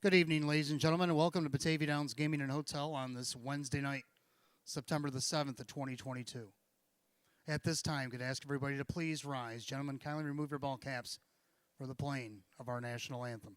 Good evening, ladies and gentlemen, and welcome to Batavia Downs Gaming and Hotel on this Wednesday night, September the 7th of 2022. At this time, could I ask everybody to please rise. Gentlemen, kindly remove your ball caps for the playing of our national anthem.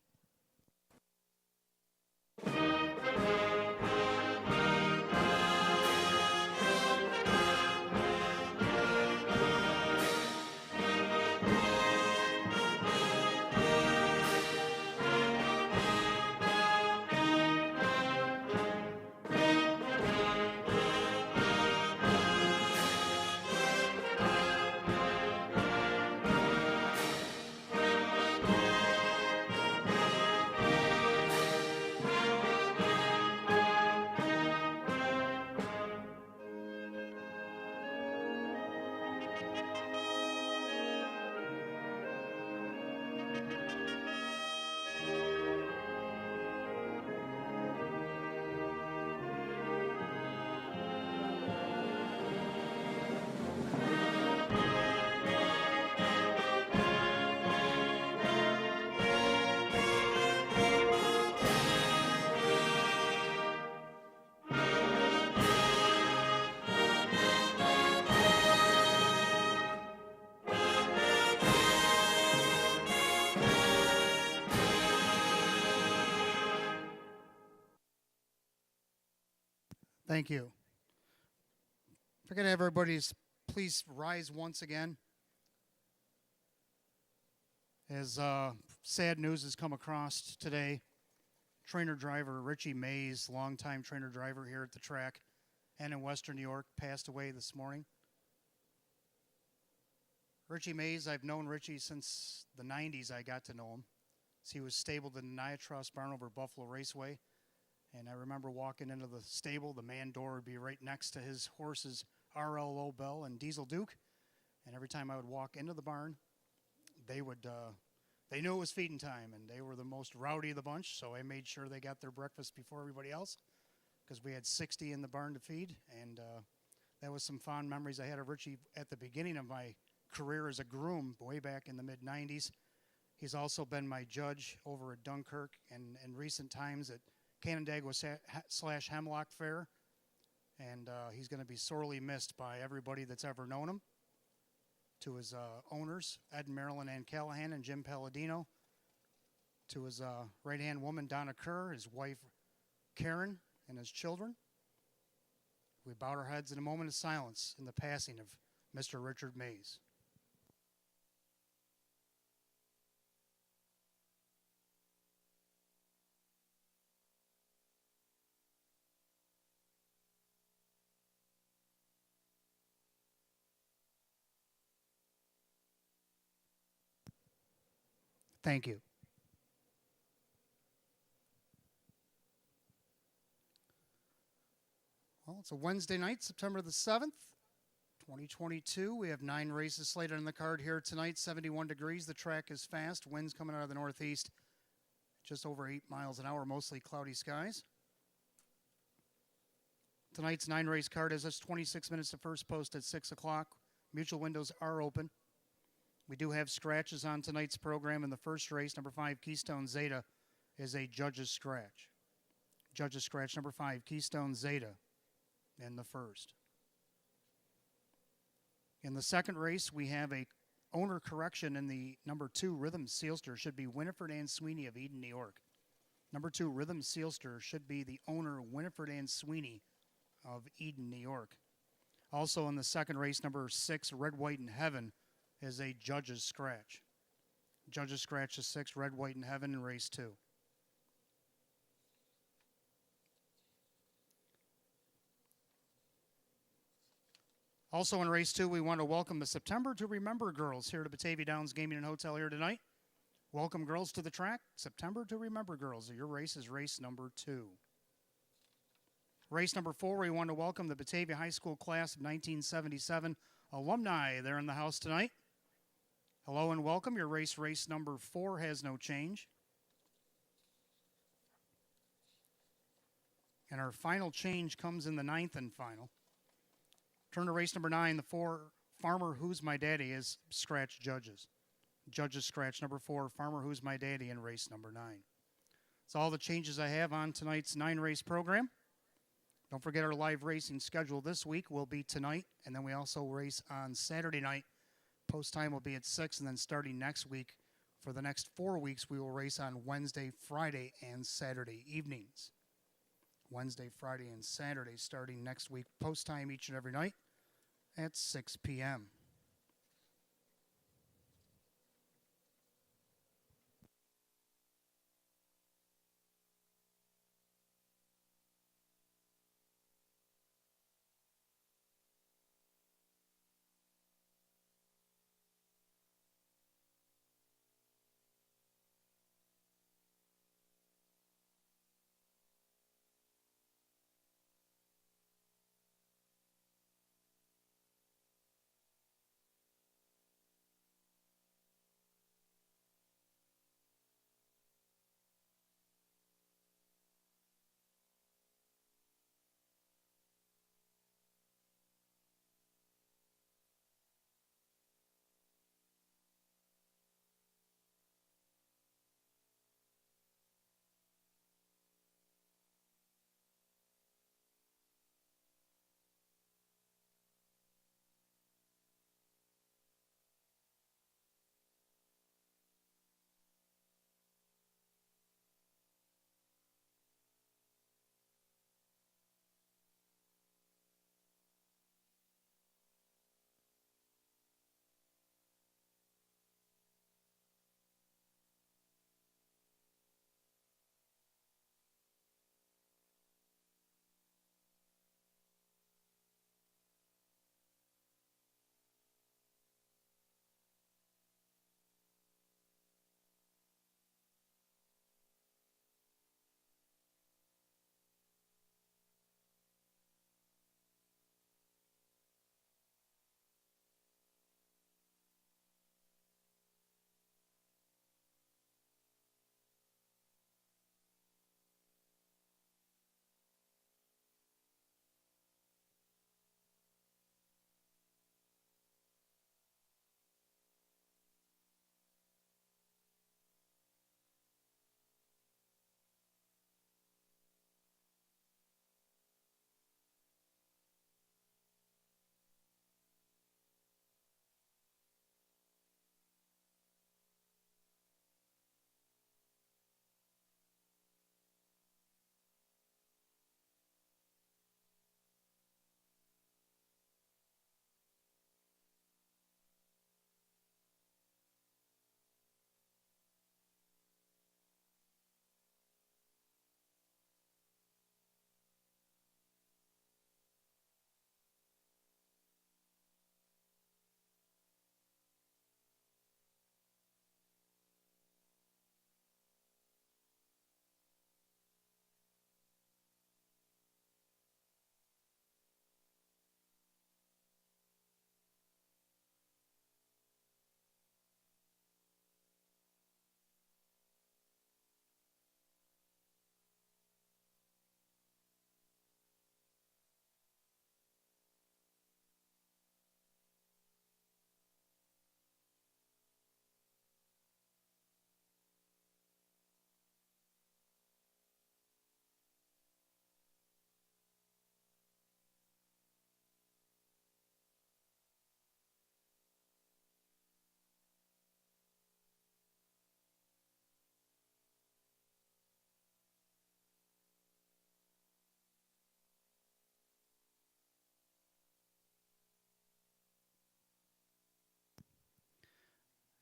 Thank you. If I could have everybody please rise once again. As sad news has come across today, trainer driver Richie Mays, longtime trainer driver here at the track and in Western New York, passed away this morning. Richie Mays, I've known Richie since the 90s. I got to know him. He was stabled in the Niatross barn over Buffalo Raceway. And I remember walking into the stable, the man door would be right next to his horses, RL Lobel and Diesel Duke. And every time I would walk into the barn, they knew it was feeding time, and they were the most rowdy of the bunch, so I made sure they got their breakfast before everybody else, because we had 60 in the barn to feed, and that was some fond memories I had of Richie at the beginning of my career as a groom, way back in the mid-90s. He's also been my judge over at Dunkirk and in recent times at Canandaigua / Hemlock Fair, and he's going to be sorely missed by everybody that's ever known him. To his owners, Ed and Marilyn Ann Callahan and Jim Palladino. To his right-hand woman, Donna Kerr, his wife, Karen, and his children. We bowed our heads in a moment of silence in the passing of Mr. Richard Mays. Thank you. Well, it's a Wednesday night, September the 7th, 2022. We have 9 races slated on the card here tonight, 71 degrees. The track is fast. Winds coming out of the northeast, just over 8 miles an hour, mostly cloudy skies. Tonight's 9-race card has us 26 minutes to first post at 6 o'clock. Mutual windows are open. We do have scratches on tonight's program. In the first race, number 5, Keystone Zeta, is a judge's scratch. Judge's scratch, number 5, Keystone Zeta, in the first. In the second race, we have a owner correction in the number 2, Rhythm Sealster. Should be Winifred Ann Sweeney of Eden, New York. Number 2, Rhythm Sealster, should be the owner, Winifred Ann Sweeney of Eden, New York. Also in the second race, number 6, Red, White, and Heaven, is a judge's scratch. Judge's scratch is 6, Red, White, and Heaven in race 2. Also in race 2, we want to welcome the September to Remember girls here to Batavia Downs Gaming and Hotel here tonight. Welcome girls to the track. September to Remember girls. Your race is race number 2. Race number 4, we want to welcome the Batavia High School class of 1977 alumni. They're in the house tonight. Hello and welcome. Your race number 4 has no change. And our final change comes in the 9th and final. Turn to race number 9, the 4, Farmer Who's My Daddy, is scratch judges. Judges scratch number 4, Farmer Who's My Daddy, in race number 9. That's all the changes I have on tonight's 9-race program. Don't forget our live racing schedule this week will be tonight, and then we also race on Saturday night. Post time will be at 6, and then starting next week, for the next 4 weeks, we will race on Wednesday, Friday, and Saturday evenings. Wednesday, Friday, and Saturday starting next week, post time each and every night at 6 p.m.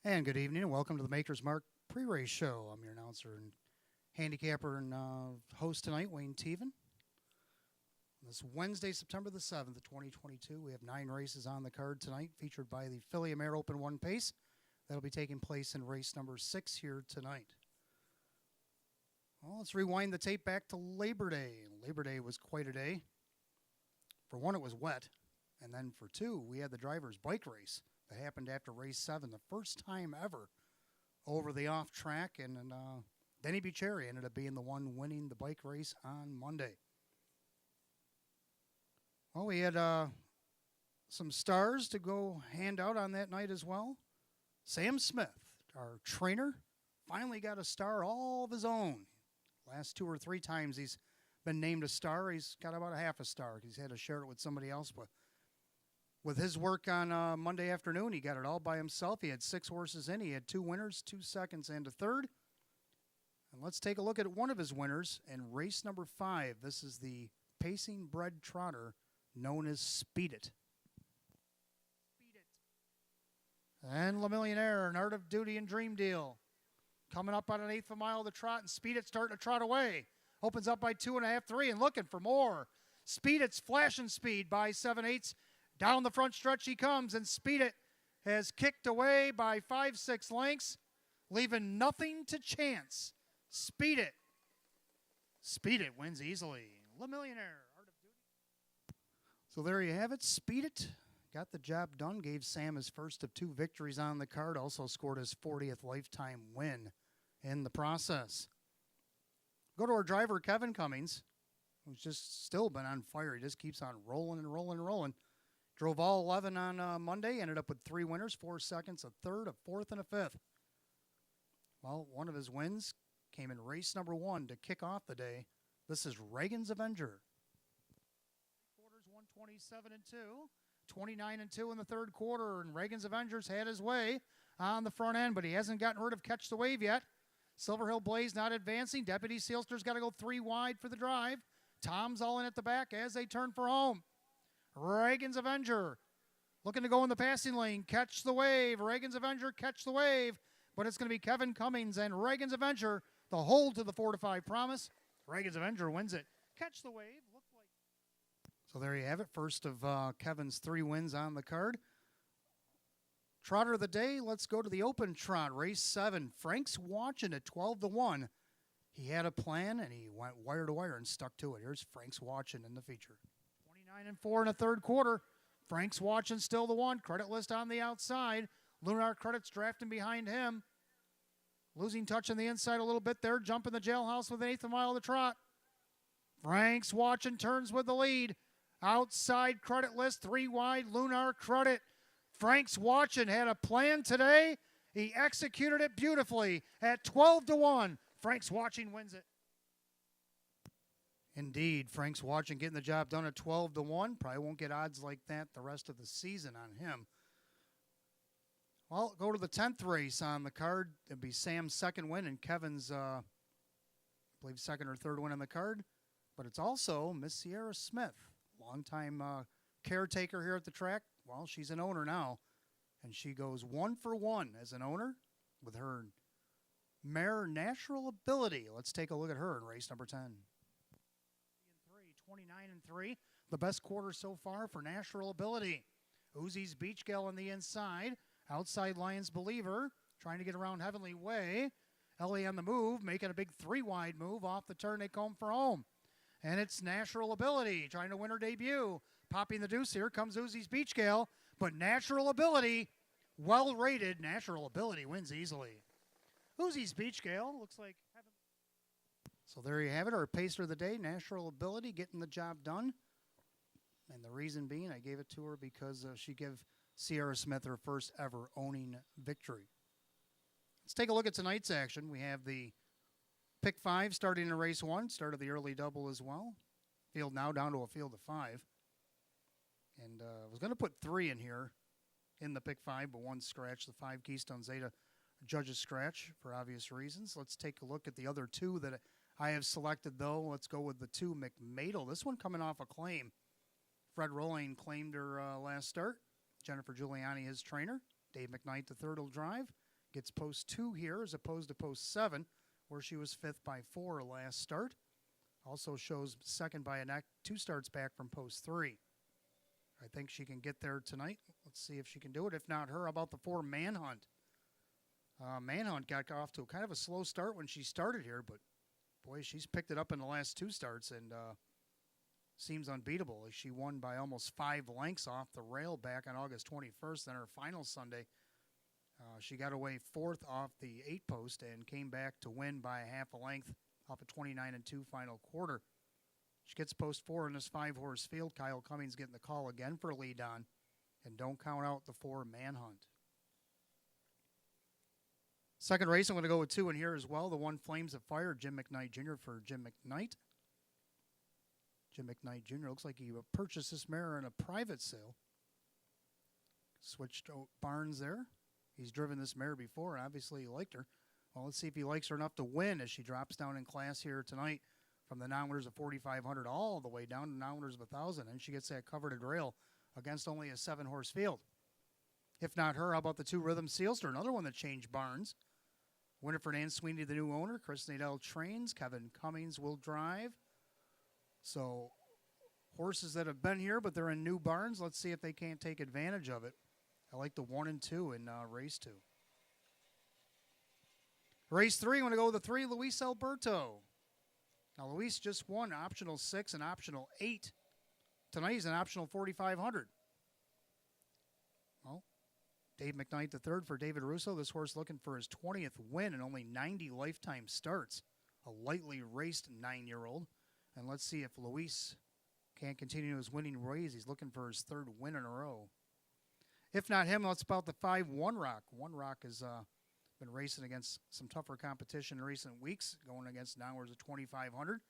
And good evening, and welcome to the Maker's Mark pre-race show. I'm your announcer and handicapper and host tonight, Wayne Teven. This Wednesday, September the 7th, 2022, we have 9 races on the card tonight, featured by the Philly Mare Open 1 Pace. That'll be taking place in race number 6 here tonight. Well, let's rewind the tape back to Labor Day. Labor Day was quite a day. For one, it was wet. And then for two, we had the driver's bike race that happened after race 7, the first time ever over the off track. And Denny Bucherri ended up being the one winning the bike race on Monday. Well, we had some stars to go hand out on that night as well. Sam Smith, our trainer, finally got a star all of his own. Last 2 or 3 times he's been named a star, he's got about a half a star. He's had to share it with somebody else. But with his work on Monday afternoon, he got it all by himself. He had 6 horses in. He had 2 winners, 2 seconds, and a third. And let's take a look at one of his winners in race number 5. This is the pacing bred trotter known as Speed It. And La Millionaire, an Art of Duty and Dream Deal. Coming up on an 1/8 of a mile of the trot, and Speed It starting to trot away. Opens up by 2.5, 3, and looking for more. Speed It's flashing speed by 7/8. Down the front stretch he comes, and Speed It has kicked away by 5, 6 lengths, leaving nothing to chance. Speed It. Speed It wins easily. La Millionaire, Art of Duty. So there you have it. Speed It got the job done, gave Sam his first of 2 victories on the card, also scored his 40th lifetime win in the process. Go to our driver, Kevin Cummings, who's just still been on fire. He just keeps on rolling and rolling and rolling. Drove all 11 on Monday, ended up with 3 winners, 4 seconds, a third, a fourth, and a fifth. Well, one of his wins came in race number 1 to kick off the day. This is Reagan's Avenger. Quarters 127-2, 29-2 in the third quarter, and Reagan's Avenger's had his way on the front end, but he hasn't gotten rid of Catch the Wave yet. Silver Hill Blaze not advancing. Deputy Sealster's got to go 3 wide for the drive. Tom's all in at the back as they turn for home. Reagan's Avenger looking to go in the passing lane. Catch the Wave. Reagan's Avenger, Catch the Wave. But it's going to be Kevin Cummings and Reagan's Avenger, the hold to the 4-5 promise. Reagan's Avenger wins it. Catch the Wave. Looked like. So there you have it. First of Kevin's 3 wins on the card. Trotter of the day, let's go to the open trot, race 7. Frank's watching at 12-1. He had a plan, and he went wire to wire and stuck to it. Here's Frank's watching in the feature. 29-4 in the third quarter. Frank's watching still the 1. Credit list on the outside. Lunar Credit's drafting behind him. Losing touch on the inside a little bit there. Jumping the jailhouse with an 1/8 of a mile of the trot. Frank's watching turns with the lead. Outside Credit list, 3 wide. Lunar Credit. Frank's watching had a plan today. He executed it beautifully at 12-1. Frank's watching wins it. Indeed, Frank's watching getting the job done at 12-1. Probably won't get odds like that the rest of the season on him. Well, go to the 10th race on the card. It'll be Sam's second win and Kevin's, I believe, second or third win on the card. But it's also Miss Sierra Smith, longtime caretaker here at the track. Well, she's an owner now, and she goes 1 for 1 as an owner with her mare Natural Ability. Let's take a look at her in race number 10. 29-3, the best quarter so far for Natural Ability. Uzi's Beach Gal on the inside. Outside Lions Believer, trying to get around Heavenly Way. Ellie on the move, making a big 3 wide move off the turn. They come for home. And it's Natural Ability, trying to win her debut. Popping the deuce here comes Uzi's Beach Gal. But Natural Ability, well rated. Natural Ability wins easily. Uzi's Beach Gal looks like heaven. So there you have it, our pacer of the day, Natural Ability, getting the job done. And the reason being, I gave it to her because she gave Sierra Smith her first ever owning victory. Let's take a look at tonight's action. We have the pick 5 starting in race 1, started the early double as well. Field now down to a field of 5. And I was going to put 3 in here in the pick 5, but 1 scratch. The 5 Keystone Zeta judges scratch for obvious reasons. Let's take a look at the other 2 that I have selected, though. Let's go with the 2 McMadel. This one coming off a claim. Fred Rolling claimed her last start. Jennifer Giuliani, his trainer. Dave McKnight, the third, will drive. Gets post 2 here as opposed to post 7, where she was 5th by 4 last start. Also shows second by a neck, 2 starts back from post 3. I think she can get there tonight. Let's see if she can do it. If not her, how about the 4 Manhunt? Manhunt got off to kind of a slow start when she started here, but boy, she's picked it up in the last 2 starts and seems unbeatable. She won by almost 5 lengths off the rail back on August 21st. Then her final Sunday, she got away 4th off the 8 post and came back to win by a half a length off a 29-2 final quarter. She gets post 4 in this 5-horse field. Kyle Cummings getting the call again for lead on. And don't count out the 4 Manhunt. Second race, I'm going to go with 2 in here as well. The one Flames of Fire, Jim McKnight Jr. for Jim McKnight. Jim McKnight Jr. looks like he purchased this mare in a private sale. Switched barns there. He's driven this mare before. Obviously, he liked her. Well, let's see if he likes her enough to win as she drops down in class here tonight from the non-winners of 4,500 all the way down to non-winners of 1,000. And she gets that coveted rail against only a 7-horse field. If not her, how about the 2 Rhythm Sealster, another one that changed barns. Winifred Ann Sweeney, the new owner. Chris Nadell trains. Kevin Cummings will drive. So horses that have been here, but they're in new barns. Let's see if they can't take advantage of it. I like the 1 and 2 in race 2. Race 3, I'm going to go with the 3, Luis Alberto. Now, Luis just won optional 6 and optional 8. Tonight he's an optional 4,500. Well, Dave McKnight III for David Russo. This horse looking for his 20th win and only 90 lifetime starts. A lightly raced 9-year-old. And let's see if Luis can't continue his winning ways. He's looking for his 3rd win in a row. If not him, let's about the 5 One Rock. One Rock has been racing against some tougher competition in recent weeks, going against non-winners of 2,500.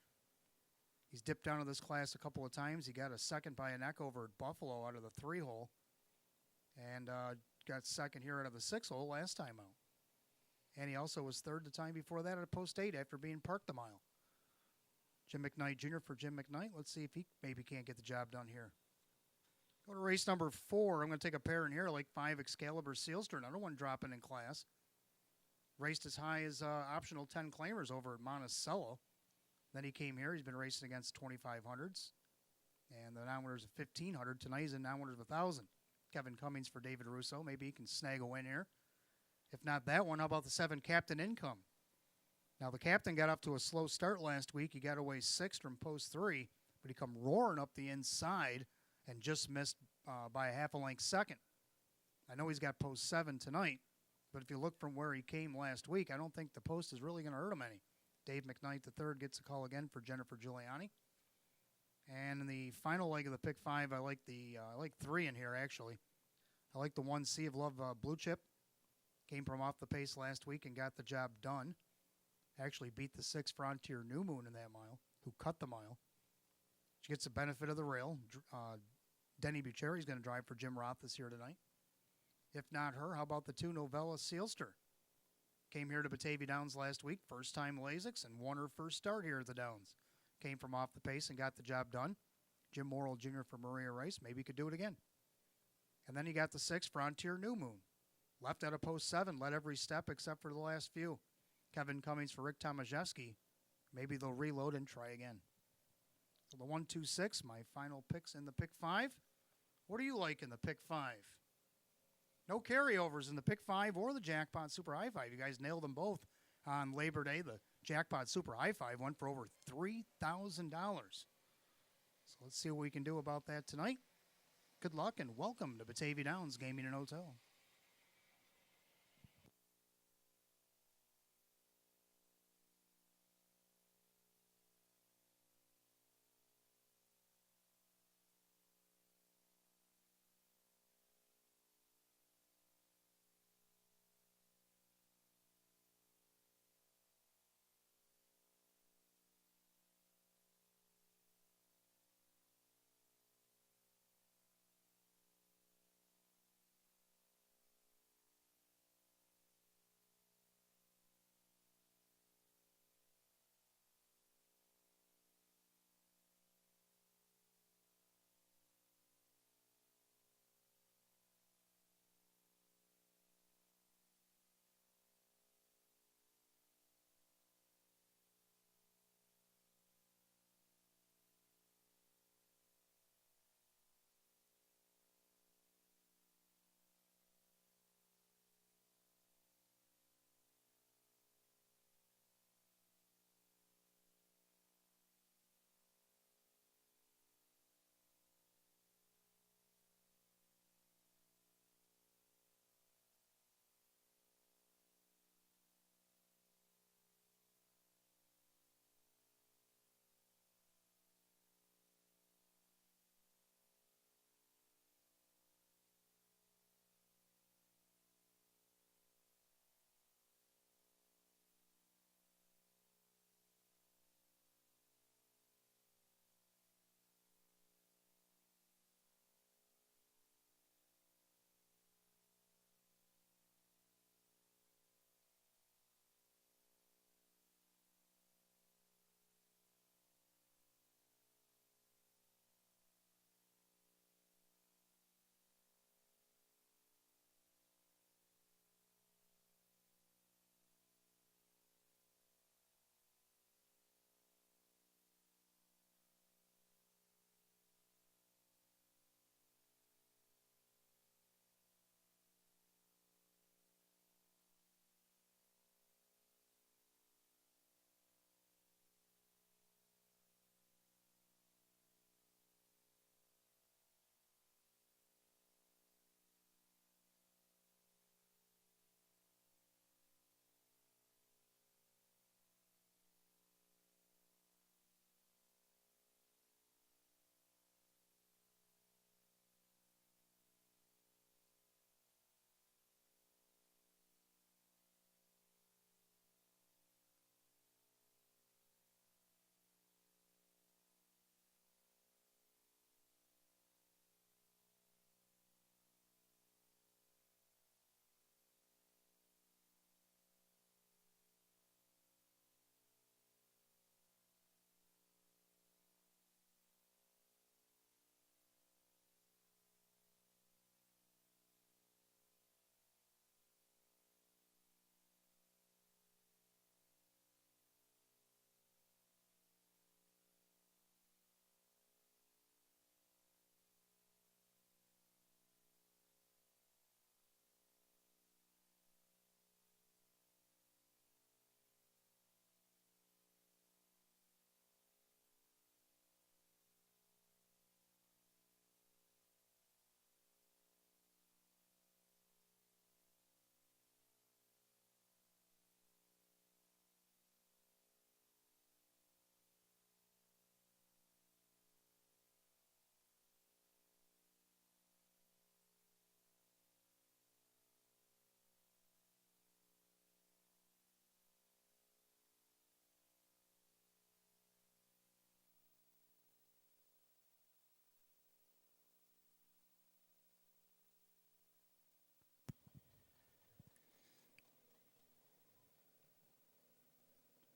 He's dipped down to this class a couple of times. He got a second by a neck over at Buffalo out of the 3-hole. And got second here out of the 6-hole last time out. And he also was 3rd the time before that at a post 8 after being parked a mile. Jim McKnight Jr. for Jim McKnight. Let's see if he maybe can't get the job done here. Go to race number 4. I'm going to take a pair in here. I like 5 Excalibur Sealster, another one dropping in class. Raced as high as optional 10 claimers over at Monticello. Then he came here. He's been racing against 2,500s. And the non-winners of 1,500. Tonight he's in non-winners of 1,000. Kevin Cummings for David Russo. Maybe he can snag a win here. If not that one, how about the 7 Captain Income? Now, the captain got off to a slow start last week. He got away 6th from post 3, but he come roaring up the inside and just missed by a half a length second. I know he's got post 7 tonight, but if you look from where he came last week, I don't think the post is really going to hurt him any. Dave McKnight III gets a call again for Jennifer Giuliani. And in the final leg of the pick 5, I like 3 in here, actually. I like the 1 Sea of Love Blue Chip. Came from off the pace last week and got the job done. Actually beat the 6 Frontier New Moon in that mile, who cut the mile. She gets the benefit of the rail. Denny Bucherri's going to drive for Jim Roth this year tonight. If not her, how about the 2 Novella Sealster? Came here to Batavia Downs last week, first time Lasix, and won her first start here at the Downs. Came from off the pace and got the job done. Jim Morrill Jr. for Maria Rice. Maybe he could do it again. And then he got the 6 Frontier New Moon. Left out of post 7, led every step except for the last few. Kevin Cummings for Rick Tomaszewski. Maybe they'll reload and try again. So the 1, 2, 6, my final picks in the pick 5. What do you like in the pick 5? No carryovers in the pick 5 or the Jackpot Super High 5. You guys nailed them both on Labor Day. The Jackpot Super High 5 went for over $3,000. So let's see what we can do about that tonight. Good luck and welcome to Batavia Downs Gaming and Hotel.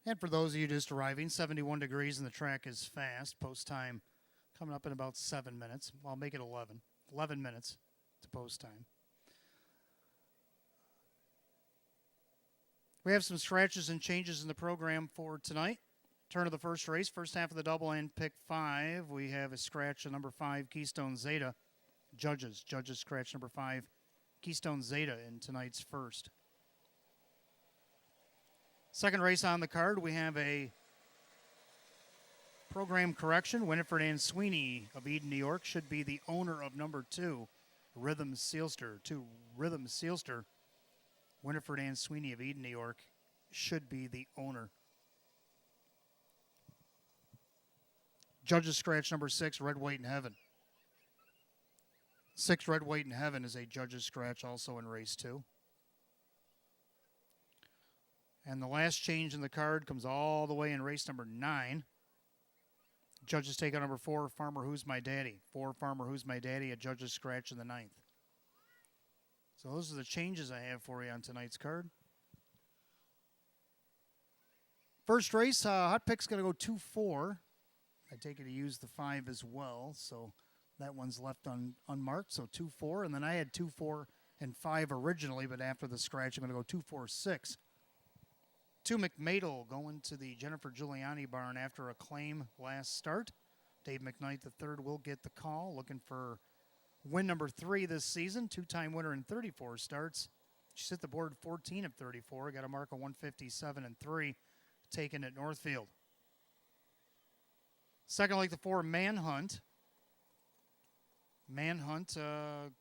And for those of you just arriving, 71 degrees and the track is fast. Post time coming up in about 7 minutes. I'll make it 11. 11 minutes to post time. We have some scratches and changes in the program for tonight. Turn of the first race, first half of the double and pick 5. We have a scratch of number 5, Keystone Zeta. Judges scratch number 5, Keystone Zeta in tonight's first. Second race on the card, we have a program correction. Winifred Ann Sweeney of Eden, New York should be the owner of number 2, Rhythm Sealster. Rhythm Sealster. Winifred Ann Sweeney of Eden, New York should be the owner. Judges scratch number 6, Red, White, and Heaven. 6, Red, White, and Heaven is a judges scratch also in race 2. And the last change in the card comes all the way in race number 9. Judges take out number 4, Farmer Who's My Daddy. 4, Farmer Who's My Daddy, a judges scratch in the 9th. So those are the changes I have for you on tonight's card. First race, Hot Pick's going to go 2-4. I take it to use the 5 as well, so that one's left unmarked, so 2-4. And then I had 2, 4, and 5 originally, but after the scratch, I'm going to go 2, 4, 6. 2 McMadle going to the Jennifer Giuliani barn after a claim last start. Dave McKnight III will get the call, looking for win number 3 this season, 2-time winner in 34 starts. She's hit the board 14 of 34, got a mark of 157 and 3, taken at Northfield. Second, like the 4, Manhunt. Manhunt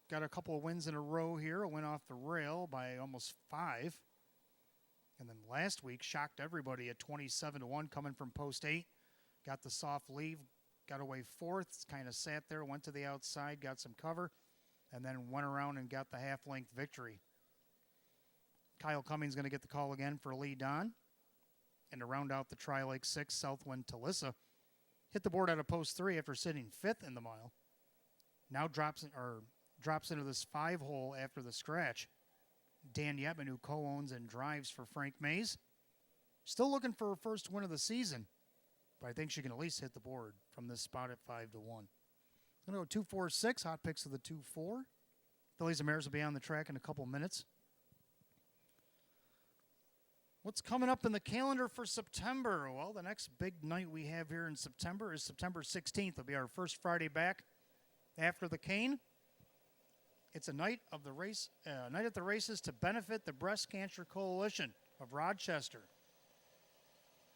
got a couple of wins in a row here. Went off the rail by almost 5. And then last week, shocked everybody at 27-1 coming from post 8. Got the soft leave, got away 4th, kind of sat there, went to the outside, got some cover, and then went around and got the half-length victory. Kyle Cummings going to get the call again for Lee Don. And to round out the Tri-Lake 6, Southwind Talissa hit the board out of post 3 after sitting 5th in the mile. Now drops into this 5-hole after the scratch. Dan Yetman, who co-owns and drives for Frank Mays. Still looking for her first win of the season, but I think she can at least hit the board from this spot at 5-1. I'm going to go 2, 4, 6. Hot picks of the 2, 4. Fillies and Mares will be on the track in a couple minutes. What's coming up in the calendar for September? Well, the next big night we have here in September is September 16th. It'll be our first Friday back after the cane. It's a night of the race, night at the races to benefit the Breast Cancer Coalition of Rochester.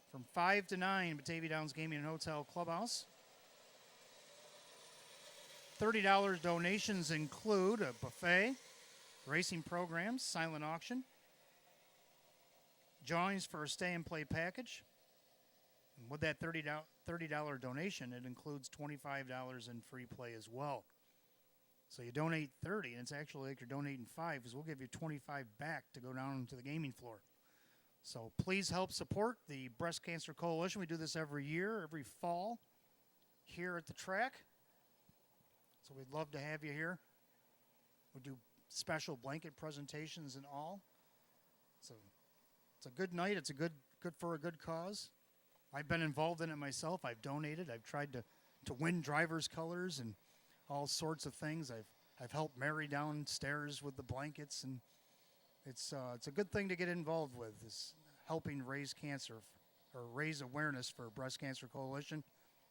From 5 to 9, Batavia Downs Gaming and Hotel Clubhouse. $30 donations include a buffet, racing programs, silent auction, drawings for a stay and play package. And with that $30 donation, it includes $25 in free play as well. So you donate 30, and it's actually like you're donating 5, because we'll give you 25 back to go down to the gaming floor. So please help support the Breast Cancer Coalition. We do this every year, every fall, here at the track. So we'd love to have you here. We do special blanket presentations and all. So it's a good night. It's a good for a good cause. I've been involved in it myself. I've donated. I've tried to win driver's colors and all sorts of things. I've helped Mary downstairs with the blankets, and it's a good thing to get involved with, is helping raise cancer or raise awareness for Breast Cancer Coalition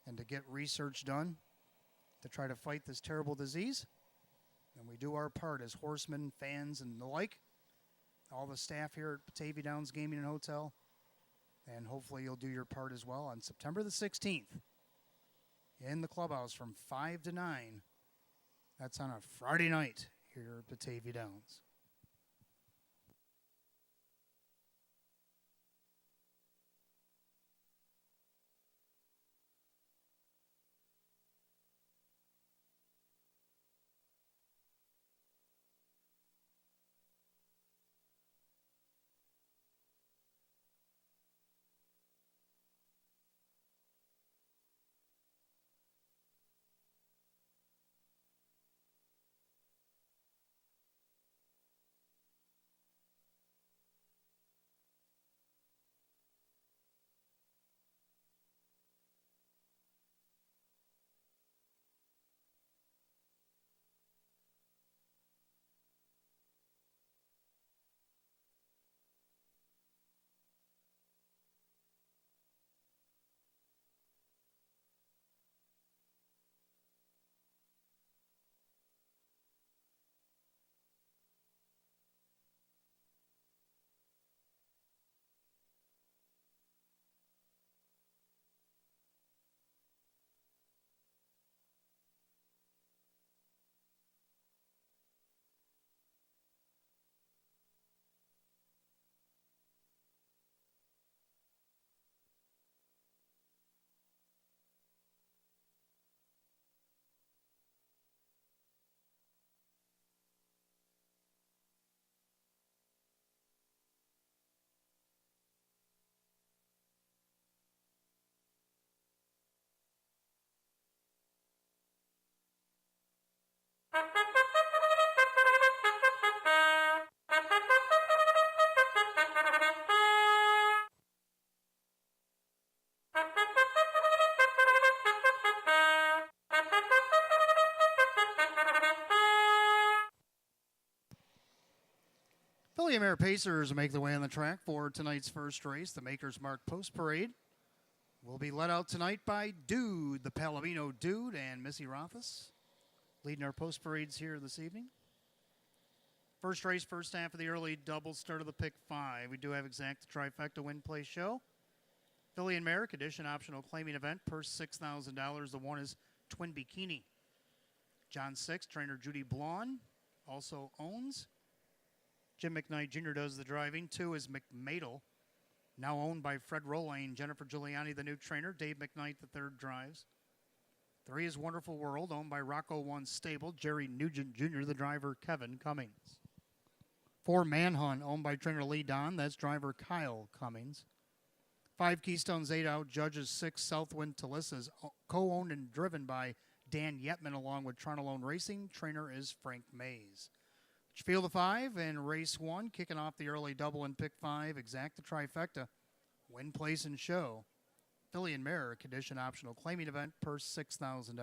and to get research done to try to fight this terrible disease. And we do our part as horsemen, fans, and the like. All the staff here at Batavia Downs Gaming and Hotel. And hopefully you'll do your part as well on September the 16th. In the clubhouse from 5 to 9. That's on a Friday night here at Batavia Downs. Philly and Mare Pacers make their way on the track for tonight's first race. The Maker's Mark Post Parade will be led out tonight by Dude, the Palomino Dude, and Missy Rothus, leading our post parades here this evening. First race, first half of the early double start of the pick 5. We do have exact trifecta win play show. Philly and Mare, condition optional claiming event, purse $6,000. The one is Twin Bikini. John 6, trainer Judy Blonde, also owns. Jim McKnight Jr. does the driving. 2 is McMadel, now owned by Fred Rolane. Jennifer Giuliani, the new trainer. Dave McKnight, the third, drives. 3 is Wonderful World, owned by Rocco One Stable. Jerry Nugent Jr., the driver, Kevin Cummings. 4, Manhunt, owned by trainer Lee Don. That's driver Kyle Cummings. 5, Keystone Zeta out judges 6, Southwind Talissa's co-owned and driven by Dan Yetman along with Tronalone Racing. Trainer is Frank Mays. Field of 5 and race 1, kicking off the early double in pick 5. Exact the trifecta. Win, place, and show. Philly and Mare, condition optional claiming event, purse $6,000.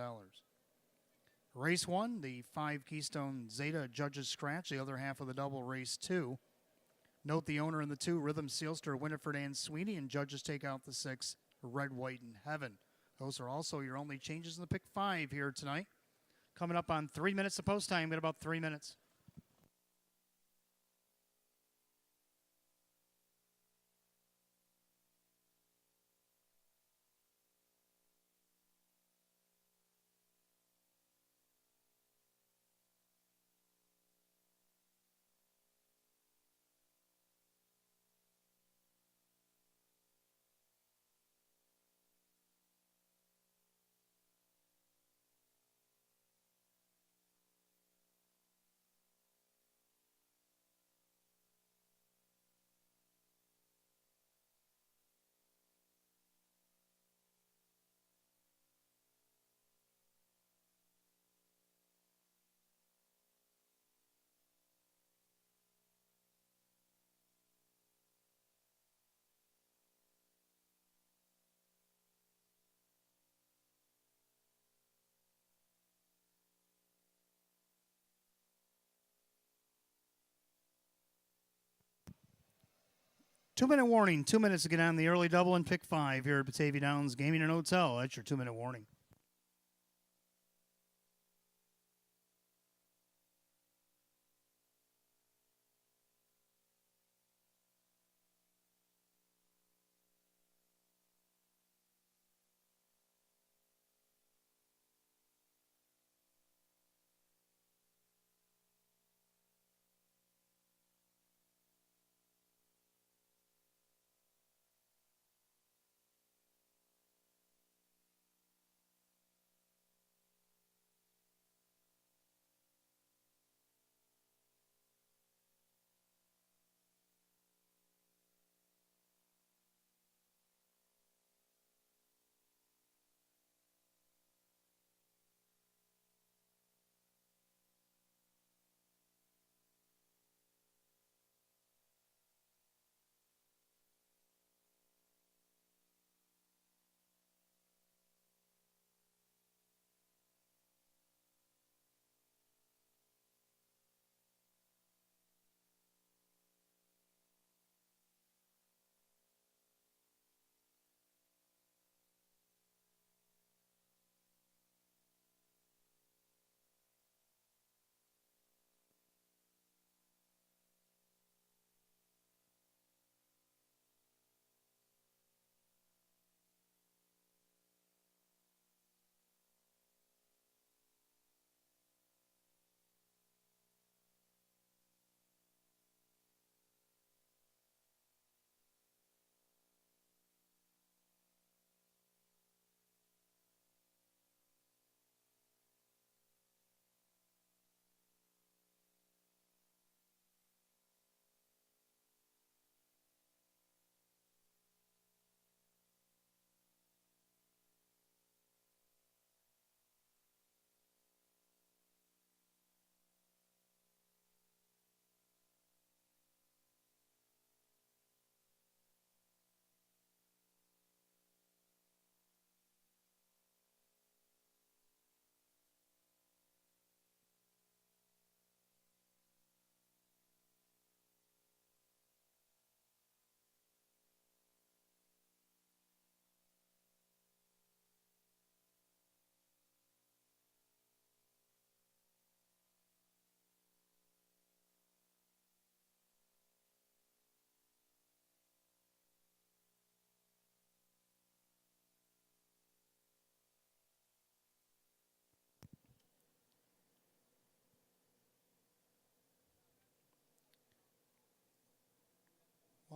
Race 1, the 5 Keystone Zeta judges scratch, the other half of the double, race 2. Note the owner in the 2, Rhythm Sealster, Winifred Ann Sweeney, and judges take out the 6, Red, White, and Heaven. Those are also your only changes in the pick 5 here tonight. Coming up on 3 minutes of post time, got about 3 minutes. Two-minute warning. 2 minutes to get on the early double and pick 5 here at Batavia Downs Gaming and Hotel. That's your 2-minute warning.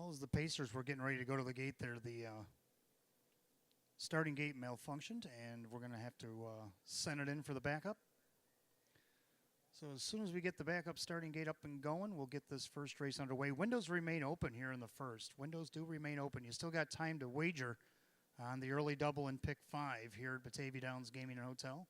Well, as the Pacers were getting ready to go to the gate there, the starting gate malfunctioned, and we're going to have to send it in for the backup. So as soon as we get the backup starting gate up and going, we'll get this first race underway. Windows remain open here in the first. Windows do remain open. You still got time to wager on the early double and pick 5 here at Batavia Downs Gaming and Hotel.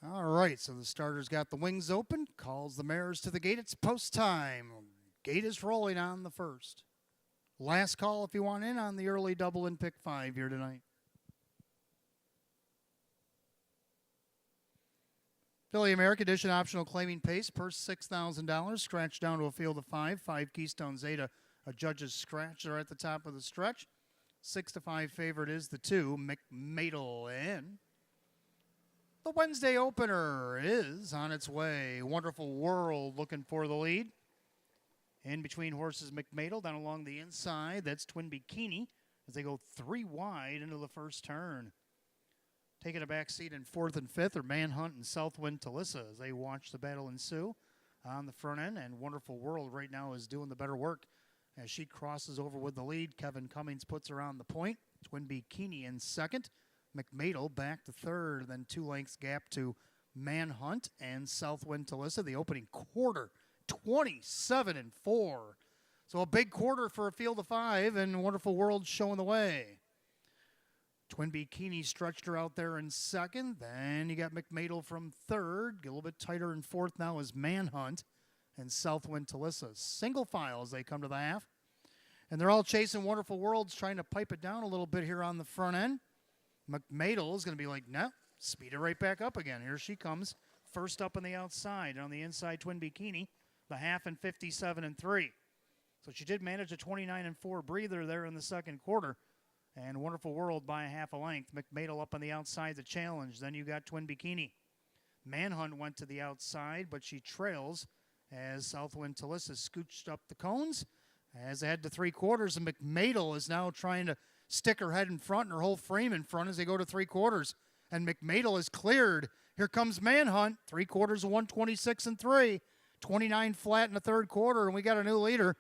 All right, so the starter's got the wings open, calls the mares to the gate. It's post time. Gate is rolling on the first. Last call if you want in on the early double and pick 5 here tonight. Philly American Edition optional claiming pace, purse $6,000, scratch down to a field of 5. 5 Keystone Zeta, a judge's scratch. They're at the top of the stretch. 6-5 favorite is the 2, McMadel in. The Wednesday opener is on its way. Wonderful World looking for the lead. In between horses, McMadel down along the inside. That's Twin Bikini as they go 3 wide into the first turn. Taking a back seat in 4th and 5th are Manhunt and Southwind Talissa as they watch the battle ensue on the front end. And Wonderful World right now is doing the better work as she crosses over with the lead. Kevin Cummings puts her on the point. Twin Bikini in 2nd. McMadel back to 3rd, then 2 lengths gap to Manhunt and Southwind Talissa. The opening quarter, 27-4. So a big quarter for a field of 5, and Wonderful World showing the way. Twin Bikini stretched her out there in 2nd. Then you got McMadel from 3rd. Get a little bit tighter in 4th now is Manhunt and Southwind Talissa. Single file as they come to the half. And they're all chasing Wonderful Worlds, trying to pipe it down a little bit here on the front end. McMadel is going to be like, no, speed it right back up again. Here she comes. First up on the outside. On the inside, Twin Bikini, the half and 57-3. So she did manage a 29-4 breather there in the second quarter. And Wonderful World by a half a length. McMadel up on the outside, the challenge. Then you got Twin Bikini. Manhunt went to the outside, but she trails as Southwind Talissa scooched up the cones. As they head to 3 quarters, and McMadel is now trying to stick her head in front and her whole frame in front as they go to 3 quarters. And McMadel is cleared. Here comes Manhunt. 3 quarters of 126-3. 29 flat in the 3rd quarter, and we got a new leader.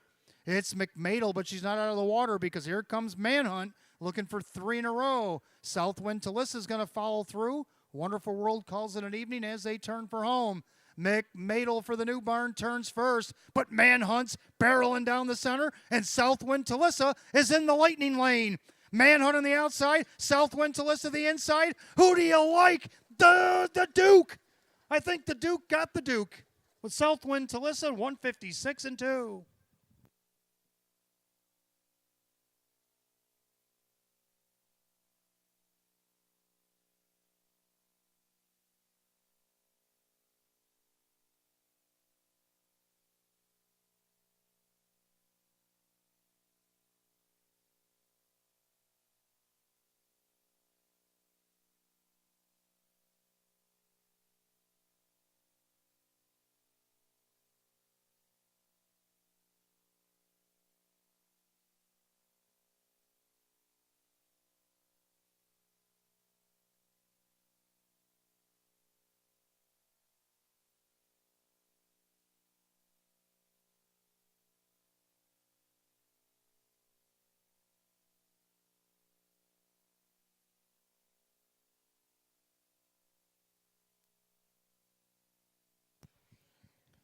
It's McMadel, but she's not out of the water because here comes Manhunt looking for 3 in a row. Southwind Talissa is going to follow through. Wonderful World calls it an evening as they turn for home. McMadel for the new barn turns first, but Manhunt's barreling down the center, and Southwind Talissa is in the lightning lane. Manhunt on the outside, Southwind Talissa the inside. Who do you like? The Duke. I think the Duke got the Duke with Southwind Talissa 156-2.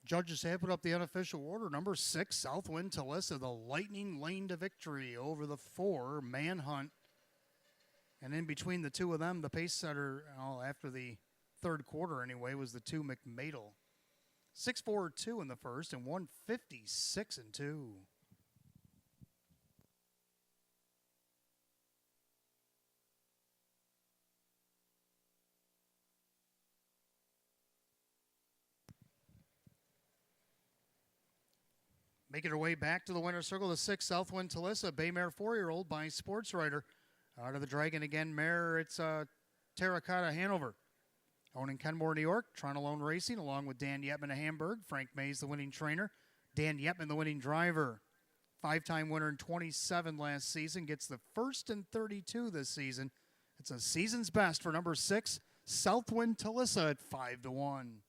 Judges have put up the unofficial order. Number 6, Southwind Talissa, the Lightning lane to victory over the 4, Manhunt. And in between the two of them, the pace setter, after the third quarter anyway, was the 2, McMadel. 6-4-2 in the first and 156-2. Making her way back to the winner's circle, the 6, Southwind Talissa, Baymare 4-year-old by Sports Writer. Out of the Dragon again, mare, it's Terracotta Hanover. Owning Kenmore, New York, Toronto Lone Racing, along with Dan Yetman of Hamburg. Frank Mays, the winning trainer. Dan Yetman, the winning driver. 5-time winner in 27 last season. Gets the first in 32 this season. It's a season's best for number 6, Southwind Talissa at 5-1.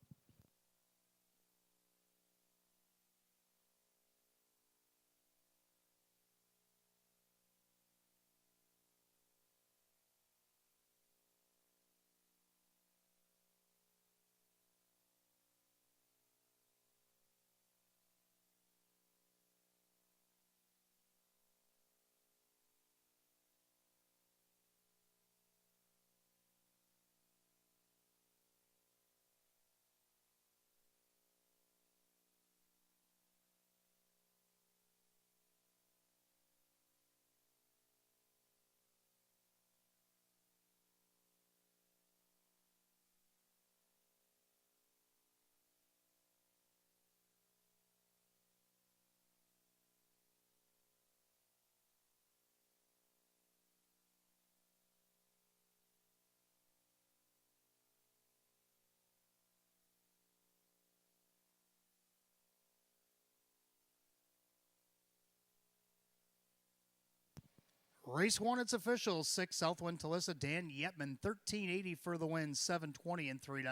Race 1, it's official. 6, Southwind Talissa, Dan Yetman, $13.80 for the win, $7.20 and $3.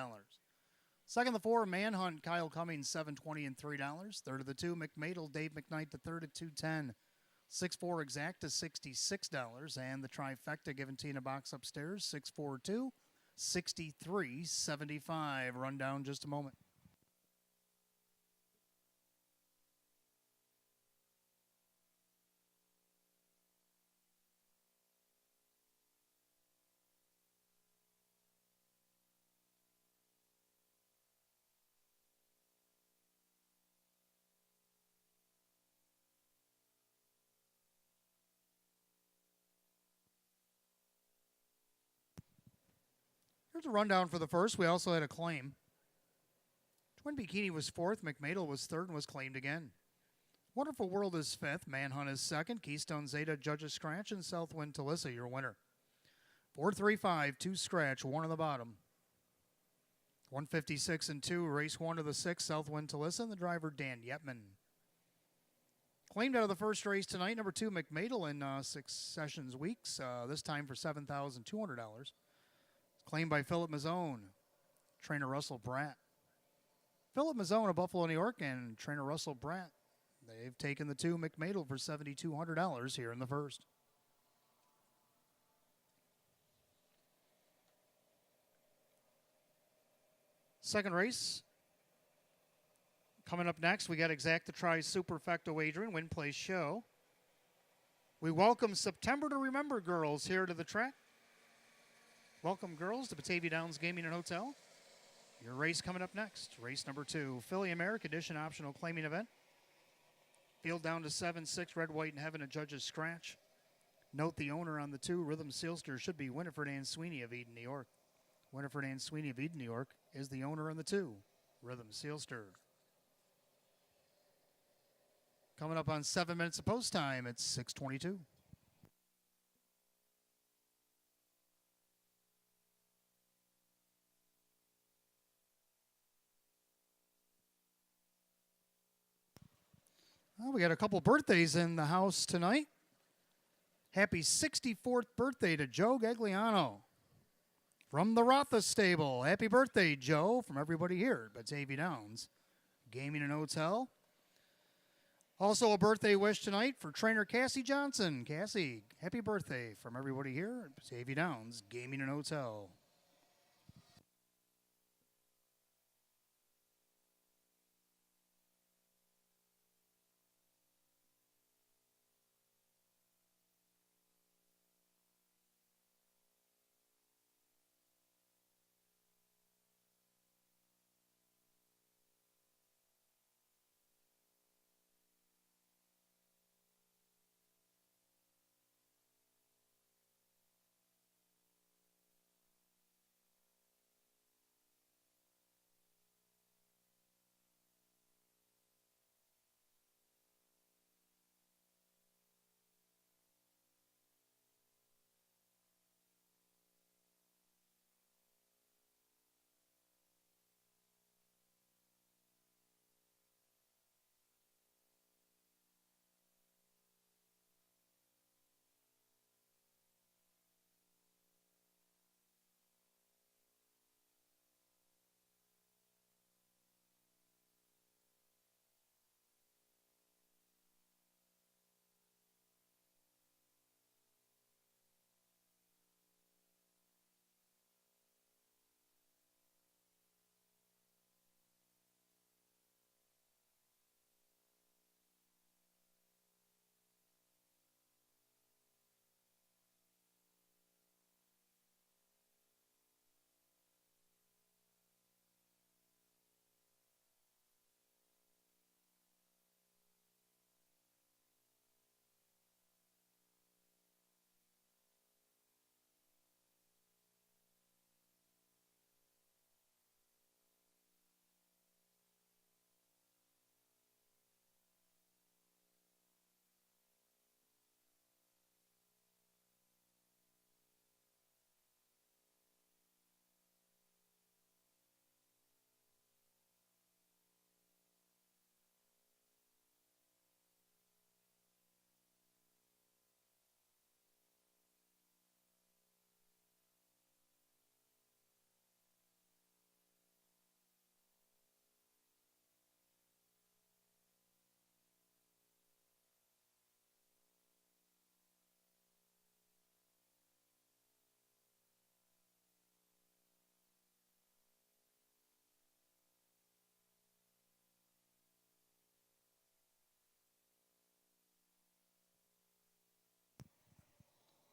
Second, the 4, Manhunt, Kyle Cummings, $7.20 and $3. Third of the 2, McMadel, Dave McKnight, the third at $2.10. 6-4 Exacta, $66. And the trifecta given Tina box upstairs, 6-4-2, $63.75. Rundown just a moment. Here's a rundown for the first. We also had a claim. Twin Bikini was 4th. McMadel was 3rd and was claimed again. Wonderful World is 5th. Manhunt is 2nd. Keystone Zeta, Judges Scratch, and Southwind Talissa, your winner. 4-3-5, 2 scratch, 1 on the bottom. 156-2, race 1 of the 6, Southwind Talissa, and the driver Dan Yetman. Claimed out of the first race tonight, number 2, McMadel in 6 sessions weeks, this time for $7,200. Claimed by Philip Mazzone, trainer Russell Bratt. Philip Mazzone of Buffalo, New York, and trainer Russell Bratt. They've taken the 2 McMadel for $7,200 here in the first. Second race. Coming up next, we got Exacta Tri Superfecta Wagering, Win Play Show. We welcome September to Remember girls here to the track. Welcome, girls, to Batavia Downs Gaming and Hotel. Your race coming up next. Race number 2, Philly America Edition optional claiming event. Field down to 7-6, Red, White, and Heaven, a Judge's Scratch. Note the owner on the 2, Rhythm Sealster, should be Winifred Ann Sweeney of Eden, New York. Winifred Ann Sweeney of Eden, New York, is the owner on the 2, Rhythm Sealster. Coming up on 7 minutes of post time, it's 6:22. Well, we got a couple birthdays in the house tonight. Happy 64th birthday to Joe Gagliano from the Rotha stable. Happy birthday, Joe, from everybody here at Batavia Downs Gaming and Hotel. Also a birthday wish tonight for trainer Cassie Johnson. Cassie, happy birthday from everybody here at Batavia Downs Gaming and Hotel.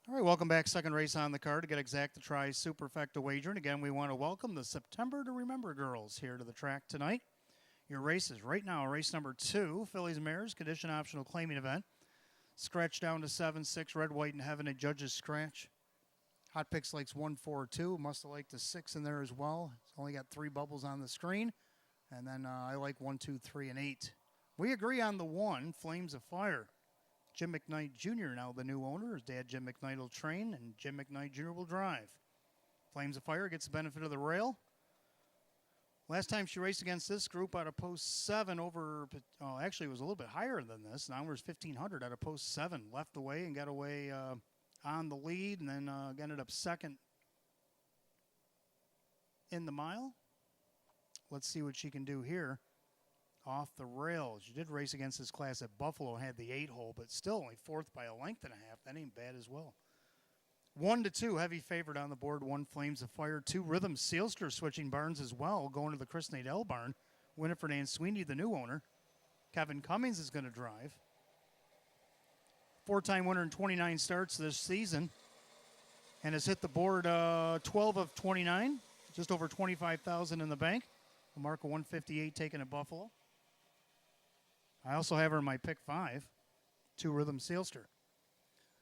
All right, welcome back. Second race on the card to get exact to try superfecta wagering. Again, we want to welcome the September to Remember girls here to the track tonight. Your races right now, race number 2, Fillies and Mares, condition optional claiming event. Scratch down to 7-6, red, white, and heaven, a judge's scratch. Hot Picks likes 1-4-2. Must have liked the 6 in there as well. It's only got 3 bubbles on the screen. And then I like 1, 2, 3, and 8. We agree on the 1, Flames of Fire. Jim McKnight Jr. now the new owner. His dad, Jim McKnight, will train, and Jim McKnight Jr. will drive. Flames of Fire gets the benefit of the rail. Last time she raced against this group out of post 7 over, actually it was a little bit higher than this. Now it was 1,500 out of post 7. Left away and got away on the lead, and then ended up second in the mile. Let's see what she can do here. Off the rails. She did race against this class at Buffalo and had the 8-hole, but still only 4th by a length and a half. That ain't bad as well. 1-2, heavy favorite on the board. 1, Flames of Fire. 2, Rhythm Sealster switching barns as well, going to the Chris Nadell barn. Winifred Ann Sweeney, the new owner. Kevin Cummings is going to drive. 4-time winner in 29 starts this season, and has hit the board 12 of 29, just over 25,000 in the bank. A mark of 158 taken at Buffalo. I also have her in my pick 5, 2, Rhythm Sealster.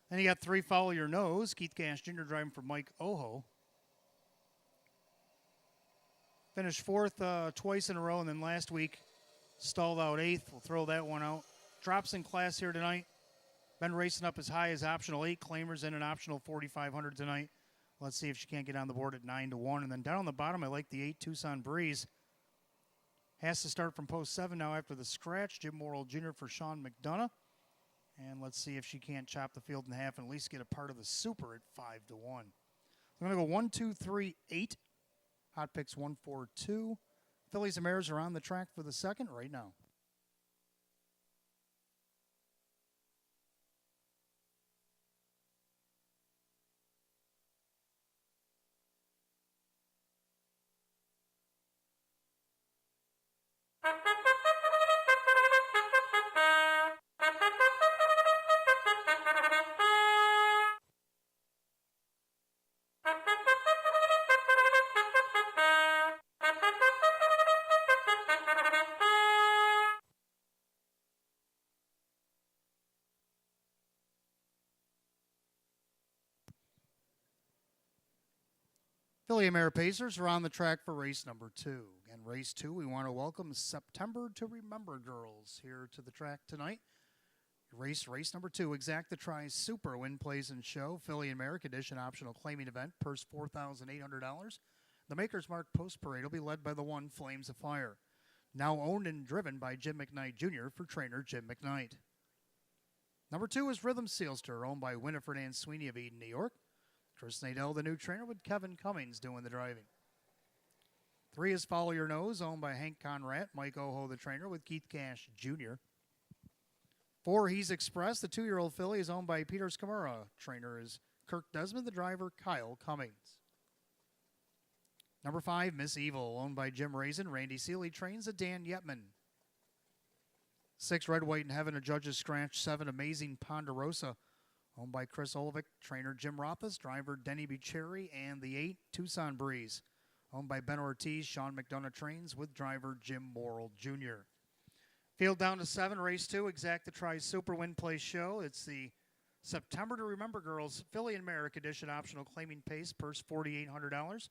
Then you got 3, Follow Your Nose. Keith Cash Jr. driving for Mike Oho. Finished 4th twice in a row, and then last week stalled out 8th. We'll throw that one out. Drops in class here tonight. Been racing up as high as optional 8. Claimers in an optional 4,500 tonight. Let's see if she can't get on the board at 9-1. And then down on the bottom, I like the 8, Tucson Breeze. Has to start from post 7 now after the scratch. Jim Morrill Jr. for Sean McDonough. And let's see if she can't chop the field in half and at least get a part of the super at 5-1. I'm going to go 1, 2, 3, 8. Hot Picks 1, 4, 2. Fillies and Mares are on the track for the second right now. Philly and Mare Pacers are on the track for race number 2. Again, race 2, we want to welcome September to Remember girls here to the track tonight. Race number 2, Exact the Try Super Win, Plays, and Show. Philly and Mare Condition optional claiming event. Purse $4,800. The Maker's Mark Post Parade will be led by the 1, Flames of Fire. Now owned and driven by Jim McKnight Jr. for trainer Jim McKnight. Number 2 is Rhythm Sealster, owned by Winifred Ann Sweeney of Eden, New York. Chris Nadell, the new trainer, with Kevin Cummings doing the driving. 3 is Follow Your Nose, owned by Hank Conrad, Mike Oho, the trainer, with Keith Cash Jr. 4, He's Express, the 2-year-old filly, is owned by Peter Skamura. Trainer is Kirk Desmond, the driver, Kyle Cummings. Number 5, Miss Evil, owned by Jim Raisin. Randy Seeley trains a Dan Yetman. 6, Red, White, and Heaven, a judge's scratch. 7, Amazing Ponderosa, owned by Chris Olvik, trainer Jim Rothus, driver Denny Bucherri, and the 8, Tucson Breeze, owned by Ben Ortiz. Sean McDonough trains with driver Jim Morrill Jr. Field down to 7, race 2, Exact the Try Super Win Play Show. It's the September to Remember girls, Philly and Mare Edition optional claiming pace, purse $4,800.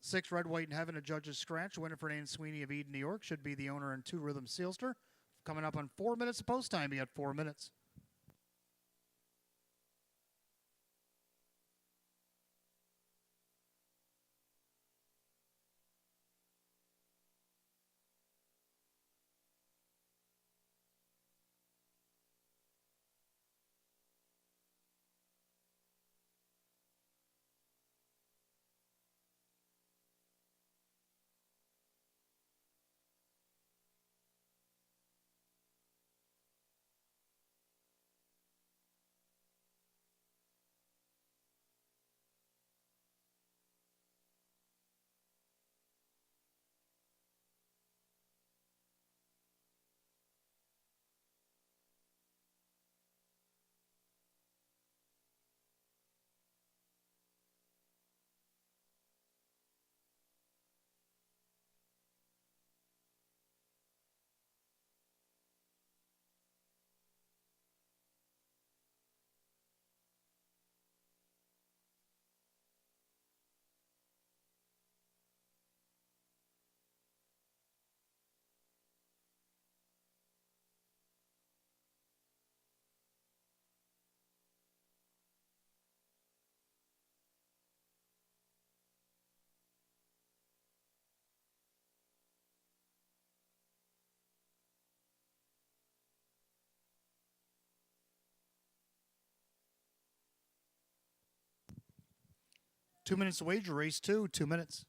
6, Red, White, and Heaven, a judge's scratch. Winifred Ann Sweeney of Eden, New York, should be the owner, and 2, Rhythm Sealster. Coming up on 4 minutes of post time, you got 4 minutes. 2 minutes to wager, race 2, 2 minutes.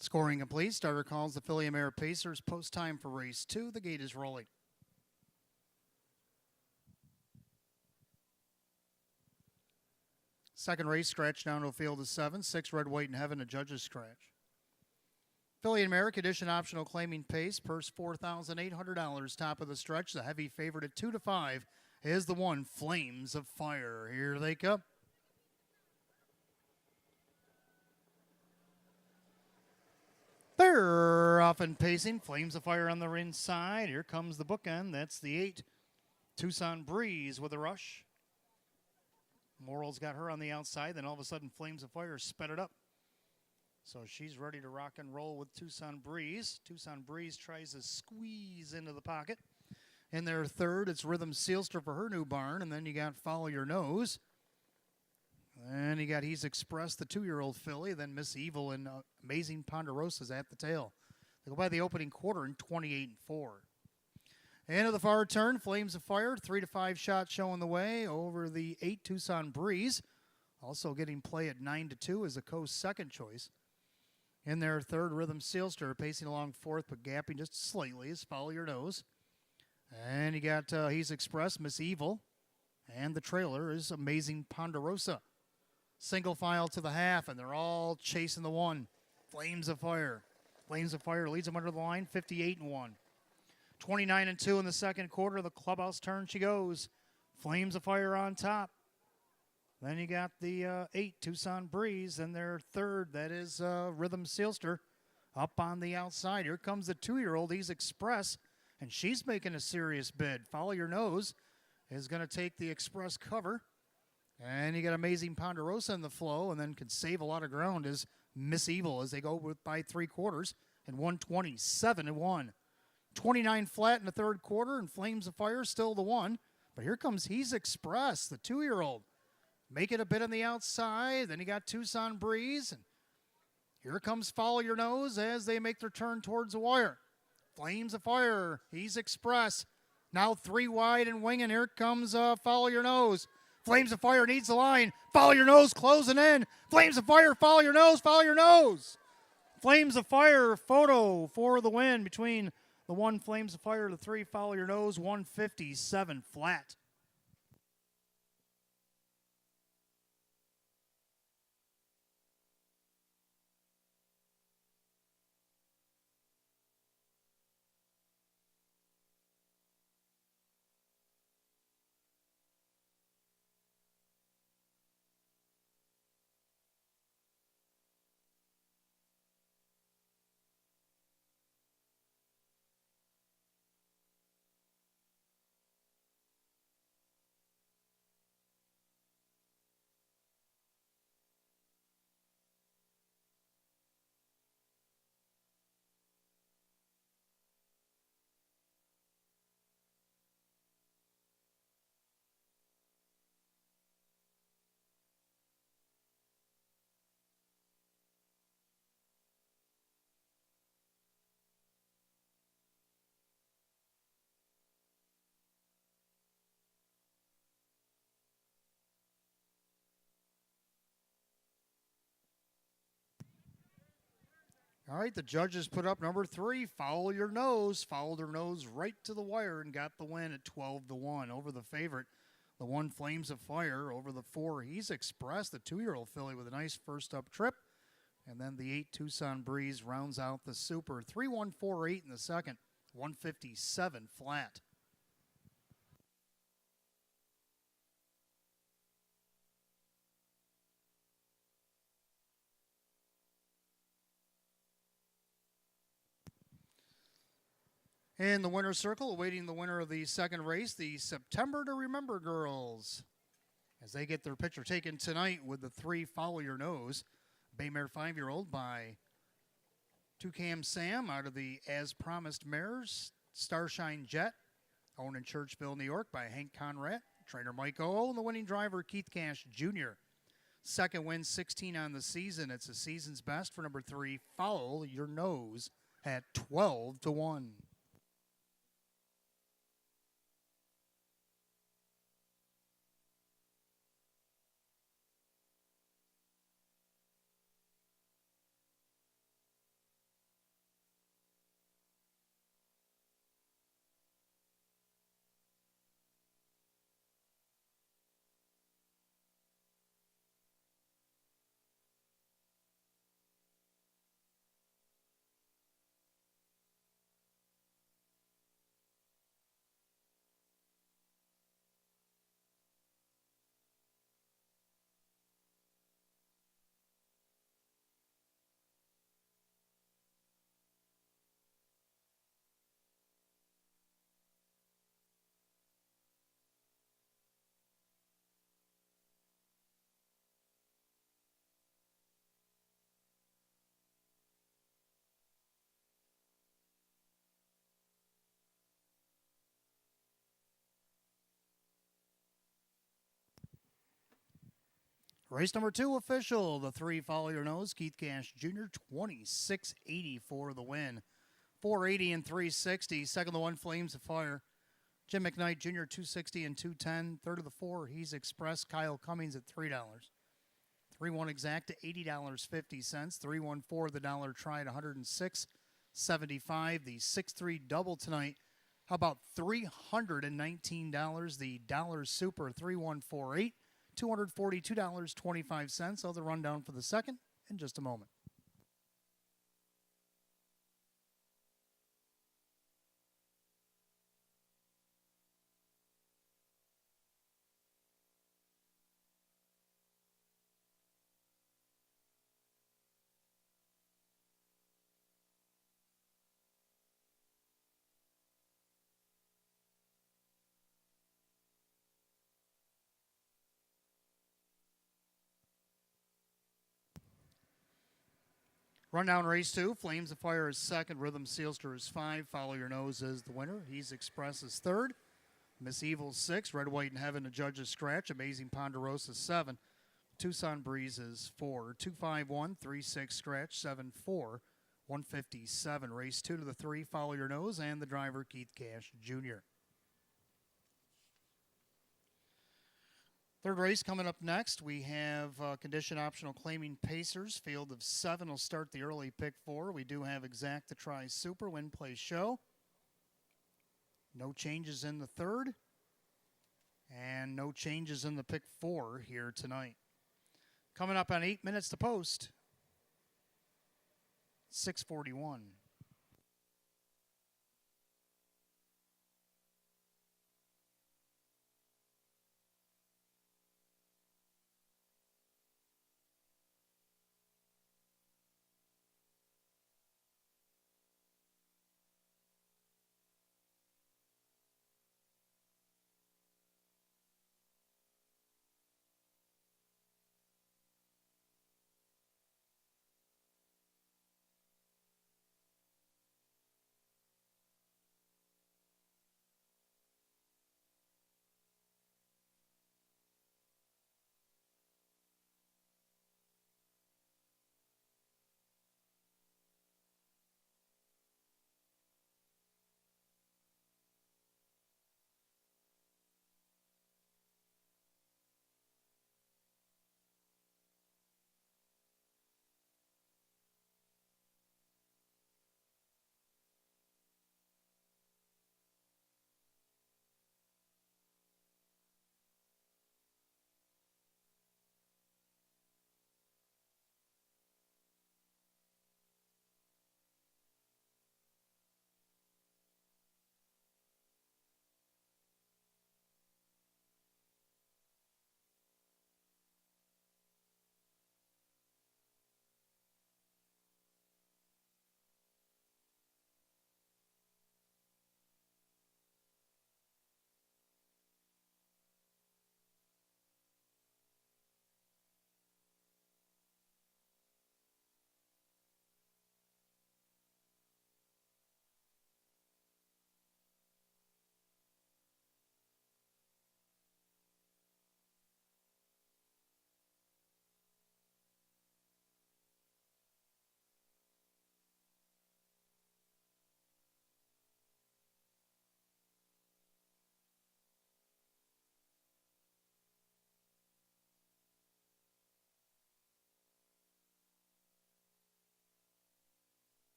Scoring complete. Starter calls the Philly Mare Pacers. Post time for race 2. The gate is rolling. Second race, scratch down to a field of 7. 6 red, white, and heaven, a judge's scratch. Philly and Mare, condition optional, claiming pace. Purse $4,800. Top of the stretch. The heavy favorite at 2-5 is the one, Flames of Fire. Here they come. They're off and pacing. Flames of Fire on the inside. Here comes the bookend. That's the 8. Tucson Breeze with a rush. Morrill's got her on the outside. Then all of a sudden, Flames of Fire sped it up. So she's ready to rock and roll with Tucson Breeze. Tucson Breeze tries to squeeze into the pocket. In their third, it's Rhythm Sealster for her new barn. And then you got Follow Your Nose. And you got He's Express, the 2-year-old filly. Then Miss Evil and Amazing Ponderosa's at the tail. They go by the opening quarter in 28-4. End of the far turn, Flames of Fire, 3-5 shot showing the way over the 8 Tucson Breeze. Also getting play at 9-2 as a Coast second choice. In their third, Rhythm Sealster pacing along fourth, but gapping just slightly is Follow Your Nose. And you got He's Express, Miss Evil. And the trailer is Amazing Ponderosa. Single file to the half, and they're all chasing the one. Flames of Fire. Flames of Fire leads them under the line, 58-1. 29-2 in the second quarter. The clubhouse turn she goes. Flames of Fire on top. Then you got the 8 Tucson Breeze, and their third, that is Rhythm Sealster, up on the outside. Here comes the 2-year-old, He's Express, and she's making a serious bid. Follow Your Nose is going to take the Express cover. And you got Amazing Ponderosa in the flow, and then can save a lot of ground as Miss Evil as they go by 3 quarters and 127-1. 29 flat in the third quarter, and Flames of Fire still the one. But here comes He's Express, the 2-year-old. Making a bit on the outside. Then you got Tucson Breeze. And here comes Follow Your Nose as they make their turn towards the wire. Flames of Fire, He's Express. Now 3 wide and winging. Here comes Follow Your Nose. Flames of Fire needs the line. Follow Your Nose closing in. Flames of Fire, Follow Your Nose, Follow Your Nose. Flames of Fire photo for the win between the 1 Flames of Fire, the 3 Follow Your Nose, 157 flat. All right, the judges put up number 3, Follow Your Nose. Followed her nose right to the wire and got the win at 12-1 over the favorite. The 1, Flames of Fire. Over the 4, He's Express, the 2-year-old filly with a nice first up trip. And then the 8, Tucson Breeze, rounds out the Super. 3-1-4-8 in the second, 157 flat. In the winner's circle, awaiting the winner of the second race, the September to Remember girls, as they get their picture taken tonight with the 3, Follow Your Nose. Baymare 5-year-old by Toucan Sam out of the As Promised Mares. Starshine Jet, owned in Churchville, New York by Hank Conrad. Trainer Mike O. And the winning driver, Keith Cash Jr. Second win, 16 on the season. It's a season's best for number 3, Follow Your Nose, at 12-1. Race number 2 official, the 3, Follow Your Nose, Keith Cash Jr., 26.80 for the win. 480 and 360. Second, the 1, Flames of Fire. Jim McKnight Jr., 260 and 210. Third of the 4, He's Express, Kyle Cummings at $3. 3-1 exact to $80.50. 3-1-4 the dollar try at $106.75. The 6-3 double tonight. How about $319? The dollar super 3-1-4-8. $242.25. I'll the rundown for the second in just a moment. Rundown race 2, Flames of Fire is second, Rhythm Sealster is 5, Follow Your Nose is the winner, He's Express is third, Miss Evil 6, Red, White, and Heaven, a judge's scratch, Amazing Ponderosa 7, Tucson Breeze is 4, 251, 3-6 scratch, 7-4, 157. Race 2 to the 3, Follow Your Nose, and the driver, Keith Cash Jr. Third race coming up next. We have condition optional claiming Pacers. Field of 7 will start the early pick 4. We do have exact to try super win play show. No changes in the third. And no changes in the pick 4 here tonight. Coming up on 8 minutes to post. 6:41.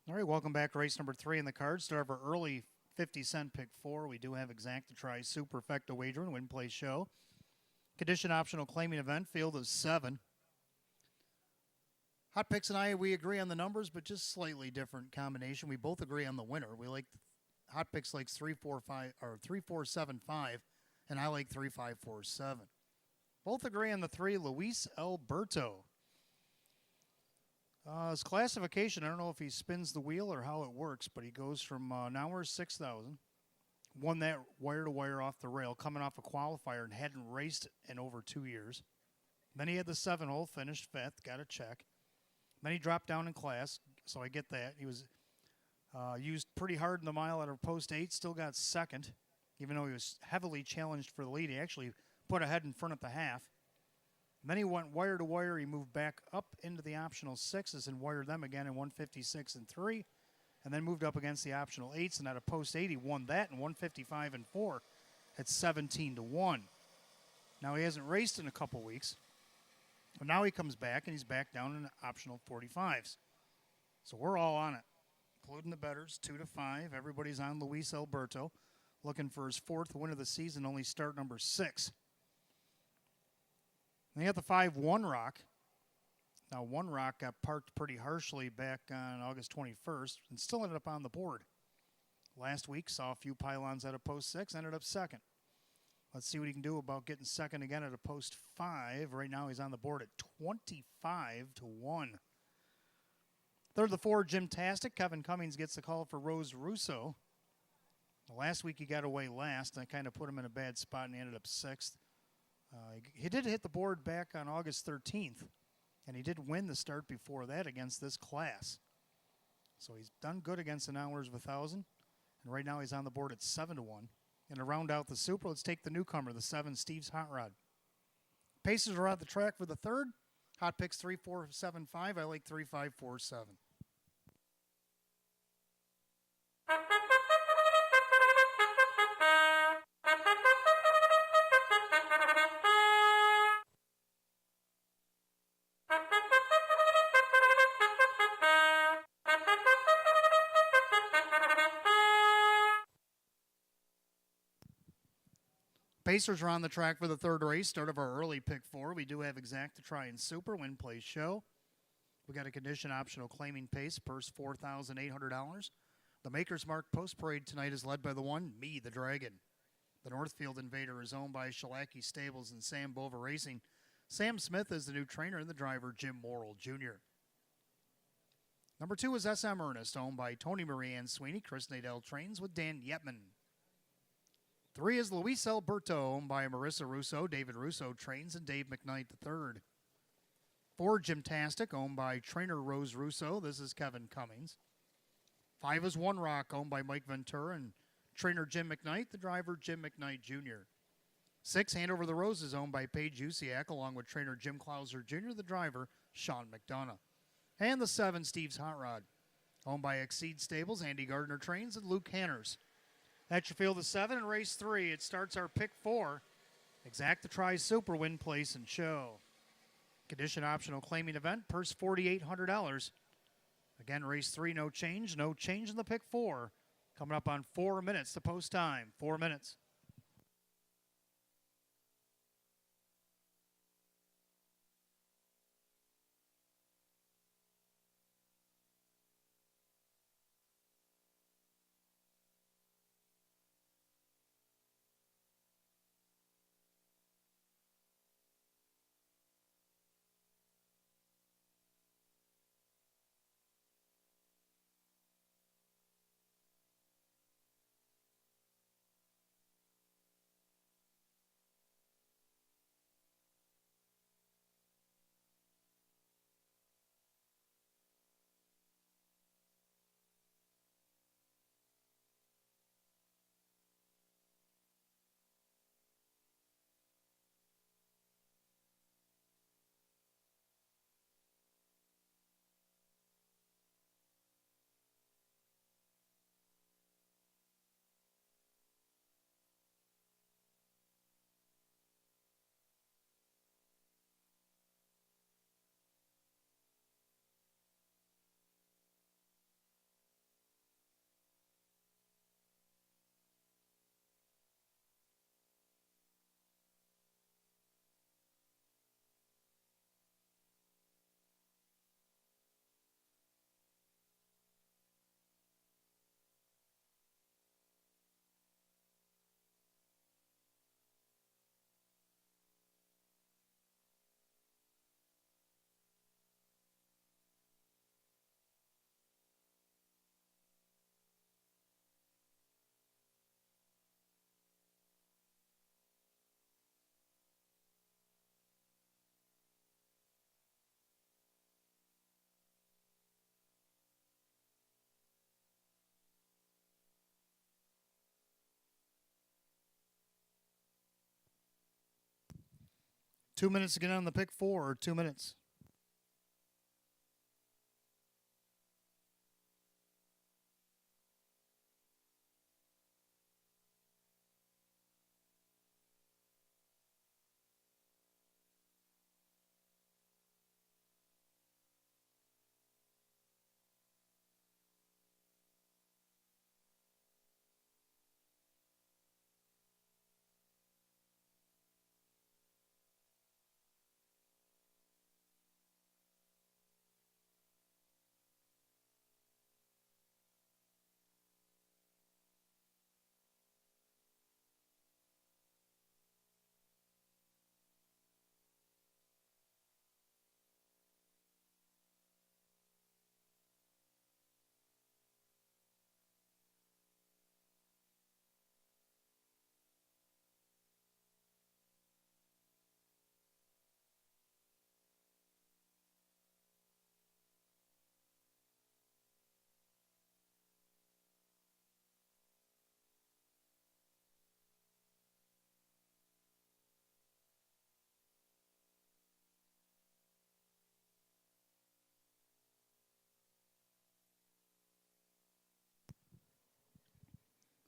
All right, welcome back to race number 3 in the card. Start of our early 50-cent pick 4. We do have exact to try superfecta wagering, win, play, show. Condition optional claiming event, field of 7. Hot Picks and I, we agree on the numbers, but just slightly different combination. We both agree on the winner. We like Hot Picks likes 3-4-5 or 3-4-7-5, and I like 3-5-4-7. Both agree on the 3, Luis Alberto. His classification, I don't know if he spins the wheel or how it works, but he goes from an hour 6,000. Won that wire-to-wire off the rail, coming off a qualifier and hadn't raced in over 2 years. Then he had the 7-hole, finished 5th, got a check. Then he dropped down in class, so I get that. He was used pretty hard in the mile out of post 8, still got 2nd, even though he was heavily challenged for the lead. He actually put ahead in front at the half. Then he went wire to wire. He moved back up into the optional 6s and wired them again in 156 and 3, and then moved up against the optional 8s. And at a post 8, he won that in 155 and 4 at 17-1. Now he hasn't raced in a couple weeks, but now he comes back and he's back down in optional 45s. So we're all on it, including the bettors, 2-5. Everybody's on Luis Alberto, looking for his 4th win of the season, only start number 6. Then you got the 5 One Rock. Now, One Rock got parked pretty harshly back on August 21st and still ended up on the board. Last week, saw a few pylons at a post 6, ended up 2nd. Let's see what he can do about getting 2nd again at a post 5. Right now, he's on the board at 25-1. Third, the 4 Gymtastic. Kevin Cummings gets the call for Rose Russo. Last week, he got away last, and I kind of put him in a bad spot, and he ended up 6th. He did hit the board back on August 13th, and he did win the start before that against this class. So he's done good against an hours of 1,000, and right now he's on the board at 7-1. And to round out the super, let's take the newcomer, the 7 Steve's Hot Rod. Pacers are on the track for the 3rd. Hot Picks 3-4-7-5. I like 3-5-4-7. Pacers are on the track for the 3rd race, start of our early pick 4. We do have exact to try and super, win, play, show. We got a condition optional claiming pace, purse $4,800. The Maker's Mark Post Parade tonight is led by the 1, Me, the Dragon. The Northfield Invader is owned by Shalaki Stables and Sam Bova Racing. Sam Smith is the new trainer and the driver, Jim Morrill Jr. Number 2 is SM Ernest, owned by Tony Marianne Sweeney. Chris Nadell trains with Dan Yetman. 3 is Luis Alberto, owned by Marissa Russo. David Russo trains, and Dave McKnight III. 4, Gymtastic, owned by trainer Rose Russo. This is Kevin Cummings. 5 is One Rock, owned by Mike Ventura and trainer Jim McKnight, the driver Jim McKnight Jr. 6, Hand Over the Roses, owned by Paige Usiak, along with trainer Jim Clauser Jr., the driver Sean McDonough. And the 7, Steve's Hot Rod, owned by Exceed Stables. Andy Gardner trains, and Luke Hanners. That's your field of 7 in race 3. It starts our pick 4. Exact to try super, win, place, and show. Condition optional claiming event, purse $4,800. Again, race 3, no change in the pick 4. Coming up on 4 minutes, the post time, 4 minutes. 2 minutes to get on the pick 4, or 2 minutes.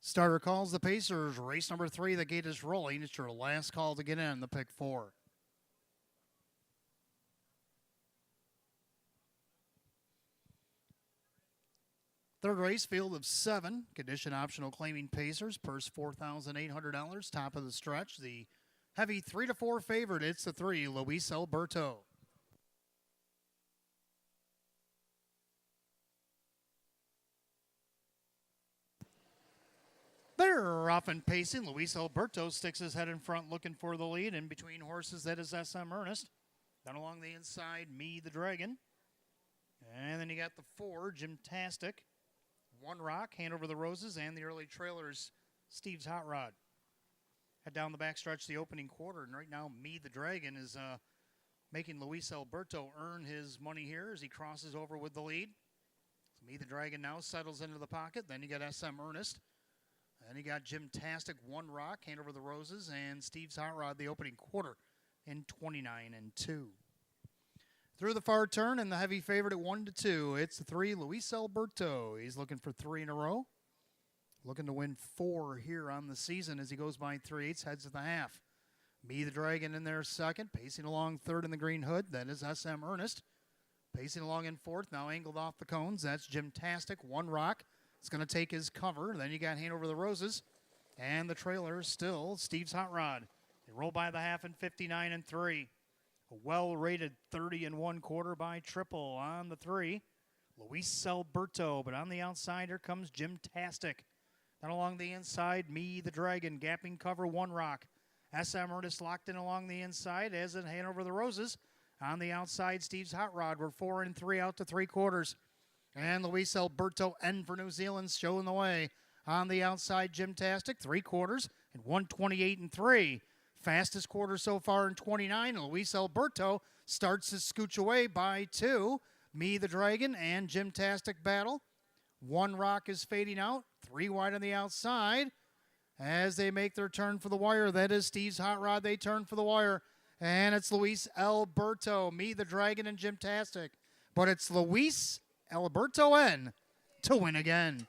Starter calls the Pacers. Race number 3, the gate is rolling. It's your last call to get in the pick 4. Third race, field of 7. Condition optional claiming Pacers. Purse $4,800. Top of the stretch. The heavy 3-4 favorite. It's the 3, Luis Alberto. They're off and pacing. Luis Alberto sticks his head in front looking for the lead. In between horses, that is SM Ernest. Then along the inside, Me the Dragon. And then you got the 4, Gymtastic. One Rock, Hand Over the Roses, and the early trailers, Steve's Hot Rod. Head down the backstretch, the opening quarter. And right now, Me the Dragon is making Luis Alberto earn his money here as he crosses over with the lead. So Me the Dragon now settles into the pocket. Then you got SM Ernest. Then you got Gymtastic, One Rock, Hand Over the Roses, and Steve's Hot Rod, the opening quarter in 29-2. Through the far turn, and the heavy favorite at 1-2. It's the 3, Luis Alberto. He's looking for 3 in a row. Looking to win 4 here on the season as he goes by 3/8, heads to the half. Me the Dragon in there second, pacing along third in the green hood. That is SM Ernest. Pacing along in fourth, now angled off the cones. That's Gymtastic, One Rock. It's going to take his cover. Then you got Hand Over the Roses. And the trailer is still Steve's Hot Rod. They roll by the half in 59-3. A well-rated 30 1/4 by Triple on the 3. Luis Alberto, but on the outside, here comes Gymtastic. Then along the inside, Me the Dragon, gapping cover, One Rock. SM Ernest locked in along the inside, as in Hand Over the Roses. On the outside, Steve's Hot Rod. We're 4-3 out to 3/4. And Luis Alberto N for New Zealand showing the way. On the outside, Gymtastic, 3/4 and 128-3. Fastest quarter so far in 29. Luis Alberto starts his scooch away by 2. Me the Dragon and Gymtastic battle. One Rock is fading out. 3 wide on the outside. As they make their turn for the wire, that is Steve's Hot Rod. They turn for the wire. And it's Luis Alberto, Me the Dragon, and Gymtastic. But it's Luis Alberto N to win again.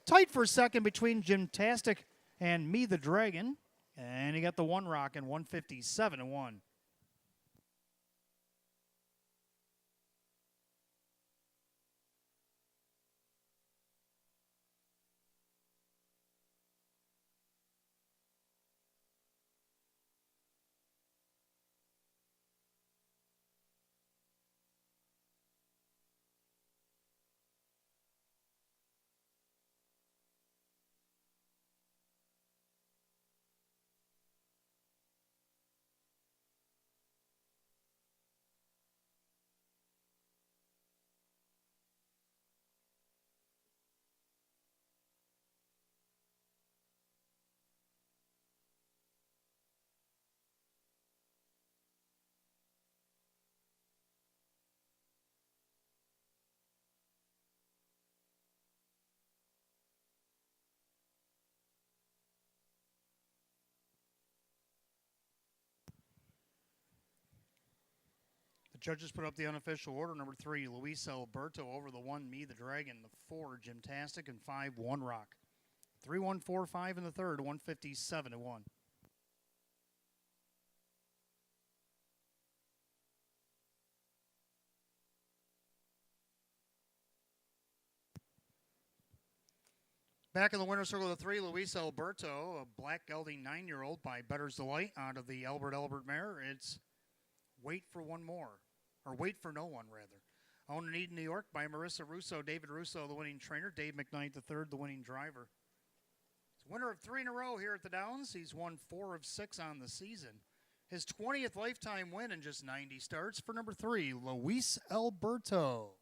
Tight for second between Gymtastic and Me the Dragon. And he got the One Rock in 157-1. Judges put up the unofficial order. Number 3, Luis Alberto over the 1, Me the Dragon. The 4, Gymtastic, and 5, One Rock. 3-1-4-5 in the third, 157-1. Back in the winner's circle of the 3, Luis Alberto, a black gelding 9-year-old by Better's Delight out of the Albert mare. It's Wait for One More, or Wait for No One, rather. Owned in Eden, New York by Marissa Russo. David Russo, the winning trainer. Dave McKnight, the third, the winning driver. He's winner of 3 in a row here at the Downs. He's won 4 of 6 on the season. His 20th lifetime win in just 90 starts for number 3, Luis Alberto.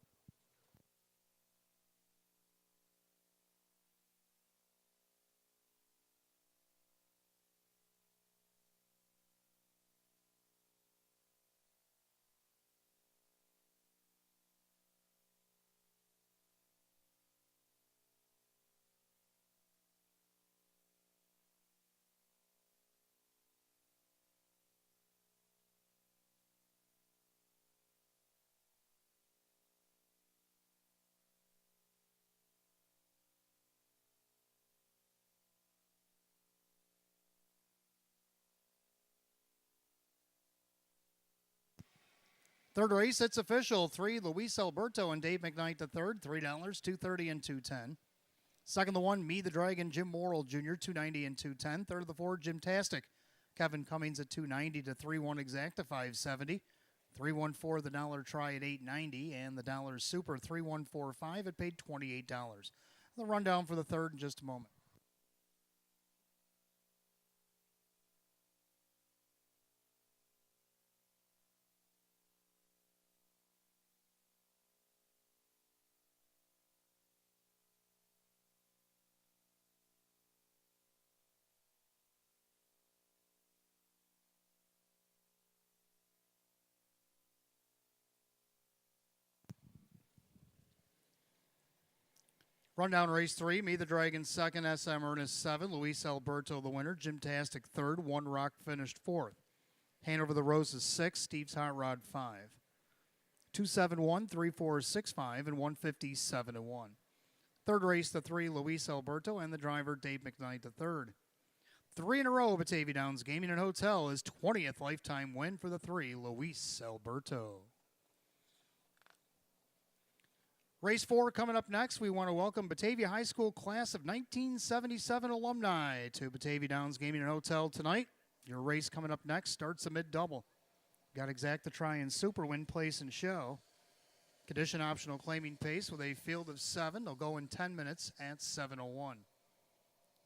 Third race, it's official. 3, Luis Alberto and Dave McKnight the third, $3, $2.30 and $2.10. Second, the 1, Me the Dragon, Jim Morrill Jr., $2.90 and $2.10. Third of the 4, Gymtastic, Kevin Cummings at $2.90 to 3-1 Exacta, $5.70. 3-1-4, the dollar try at $8.90, and the dollar super 3-1-4-5. It paid $28. The rundown for the third in just a moment. Rundown race 3, Me the Dragon second, SM Ernest 7, Luis Alberto the winner, Gymtastic third, One Rock finished 4th. Hanover the Roses 6, Steve's Hot Rod 5. 2-7-1, 3-4-6-5, and 157-1. Third race the 3, Luis Alberto and the driver Dave McKnight the third. 3 in a row, Batavia Downs Gaming and Hotel, his 20th lifetime win for the 3, Luis Alberto. Race 4 coming up next. We want to welcome Batavia High School class of 1977 alumni to Batavia Downs Gaming and Hotel tonight. Your race coming up next starts a mid-double. Got Exacta Try and Super Win, Place, and Show. Condition optional claiming pace with a field of 7. They'll go in 10 minutes at 7:01.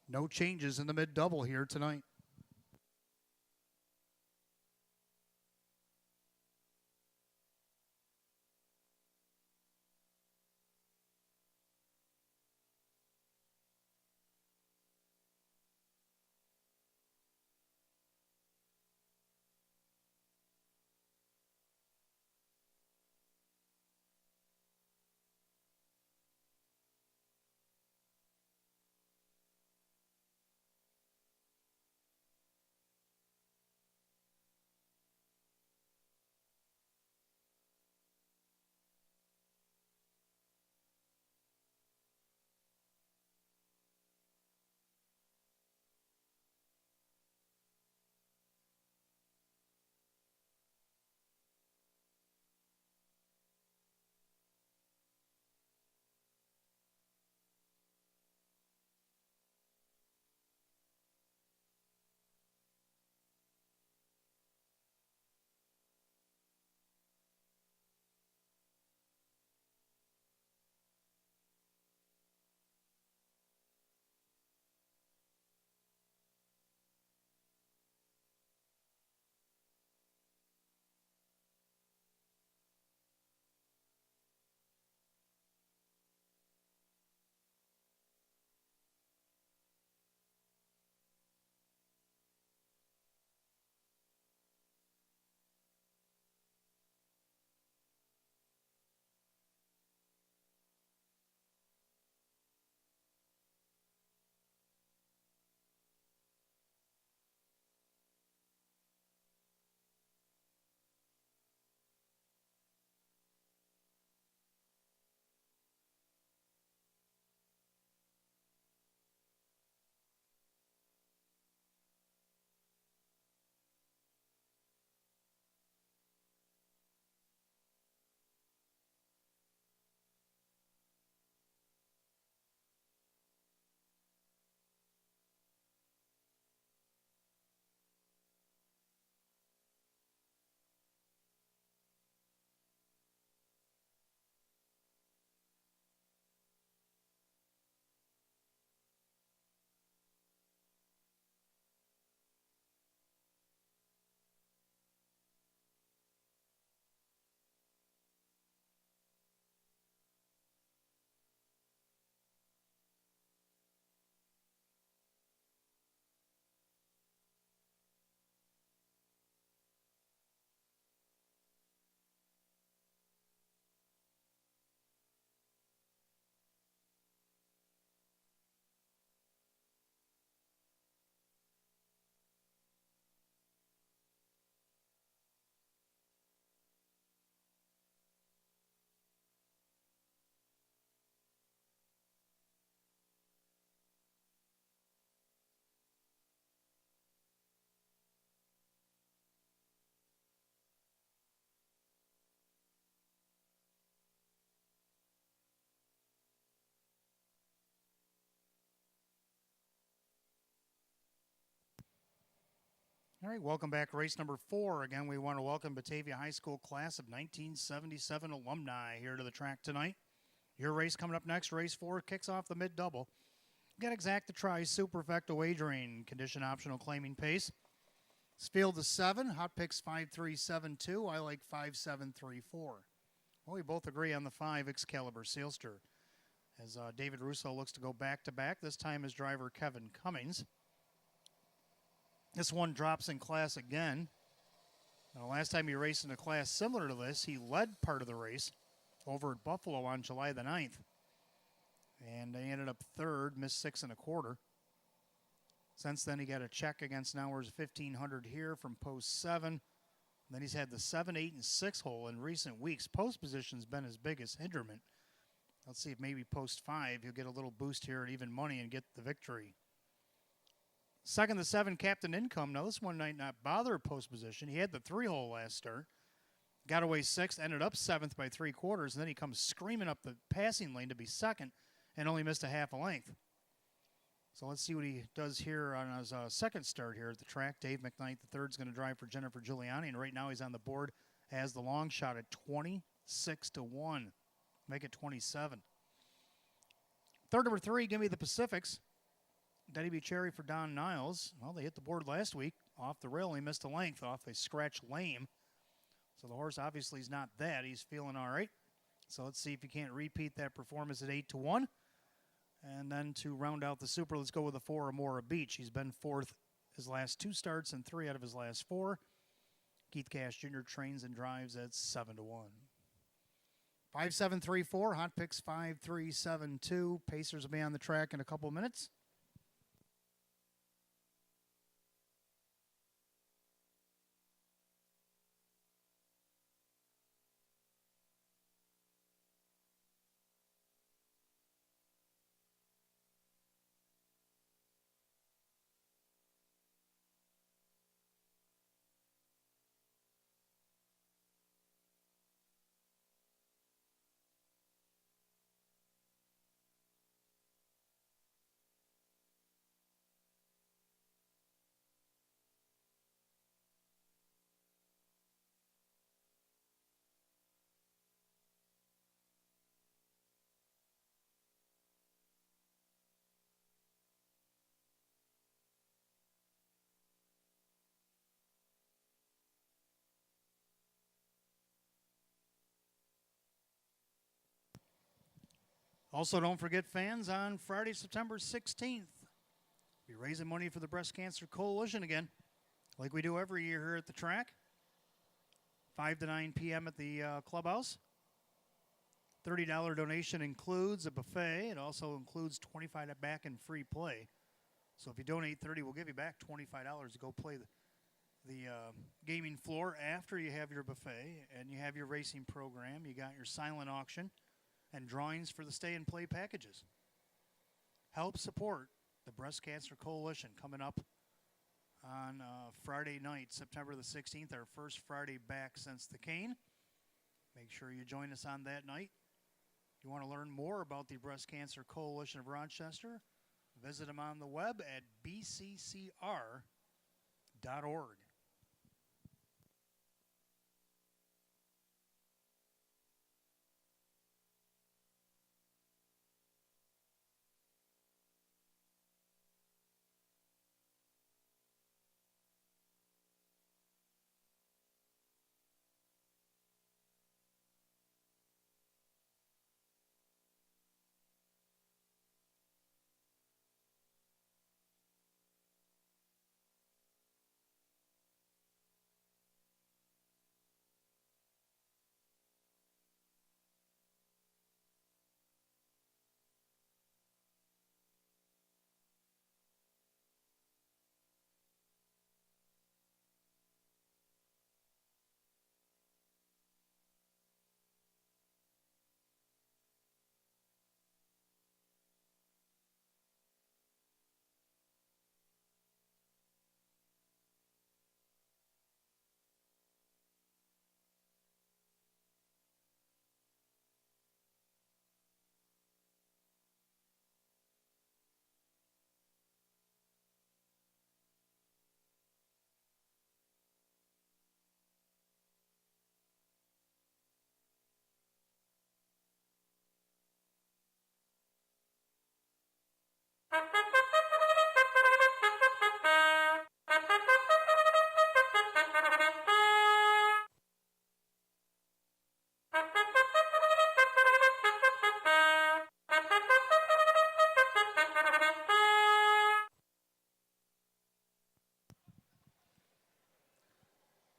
No changes in the mid-double here tonight. All right, welcome back. Race number 4. Again, we want to welcome Batavia High School class of 1977 alumni here to the track tonight. Your race coming up next. Race 4 kicks off the mid-double. Get exact to try Superfecta wagering, condition optional claiming pace. It's field of 7, hot picks 5372. I like 5734. Well, we both agree on the 5 Excalibur Sailster. As David Russo looks to go back-to-back, this time as driver Kevin Cummings. This one drops in class again. Now, last time he raced in a class similar to this, he led part of the race over at Buffalo on July the 9th. And they ended up 3rd, missed 6 1/4. Since then, he got a check against Nauer's 1500 here from post 7. Then he's had the 7, 8, and 6 hole in recent weeks. Post position's been his biggest hindrance. Let's see if maybe post 5 he'll get a little boost here at even money and get the victory. Second, the 7, Captain Income. Now, this one might not bother post position. He had the 3 hole last start. Got away 6th, ended up 7th by 3/4, and then he comes screaming up the passing lane to be 2nd and only missed a half a length. So let's see what he does here on his second start here at the track. Dave McKnight III is going to drive for Jennifer Giuliani, and right now he's on the board as the long shot at 26-1. Make it 27. Third, number 3, give me the Pacifics. Denny B. Cherry for Don Niles. Well, they hit the board last week off the rail. He missed a length off a scratch lame. So the horse obviously is not that. He's feeling all right. So let's see if he can't repeat that performance at 8-1. And then to round out the Super, let's go with the 4, Amora Beach. He's been 4th his last 2 starts and 3 out of his last 4. Keith Cash Jr. trains and drives at 7-1. 5734, hot picks 5372. Pacers will be on the track in a couple minutes. Also, don't forget, fans, on Friday, September 16th, we'll be raising money for the Breast Cancer Coalition again, like we do every year here at the track. 5 to 9 p.m. at the clubhouse. $30 donation includes a buffet. It also includes $25 back in free play. So if you donate $30, we'll give you back $25 to go play the gaming floor after you have your buffet and you have your racing program. You got your silent auction and drawings for the stay and play packages. Help support the Breast Cancer Coalition coming up on Friday night, September the 16th, our first Friday back since the cane. Make sure you join us on that night. If you want to learn more about the Breast Cancer Coalition of Rochester, visit them on the web at bccr.org.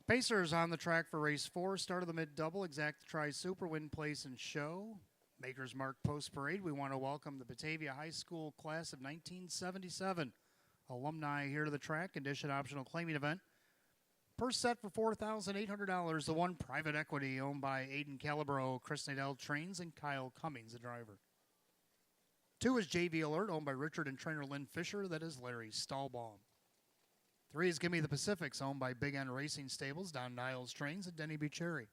Pacers on the track for race 4. Start of the mid-double, exact try super, win, place, and show. Maker's Mark Post Parade. We want to welcome the Batavia High School class of 1977. Alumni here to the track. Condition optional claiming event. Purse set for $4,800. The one private equity owned by Aiden Calabro, Chris Nadell trains, and Kyle Cummings, the driver. 2 is JV Alert, owned by Richard and trainer Lynn Fisher. That is Larry Stahlbaum. 3 is Gimme the Pacifics, owned by Big N Racing Stables, Don Niles Trains, and Denny Bucherri.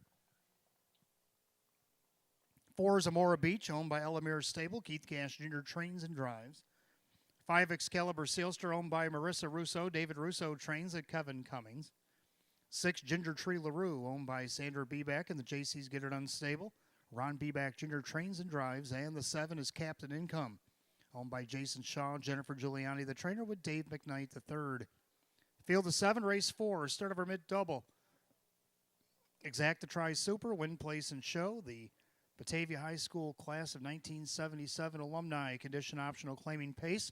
4 is Amora Beach, owned by Elamir Stable, Keith Gash Jr. Trains and Drives. 5 Excalibur Sealster, owned by Marissa Russo, David Russo Trains, and Kevin Cummings. 6 Ginger Tree LaRue, owned by Sandra Beback and the JC's Get It Done Stable, Ron Beback Jr. Trains and Drives. And the 7 is Captain Income, owned by Jason Shaw, Jennifer Giuliani, the trainer, with Dave McKnight III. Field of 7, race 4, start of our mid-double. Exacta Tri Super, win, place, and show. The Batavia High School class of 1977 alumni, condition optional claiming pace.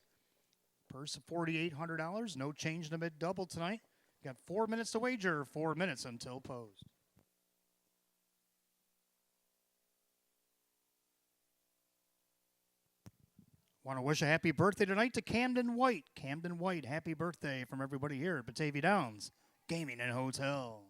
Purse of $4,800, no change in the mid-double tonight. Got 4 minutes to wager, 4 minutes until post. Want to wish a happy birthday tonight to Camden White. Camden White, happy birthday from everybody here at Batavia Downs Gaming and Hotel.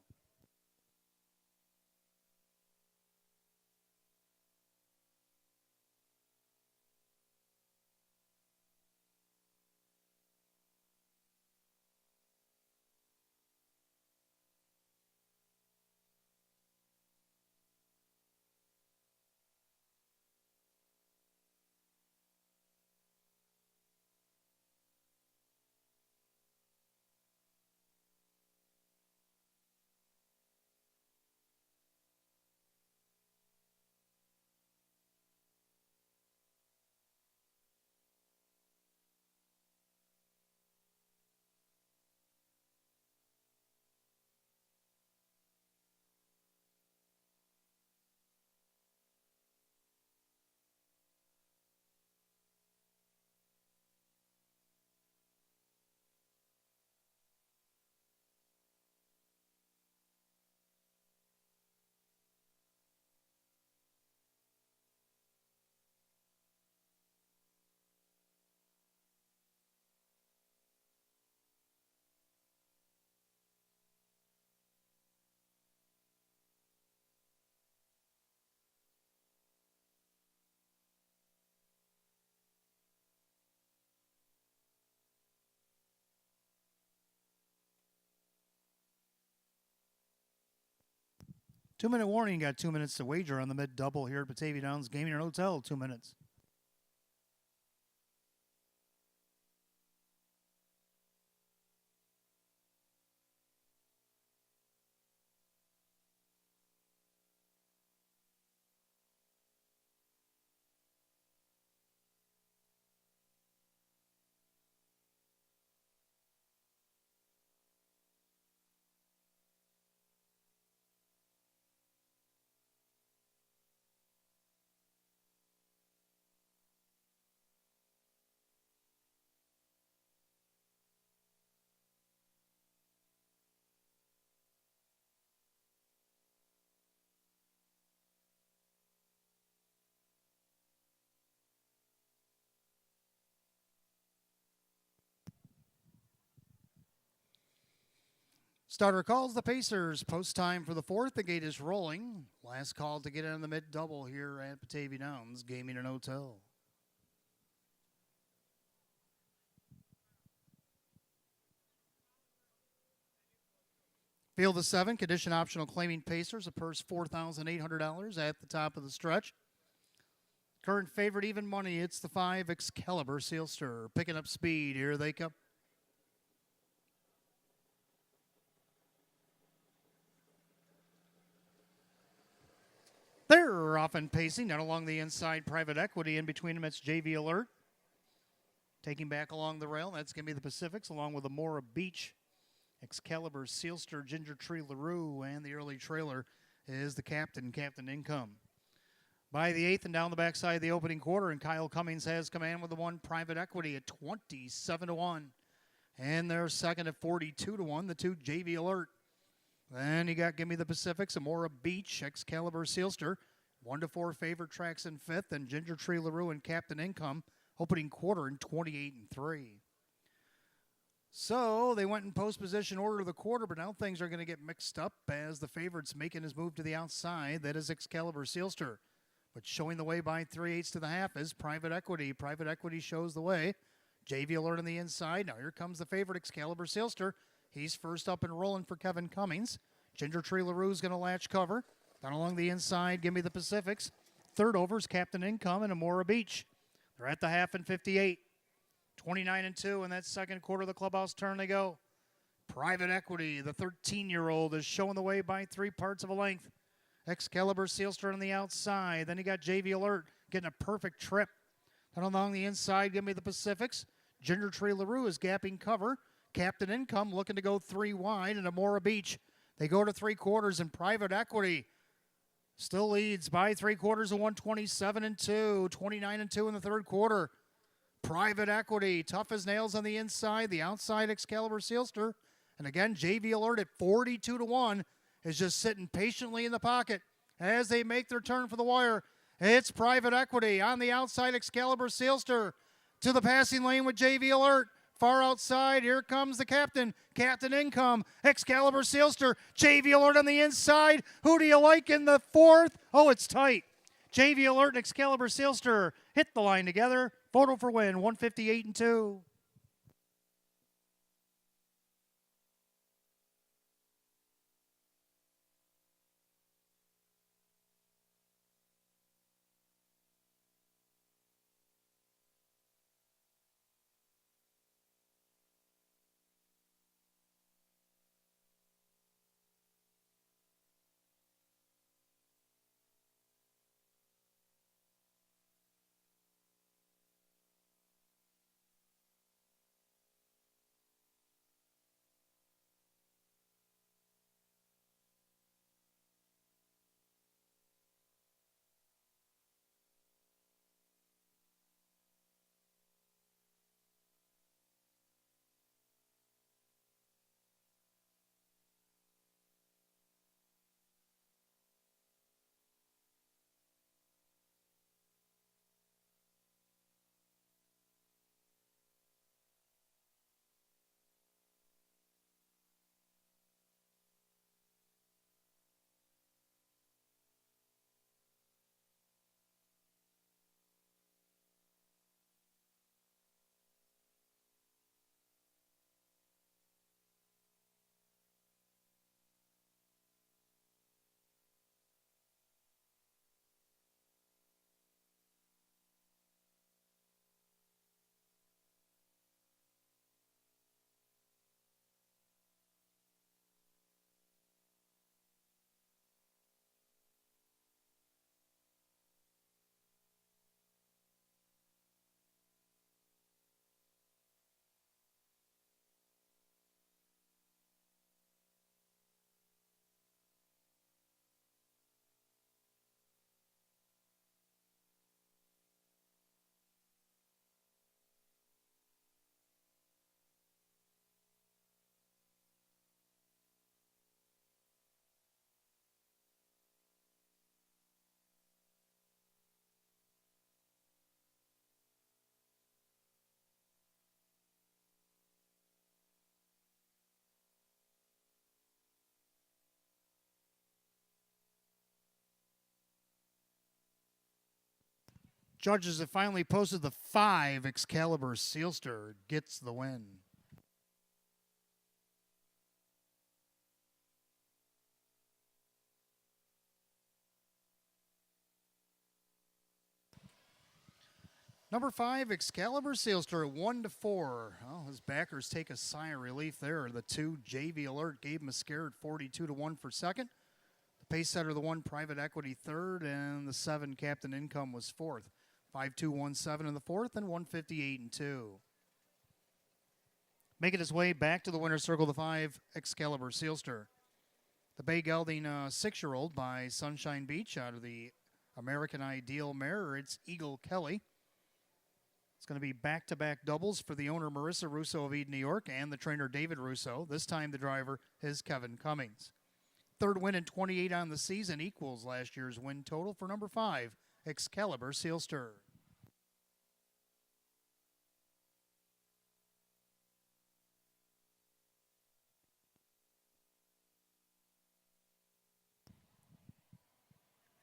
Two-minute warning, got 2 minutes to wager on the mid-double here at Batavia Downs Gaming and Hotel, 2 minutes. Starter calls the Pacers. Post time for the 4th. The gate is rolling. Last call to get in the mid-double here at Batavia Downs Gaming and Hotel. Field of 7, condition optional claiming Pacers. A purse $4,800 at the top of the stretch. Current favorite even money. It's the 5 Excalibur Sealster. Picking up speed. Here they come. They're off and pacing, not along the inside private equity. In between them, it's JV Alert. Taking back along the rail, that's going to be the Pacifics, along with Amora Beach, Excalibur, Sealster, Ginger Tree LaRue, and the early trailer is the Captain Income. By the 8th and down the backside of the opening quarter, and Kyle Cummings has command with the 1 Private Equity at 27-1. And they're second at 42-1, the 2 JV Alert. Then you got Give Me the Pacifics, Amora Beach, Excalibur, Sealster, 1-4 favorite tracks in 5th, and Ginger Tree LaRue and Captain Income opening quarter in 28-3. So they went in post position order of the quarter, but now things are going to get mixed up as the favorite's making his move to the outside. That is Excalibur, Sealster. But showing the way by 3/8 to the half is Private Equity. Private Equity shows the way. JV Alert on the inside. Now here comes the favorite, Excalibur, Sealster. He's first up and rolling for Kevin Cummings. Ginger Tree LaRue's going to latch cover. Down along the inside, Give Me the Pacifics. Third over is Captain Income and Amora Beach. They're at the half in 58. 29-2 in that second quarter of the clubhouse turn they go. Private Equity, the 13-year-old, is showing the way by 3 parts of a length. Excalibur, Sealster on the outside. Then you got JV Alert getting a perfect trip. Then along the inside, Give Me the Pacifics. Ginger Tree LaRue is gapping cover. Captain Income looking to go 3 wide, and Amora Beach. They go to 3/4, and Private Equity still leads by 3/4 of 127-2, 29-2 in the third quarter. Private Equity, tough as nails on the inside. The outside, Excalibur, Sealster. And again, JV Alert at 42-1 is just sitting patiently in the pocket as they make their turn for the wire. It's Private Equity on the outside, Excalibur, Sealster to the passing lane with JV Alert. Far outside, here comes the Captain Income, Excalibur, Sealster, JV Alert on the inside. Who do you like in the fourth? Oh, it's tight. JV Alert and Excalibur, Sealster hit the line together. Photo for win, 158-2. Judges have finally posted the 5. Excalibur, Sealster gets the win. Number 5, Excalibur, Sealster, 1-4. Well, his backers take a sigh of relief there. The 2, JV Alert, gave him a scare at 42-1 for second. The pace setter, the 1, Private Equity, third, and the 7, Captain Income, was fourth. 5-2-1-7 in the fourth, and 158-2. Making his way back to the winner's circle, the 5 Excalibur Sealster. The bay gelding 6-year-old by Sunshine Beach out of the American Ideal mare. It's Eagle Kelly. It's going to be back-to-back doubles for the owner, Marissa Russo of Eden, New York, and the trainer, David Russo. This time the driver is Kevin Cummings. Third win in 28 on the season, equals last year's win total for number 5, Excalibur Sealster.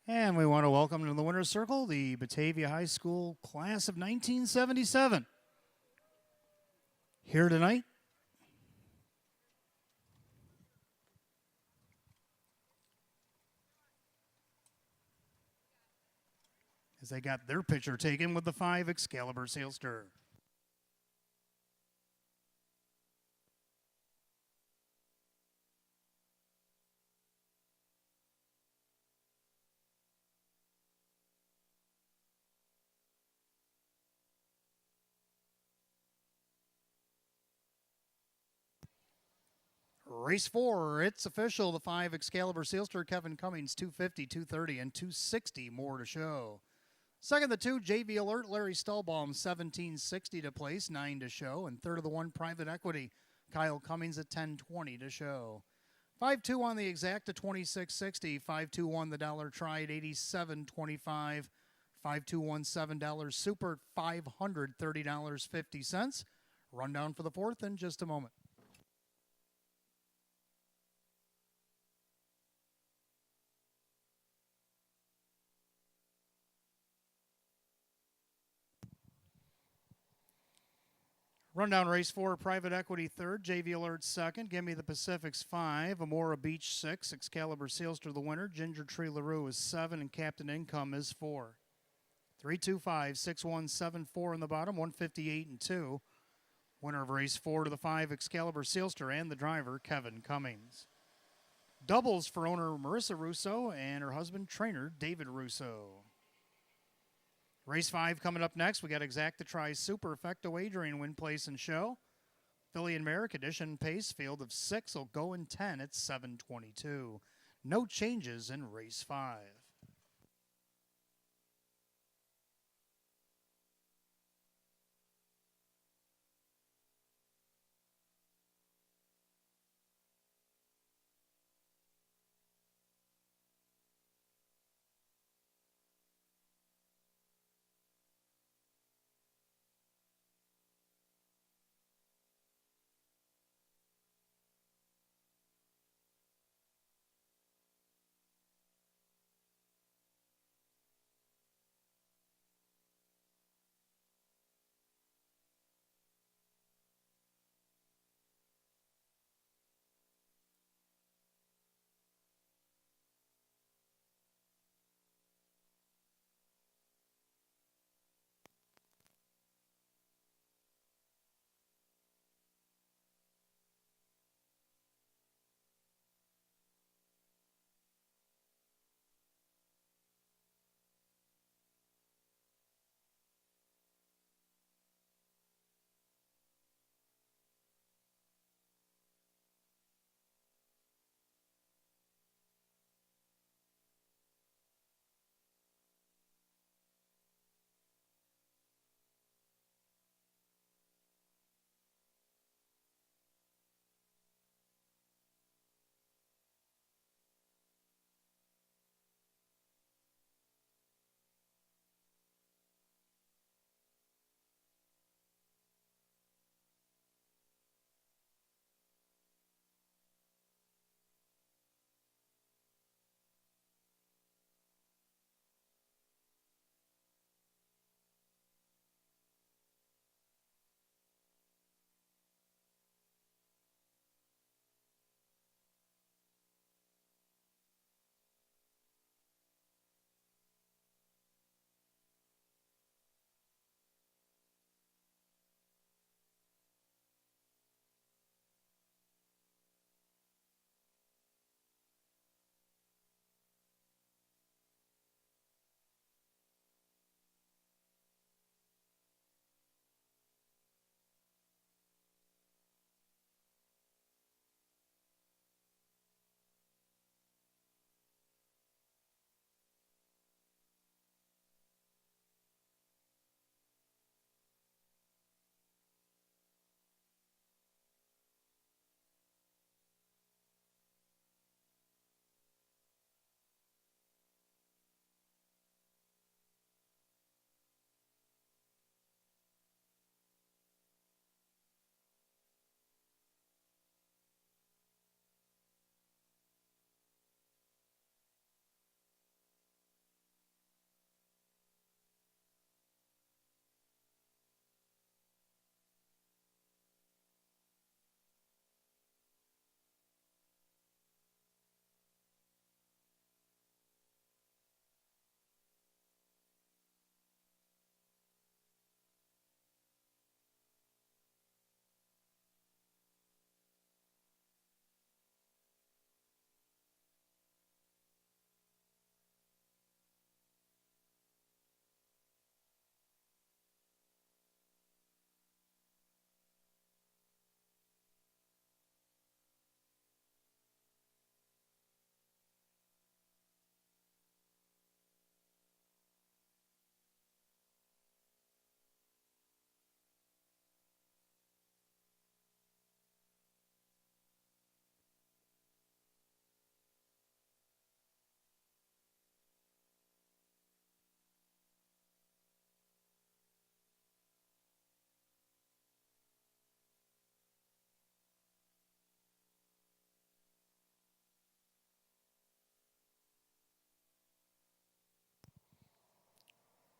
And we want to welcome to the winner's circle the Batavia High School class of 1977. Here tonight, as they got their picture taken with the 5 Excalibur Sealster. Race 4, it's official. The 5 Excalibur Sealster, Kevin Cummings, 250, 230, and 260 more to show. Second, the 2 JV Alert, Larry Stallbaum, 1760 to place, 9 to show. And third of the 1 Private Equity, Kyle Cummings at 1020 to show. 5-2 on the exact to 2660. 5-2-1 the dollar try at 87.25. 5-2-1 $7 super $530.50. Rundown for the 4th in just a moment. Rundown race 4, Private Equity 3rd, JV Alert 2nd, Give Me the Pacifics 5, Amora Beach 6, Excalibur Sealster the winner, Ginger Tree LaRue is 7, and Captain Income is 4. 325-6174 in the bottom, 158 and 2. Winner of race 4 to the 5 Excalibur Sealster and the driver, Kevin Cummings. Doubles for owner Marissa Russo and her husband, trainer David Russo. Race 5 coming up next. We got Exacta Try Super Effecto Adrian win, place, and show. Philly and Merrick Edition pace field of 6 will go in 10 at 7:22. No changes in race 5.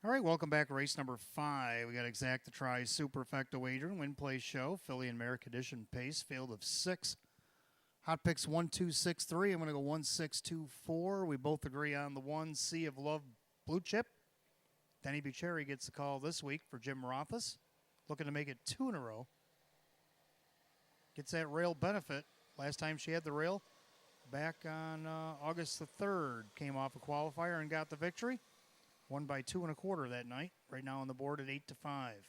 All right, welcome back. Race number 5. We got Exact the Try, Superfecta Wager, Win Play Show, Philly and Merrick Edition Pace, field of 6. Hot picks 1, 2, 6, 3. I'm going to go 1, 6, 2, 4. We both agree on the 1, Sea of Love Blue Chip. Denny Bucherri gets the call this week for Jim Rothas, looking to make it 2 in a row. Gets that rail benefit. Last time she had the rail, back on August the 3rd, came off a qualifier and got the victory. Won by 2 1/4 that night. Right now on the board at 8-5.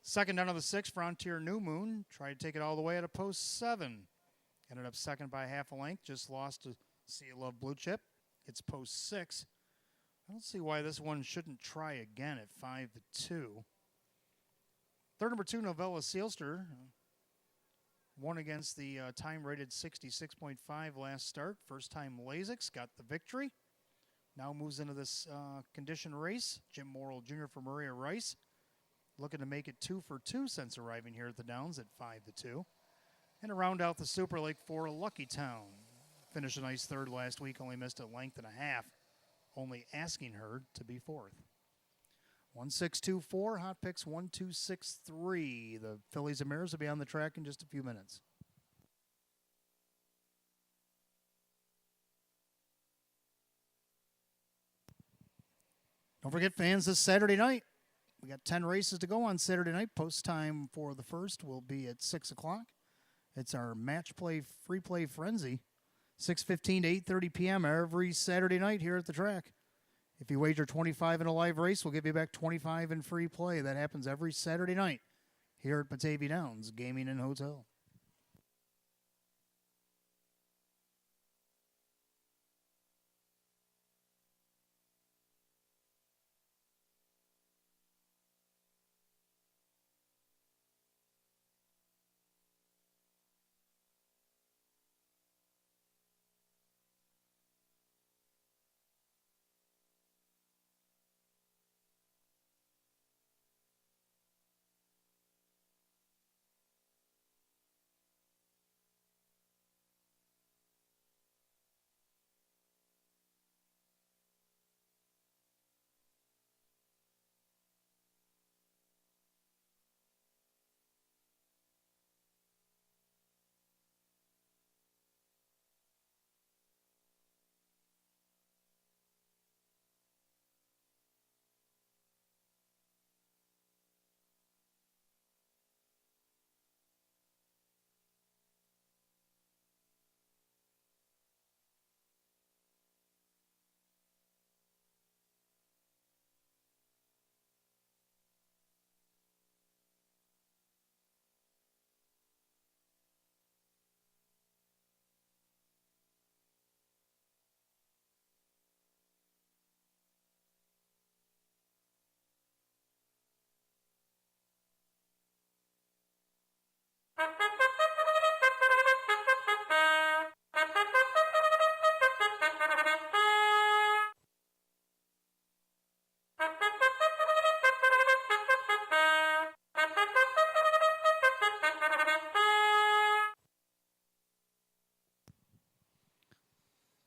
Second down of the 6, Frontier New Moon. Tried to take it all the way at a post 7. Ended up second by half a length. Just lost to Sea of Love Blue Chip. It's post 6. I don't see why this one shouldn't try again at 5-2. Third number 2, Novella Sealster. Won against the time rated 66.5 last start. First time Lasix got the victory. Now moves into this condition race. Jim Morrill Jr. for Maria Rice. Looking to make it 2 for 2 since arriving here at the Downs at 5-2. And to round out the Super Lake for Lucky Town. Finished a nice third last week, only missed a length and a half. Only asking her to be 4th. 1, 6, 2, 4. Hot picks 1, 2, 6, 3. The Phillies and Mares will be on the track in just a few minutes. Don't forget, fans, this Saturday night, we got 10 races to go on Saturday night. Post time for the first will be at 6 o'clock. It's our match play, free play frenzy, 6:15 to 8:30 p.m. every Saturday night here at the track. If you wager 25 in a live race, we'll give you back 25 in free play. That happens every Saturday night here at Batavia Downs Gaming and Hotel.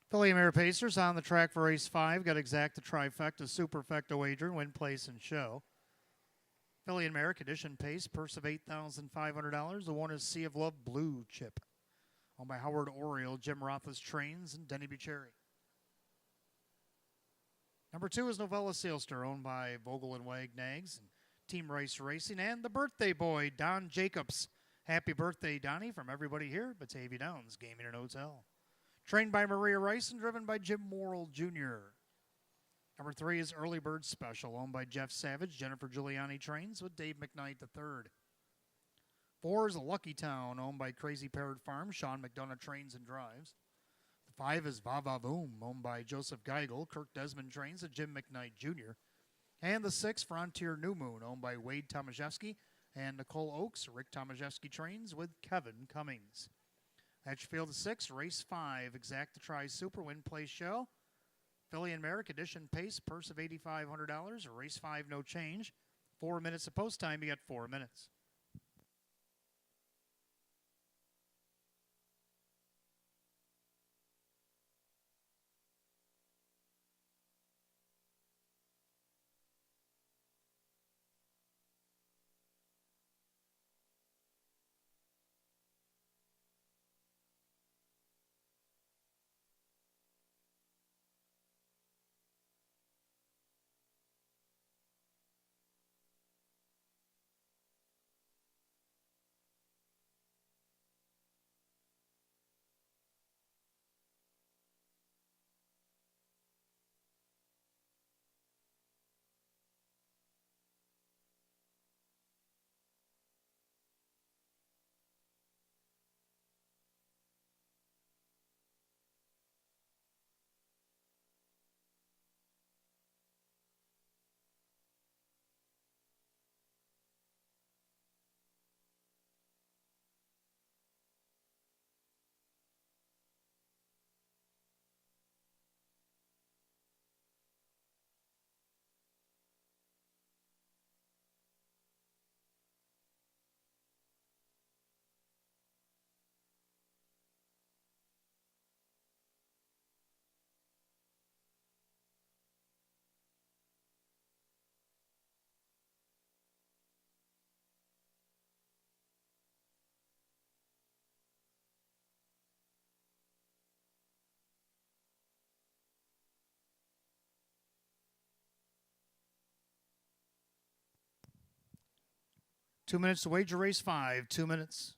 Philly and Mare Pacers on the track for race 5. Got Exact the Trifecta, Superfecta Wager, Win, Place, and Show. Philly and Mare Condition Pace, purse of $8,500. The one is Sea of Love Blue Chip. Owned by Howard Oriole, Jim Rothas Trains, and Denny Bucherri. Number 2 is Novella Sealster, owned by Vogel and Wagnags and Team Rice Racing, and the birthday boy, Don Jacobs. Happy birthday, Donnie, from everybody here at Batavia Downs Gaming and Hotel. Trained by Maria Rice and driven by Jim Morrill Jr. Number 3 is Early Bird Special, owned by Jeff Savage. Jennifer Giuliani Trains with Dave McKnight III. 4 is Lucky Town, owned by Crazy Parrot Farm. Sean McDonough Trains and Drives. The 5 is Va Va Voom, owned by Joseph Geigel. Kirk Desmond Trains and Jim McKnight Jr. And the 6, Frontier New Moon, owned by Wade Tomaszewski and Nicole Oakes. Rick Tomaszewski Trains with Kevin Cummings. That's your field of 6, race 5, Exact to Try Super Win Play Show. Philly and Merrick Edition Pace, purse of $8,500. Race 5, no change. 4 minutes of post time, you got 4 minutes. 2 minutes to wager race 5. 2 minutes.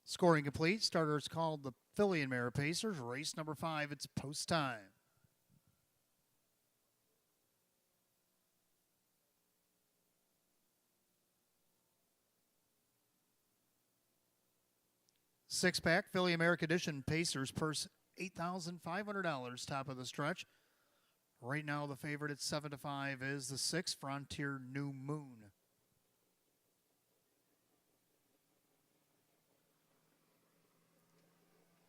Scoring complete. Starters called the Philly and Mare Pacers. Race number 5. It's post time. Six-pack Philly America Edition Pacers purse $8,500 top of the stretch. Right now the favorite at 7-5 is the 6 Frontier New Moon.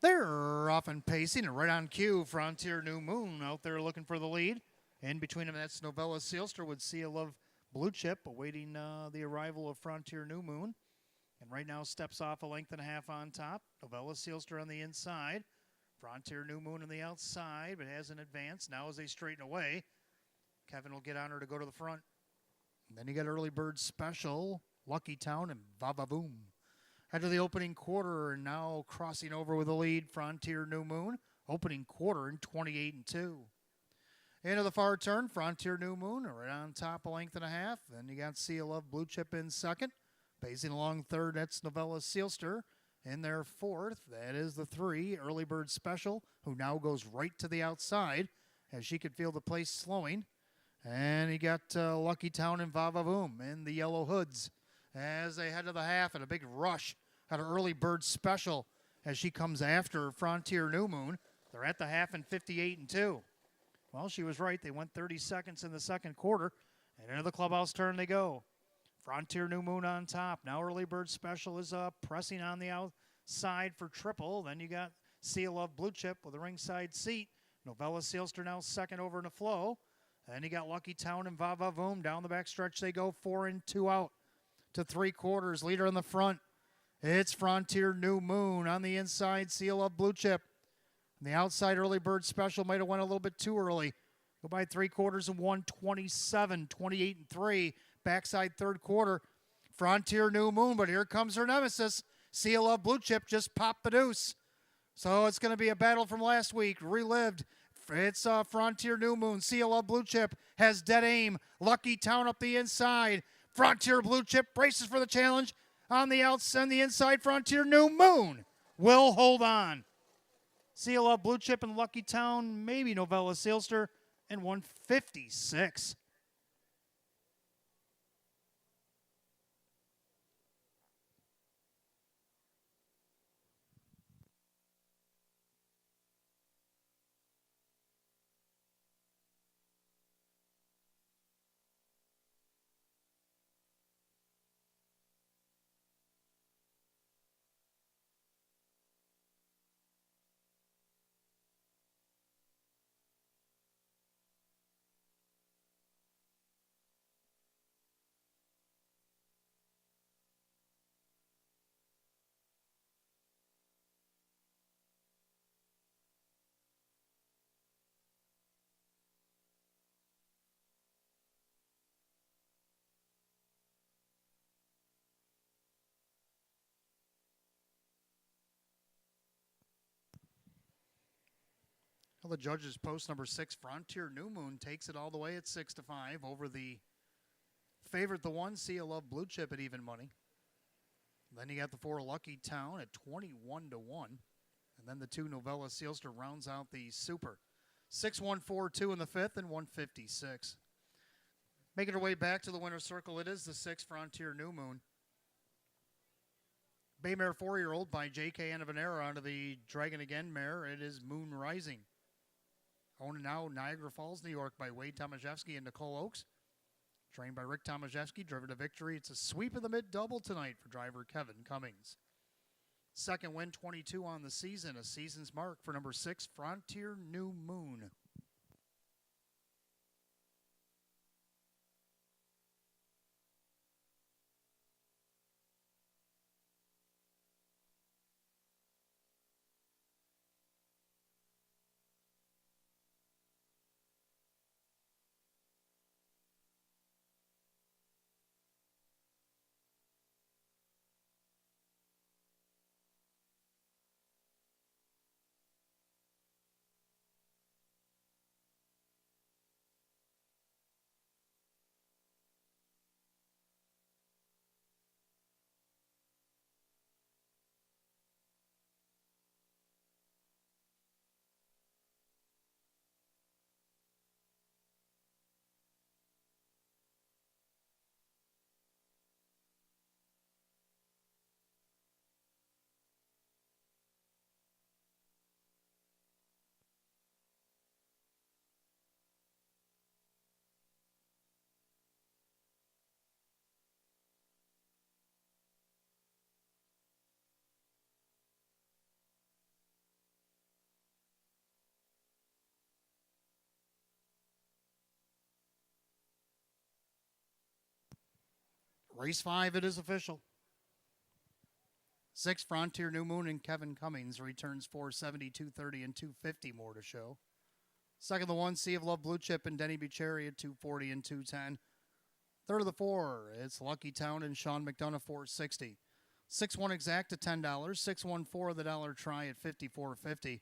They're off and pacing and right on cue. Frontier New Moon out there looking for the lead. In between them, that's Novella Sealster with Sea of Love Blue Chip awaiting the arrival of Frontier New Moon. And right now steps off a length and a half on top. Novella Sealster on the inside. Frontier New Moon on the outside, but hasn't advanced. Now as they straighten away, Kevin will get on her to go to the front. And then you got Early Bird Special, Lucky Town, and Vavavoom. Head to the opening quarter and now crossing over with the lead, Frontier New Moon. Opening quarter in 28-2. Into the far turn, Frontier New Moon right on top a length and a half. Then you got Sea of Love Blue Chip in second. Pacing along third, that's Novella Sealster. In there fourth, that is the 3, Early Bird Special, who now goes right to the outside as she could feel the place slowing. And you got Lucky Town and Vavavoom in the yellow hoods as they head to the half, and a big rush out of Early Bird Special as she comes after Frontier New Moon. They're at the half in 58-2. Well, she was right. They went 30 seconds in the second quarter, and into the clubhouse turn they go. Frontier New Moon on top. Now Early Bird Special is pressing on the outside for triple. Then you got Sea of Love Blue Chip with a ringside seat. Novella Sealster now second over in the flow. Then you got Lucky Town and Vavavoom. Down the back stretch they go, 4 and 2 out to 3 quarters. Leader in the front. It's Frontier New Moon. On the inside, Sea of Love Blue Chip. On the outside, Early Bird Special might have went a little bit too early. Go by 3 quarters and 1:27, 28-3. Backside third quarter, Frontier New Moon, but here comes her nemesis. Sea of Love Blue Chip just popped the deuce. So it's going to be a battle from last week, relived. It's Frontier New Moon. Sea of Love Blue Chip has dead aim. Lucky Town up the inside. Frontier Blue Chip braces for the challenge. On the outside, the inside, Frontier New Moon will hold on. Sea of Love Blue Chip and Lucky Town, maybe Novella Sealster, and 156. Well, the judges post number 6, Frontier New Moon, takes it all the way at 6-5 over the favorite, the 1, Sea of Love Blue Chip at even money. Then you got the 4 Lucky Town at 21 to 1. And then the 2 Novella Sealster rounds out the Super. 6-1-4-2 in the 5th and 156. Making our way back to the winner's circle, it is the 6 Frontier New Moon. Baymare 4-year-old by J.K. Anavanera onto the Dragon Again mare. It is Moon Rising. Owned now Niagara Falls, New York by Wade Tomaszewski and Nicole Oakes. Trained by Rick Tomaszewski, driven to victory. It's a sweep of the mid-double tonight for driver Kevin Cummings. Second win, 22 on the season. A season's mark for number 6, Frontier New Moon. Race 5, it is official. 6 Frontier New Moon and Kevin Cummings returns 470, 230, and 250 more to show. Second, the 1 Sea of Love Blue Chip and Denny Bucherri at 240 and 210. Third of the 4, it's Lucky Town and Sean McDonough 460. 6-1 exact at $10. 6-1-4 the dollar try at $54.50.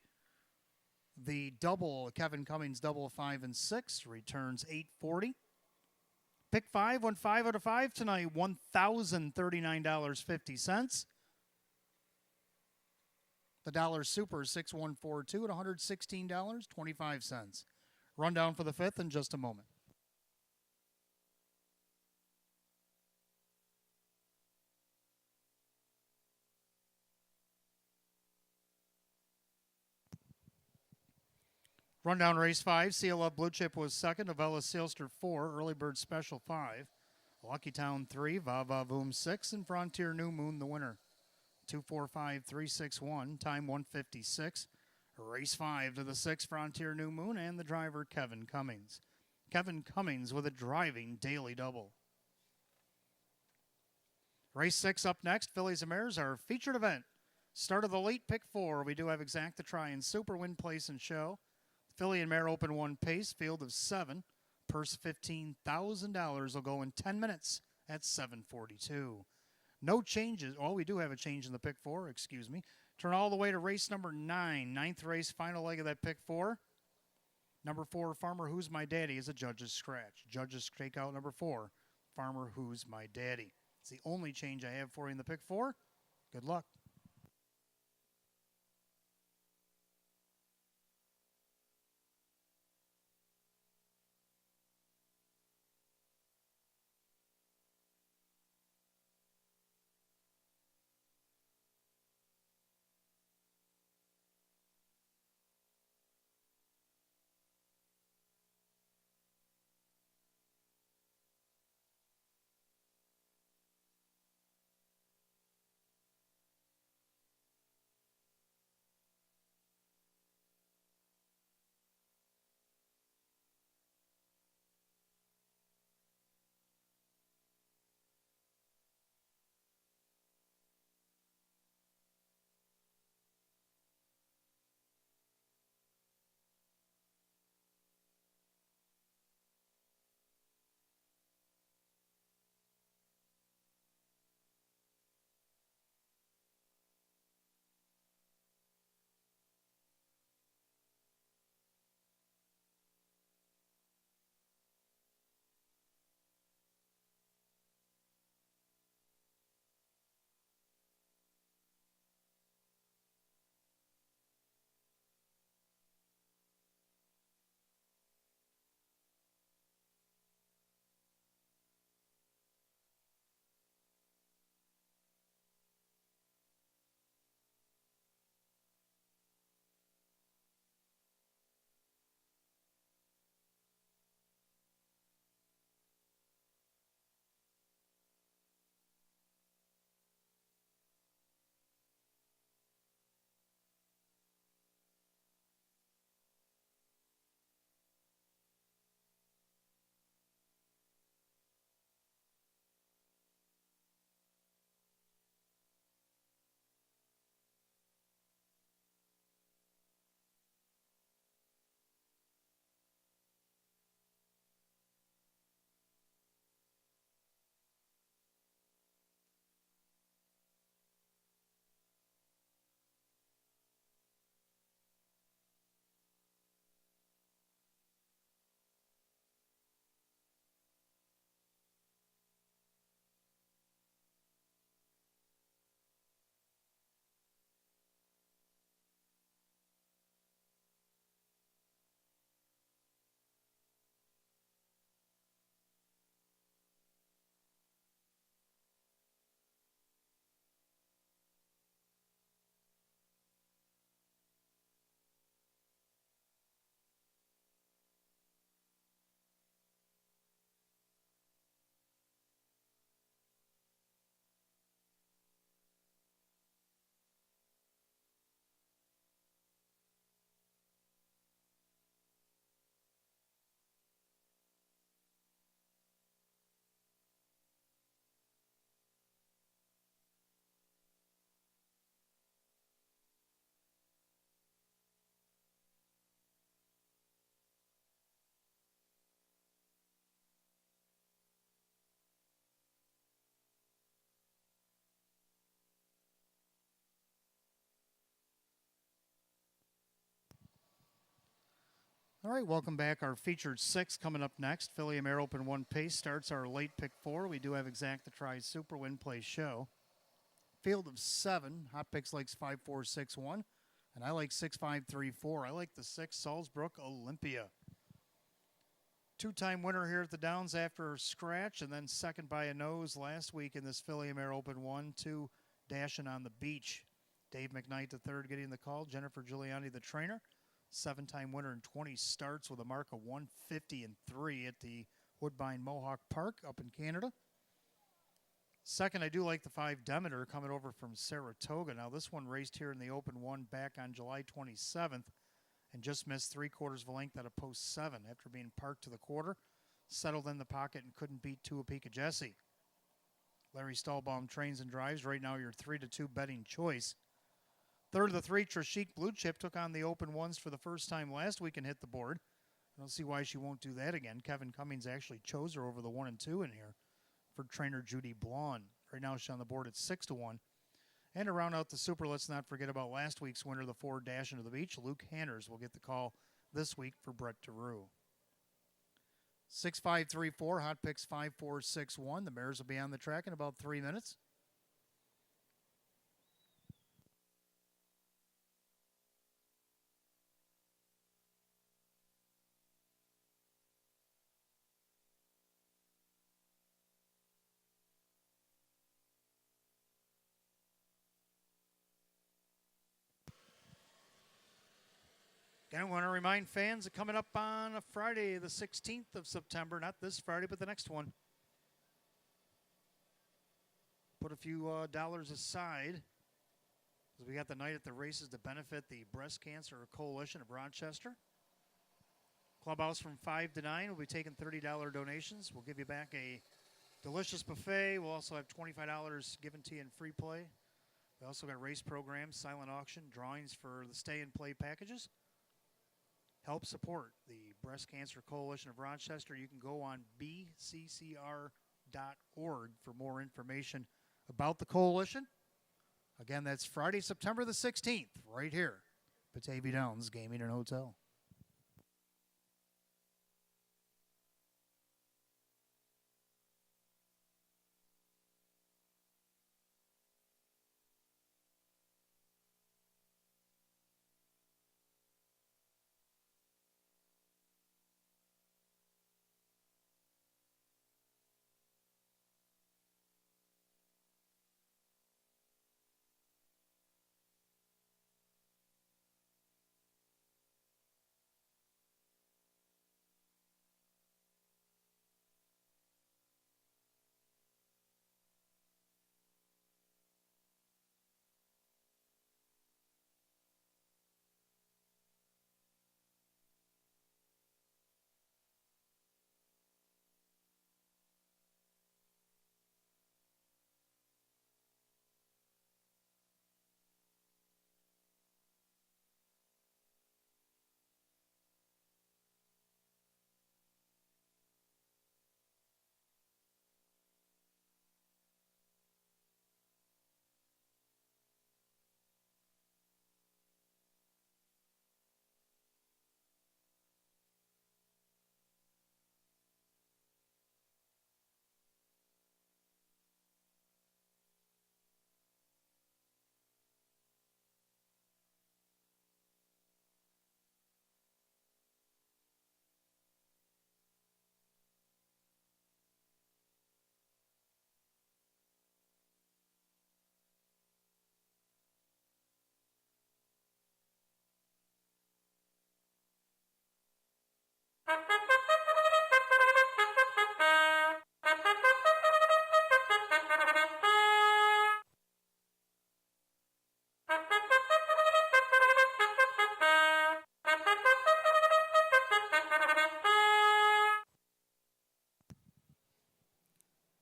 The double, Kevin Cummings double 5 and 6 returns $840. Pick 5 won 5 out of 5 tonight, $1,039.50. The dollar super 6142 at $116.25. Rundown for the 5th in just a moment. Rundown race 5, Seal Up Blue Chip was second, Novella Sealster 4, Early Bird Special 5, Lucky Town 3, Va Va Voom 6, and Frontier New Moon the winner. 245-361, time 156. Race 5 to the 6 Frontier New Moon and the driver Kevin Cummings. Kevin Cummings with a driving daily double. Race 6 up next, Fillies and Mares, our featured event. Start of the late pick 4. We do have exact to try and super win, place, and show. Filly and Mare open 1 pace, field of 7. Purse $15,000 will go in 10 minutes at 7:42. No changes. Oh, we do have a change in the pick 4, excuse me. Turn all the way to race number 9. 9th race, final leg of that pick 4. Number 4, Farmer Who's My Daddy is a judge's scratch. Judges take out number 4, Farmer Who's My Daddy. It's the only change I have for you in the pick 4. Good luck. All right, welcome back. Our featured 6 coming up next. Philly Mare Open 1 pace starts our late pick 4. We do have Exact the Try Super Win Play Show. Field of 7. Hot Picks likes 5, 4, 6, 1. And I like 6, 5, 3, 4. I like the 6, Salzbrook Olympia. 2-time winner here at the Downs after a scratch, and then second by a nose last week in this Philly Mare Open 1-2 dashing on the beach. Dave McKnight the third getting the call. Jennifer Giuliani the trainer. 7-time winner in 20 starts with a mark of 150-3 at the Woodbine Mohawk Park up in Canada. Second, I do like the 5 Demeter coming over from Saratoga. Now, this one raced here in the Open 1 back on July 27th and just missed 3/4 of a length out of post 7 after being parked to the quarter, settled in the pocket, and couldn't beat Tuapika Jesse. Larry Stahlbaum trains and drives. Right now, your 3-2 betting choice. Third of the 3, Trishik Blue Chip took on the Open 1s for the first time last week and hit the board. I don't see why she won't do that again. Kevin Cummings actually chose her over the 1 and 2 in here for trainer Judy Blonde. Right now she's on the board at 6-1. And to round out the Super, let's not forget about last week's winner, the 4 Dash into the Beach. Luke Hanners will get the call this week for Brett DeRue. 6, 5, 3, 4. Hot Picks 5, 4, 6, 1. The mares will be on the track in about 3 minutes. Again, I want to remind fans that coming up on a Friday, the 16th of September, not this Friday, but the next one. Put a few dollars aside, because we got the night at the races to benefit the Breast Cancer Coalition of Rochester. Clubhouse from 5 to 9. We'll be taking $30 donations. We'll give you back a delicious buffet. We'll also have $25 given to you in free play. We also got race programs, silent auction, drawings for the stay and play packages. Help support the Breast Cancer Coalition of Rochester. You can go on bccr.org for more information about the coalition. Again, that's Friday, September the 16th, right here, Batavia Downs Gaming and Hotel.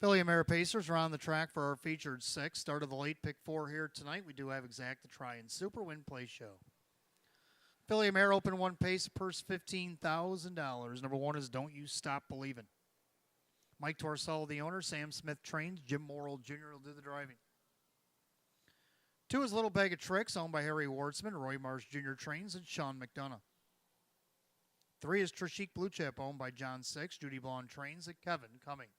Philly Mare Pacers are on the track for our featured 6. Start of the late pick 4 here tonight. We do have Exact the Try and Super Win Play Show. Philly Mare Open 1 pace, purse $15,000. Number 1 is Don't You Stop Believin'. Mike Torsell, the owner. Sam Smith trains. Jim Morrill Jr. will do the driving. 2 is Little Bag of Tricks, owned by Harry Wartzman. Roy Marsh Jr. trains, and Sean McDonough. 3 is Trishik Blue Chip, owned by John 6. Judy Vaughn trains at Kevin Cummings.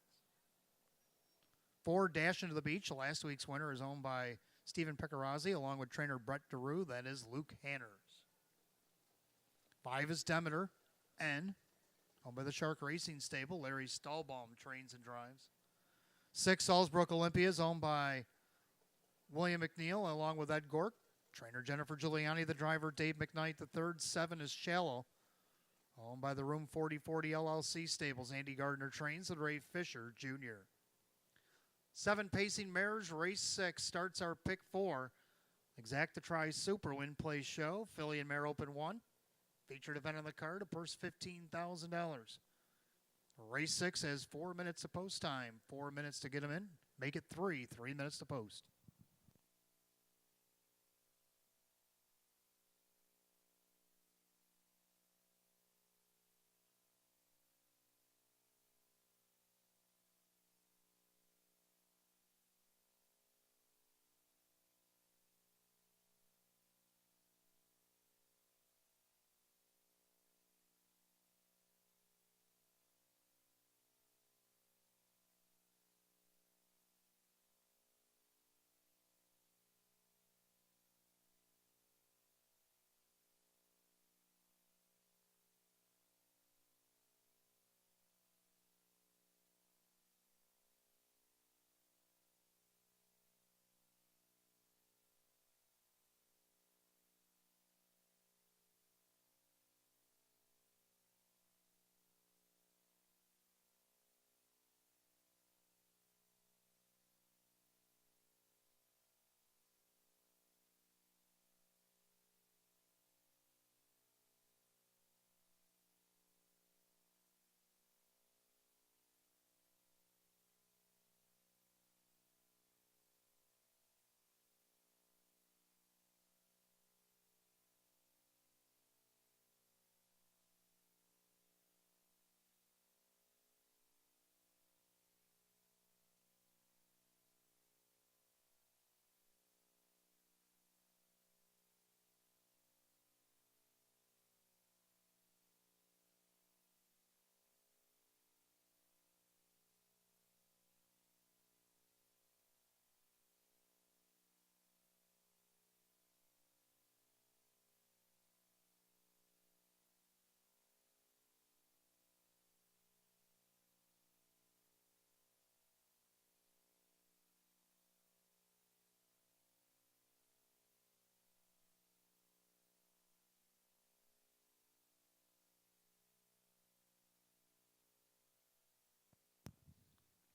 4, Dash Into the Beach. Last week's winner is owned by Stephen Pecorazzi, along with trainer Brett DeRue. That is Luke Hanners. 5 is Demeter N, owned by the Shark Racing Stable. Larry Stahlbaum trains and drives. 6, Salzbrook Olympia is owned by William McNeil, along with Ed Gork. Trainer Jennifer Giuliani, the driver Dave McKnight the third. 7 is Shallow, owned by the Room 4040 LLC Stables. Andy Gardner trains with Ray Fisher Jr. 7, Pacing Mares, race 6 starts our pick 4. Exacta Tri Super Win Play Show, filly and mare open 1. Featured event on the card, a purse $15,000. Race 6 has 4 minutes of post time. 4 minutes to get them in. Make it 3 minutes to post.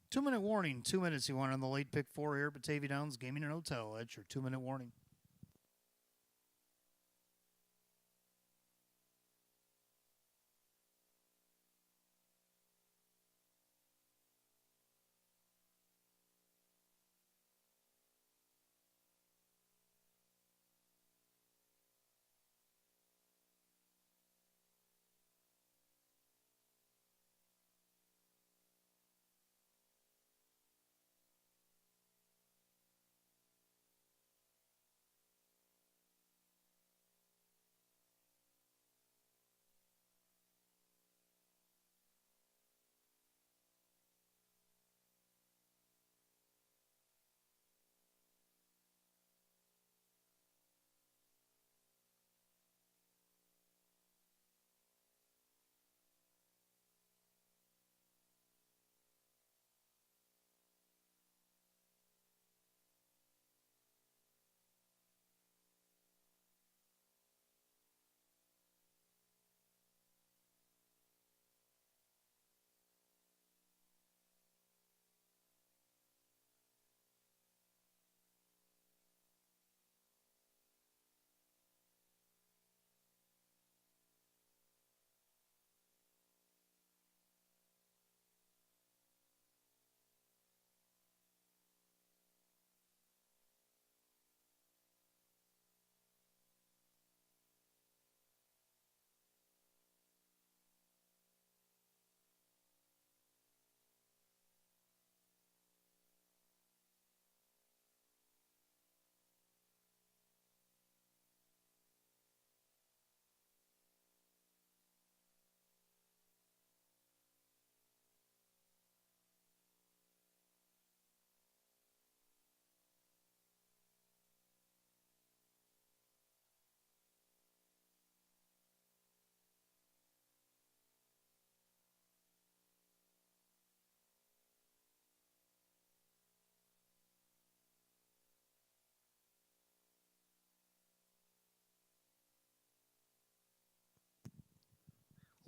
Two-minute warning. 2 minutes you want on the late pick 4 here at Batavia Downs Gaming and Hotel. That's your 2-minute warning.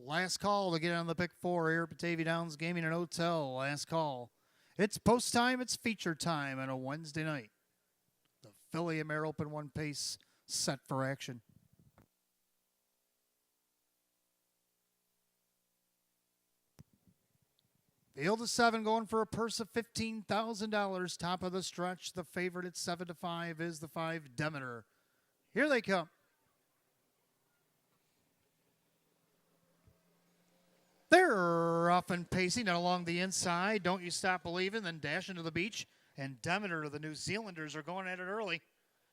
Last call to get on the pick four here at Batavia Downs Gaming and Hotel. Last call. It's post time. It's feature time on a Wednesday night. The Philly Mare Open one pace set for action. Field of 7 going for a purse of $15,000. Top of the stretch. The favorite at 7-5 is the 5 Demeter. Here they come. They're off and pacing along the inside. Don't You Stop Believing, then dash into the beach. And Demeter, the New Zealanders, are going at it early.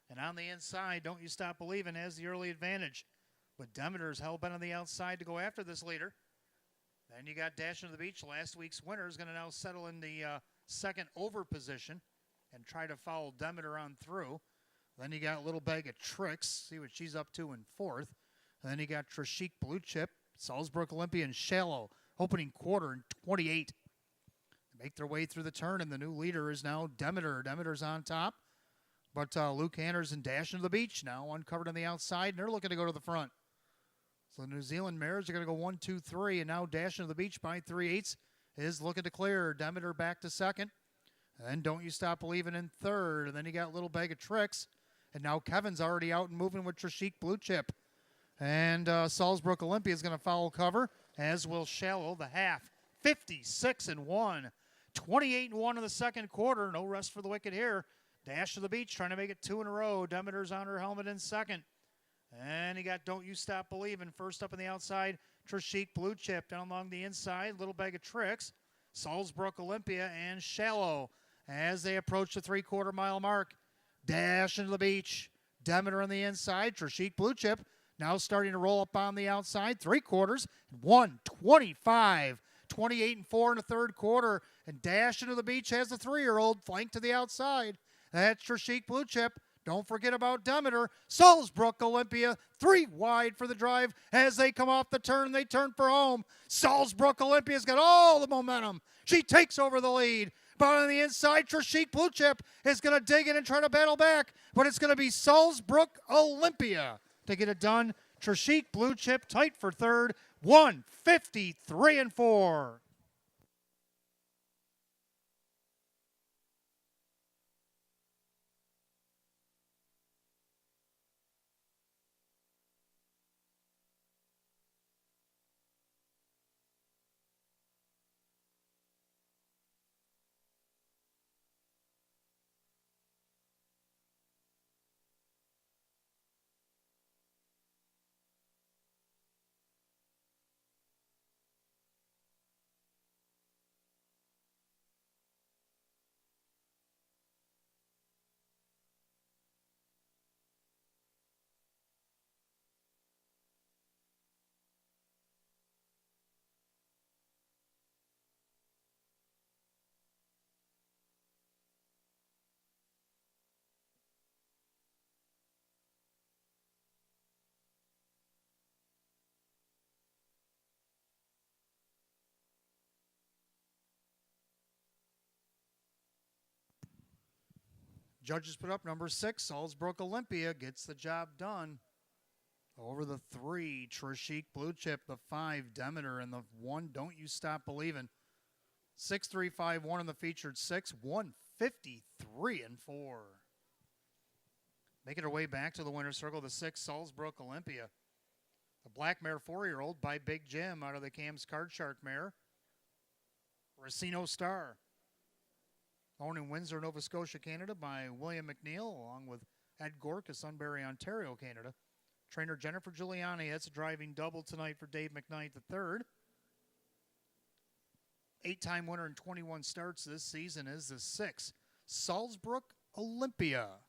And on the inside, Don't You Stop Believing has the early advantage. But Demeter's hell-bent on the outside to go after this leader. Then you got Dash into the Beach. Last week's winner is going to now settle in the second over position and try to follow Demeter on through. Then you got Little Bag of Tricks. See what she's up to in fourth. And then you got Trishik Blue Chip, Salzburg Olympia, and Shallow. Opening quarter in 28. They make their way through the turn, and the new leader is now Demeter. Demeter's on top. But Luke Anders and Dash into the Beach now uncovered on the outside, and they're looking to go to the front. So the New Zealand mares are going to go 1, 2, 3, and now Dash into the Beach by 3/8 is looking to clear. Demeter back to second. And then Don't You Stop Believing in third. And then you got Little Bag of Tricks. And now Kevin's already out and moving with Trishik Blue Chip. And Salzburg Olympia is going to follow cover, as will Shallow, the half. 56-1. 28-1 in the second quarter. No rest for the wicked here. Dash to the Beach trying to make it 2 in a row. Demeter's on her helmet in second. And you got Don't You Stop Believing. First up on the outside, Trishik Blue Chip. Down along the inside, Little Bag of Tricks, Salzburg Olympia, and Shallow. As they approach the 3/4 mile mark, Dash into the Beach. Demeter on the inside, Trishik Blue Chip now starting to roll up on the outside. 3/4, 1:25. 28-4 in the third quarter. And Dash into the Beach has the 3-year-old flanked to the outside. That's Trishik Blue Chip. Don't forget about Demeter. Salzburg Olympia, 3 wide for the drive as they come off the turn. They turn for home. Salzburg Olympia's got all the momentum. She takes over the lead. But on the inside, Trishik Blue Chip is going to dig in and try to battle back. But it's going to be Salzburg Olympia to get it done. Trishik Blue Chip tight for third, 1:53-4. Judges put up number 6. Salzburg Olympia gets the job done. Over the 3, Trishik Blue Chip, the 5, Demeter, and the 1, Don't You Stop Believing. 6-3-5-1 in the featured 6, 1:53-4. Making her way back to the winner's circle, the 6, Salzburg Olympia. The black mare 4-year-old by Big Jim out of the Cam's Card Shark mare. Racino Star. Owned in Windsor, Nova Scotia, Canada by William McNeil, along with Ed Gork of Sunbury, Ontario, Canada. Trainer Jennifer Giuliani, that's a driving double tonight for Dave McKnight III. 8-time winner in 21 starts this season is the 6, Salzburg Olympia.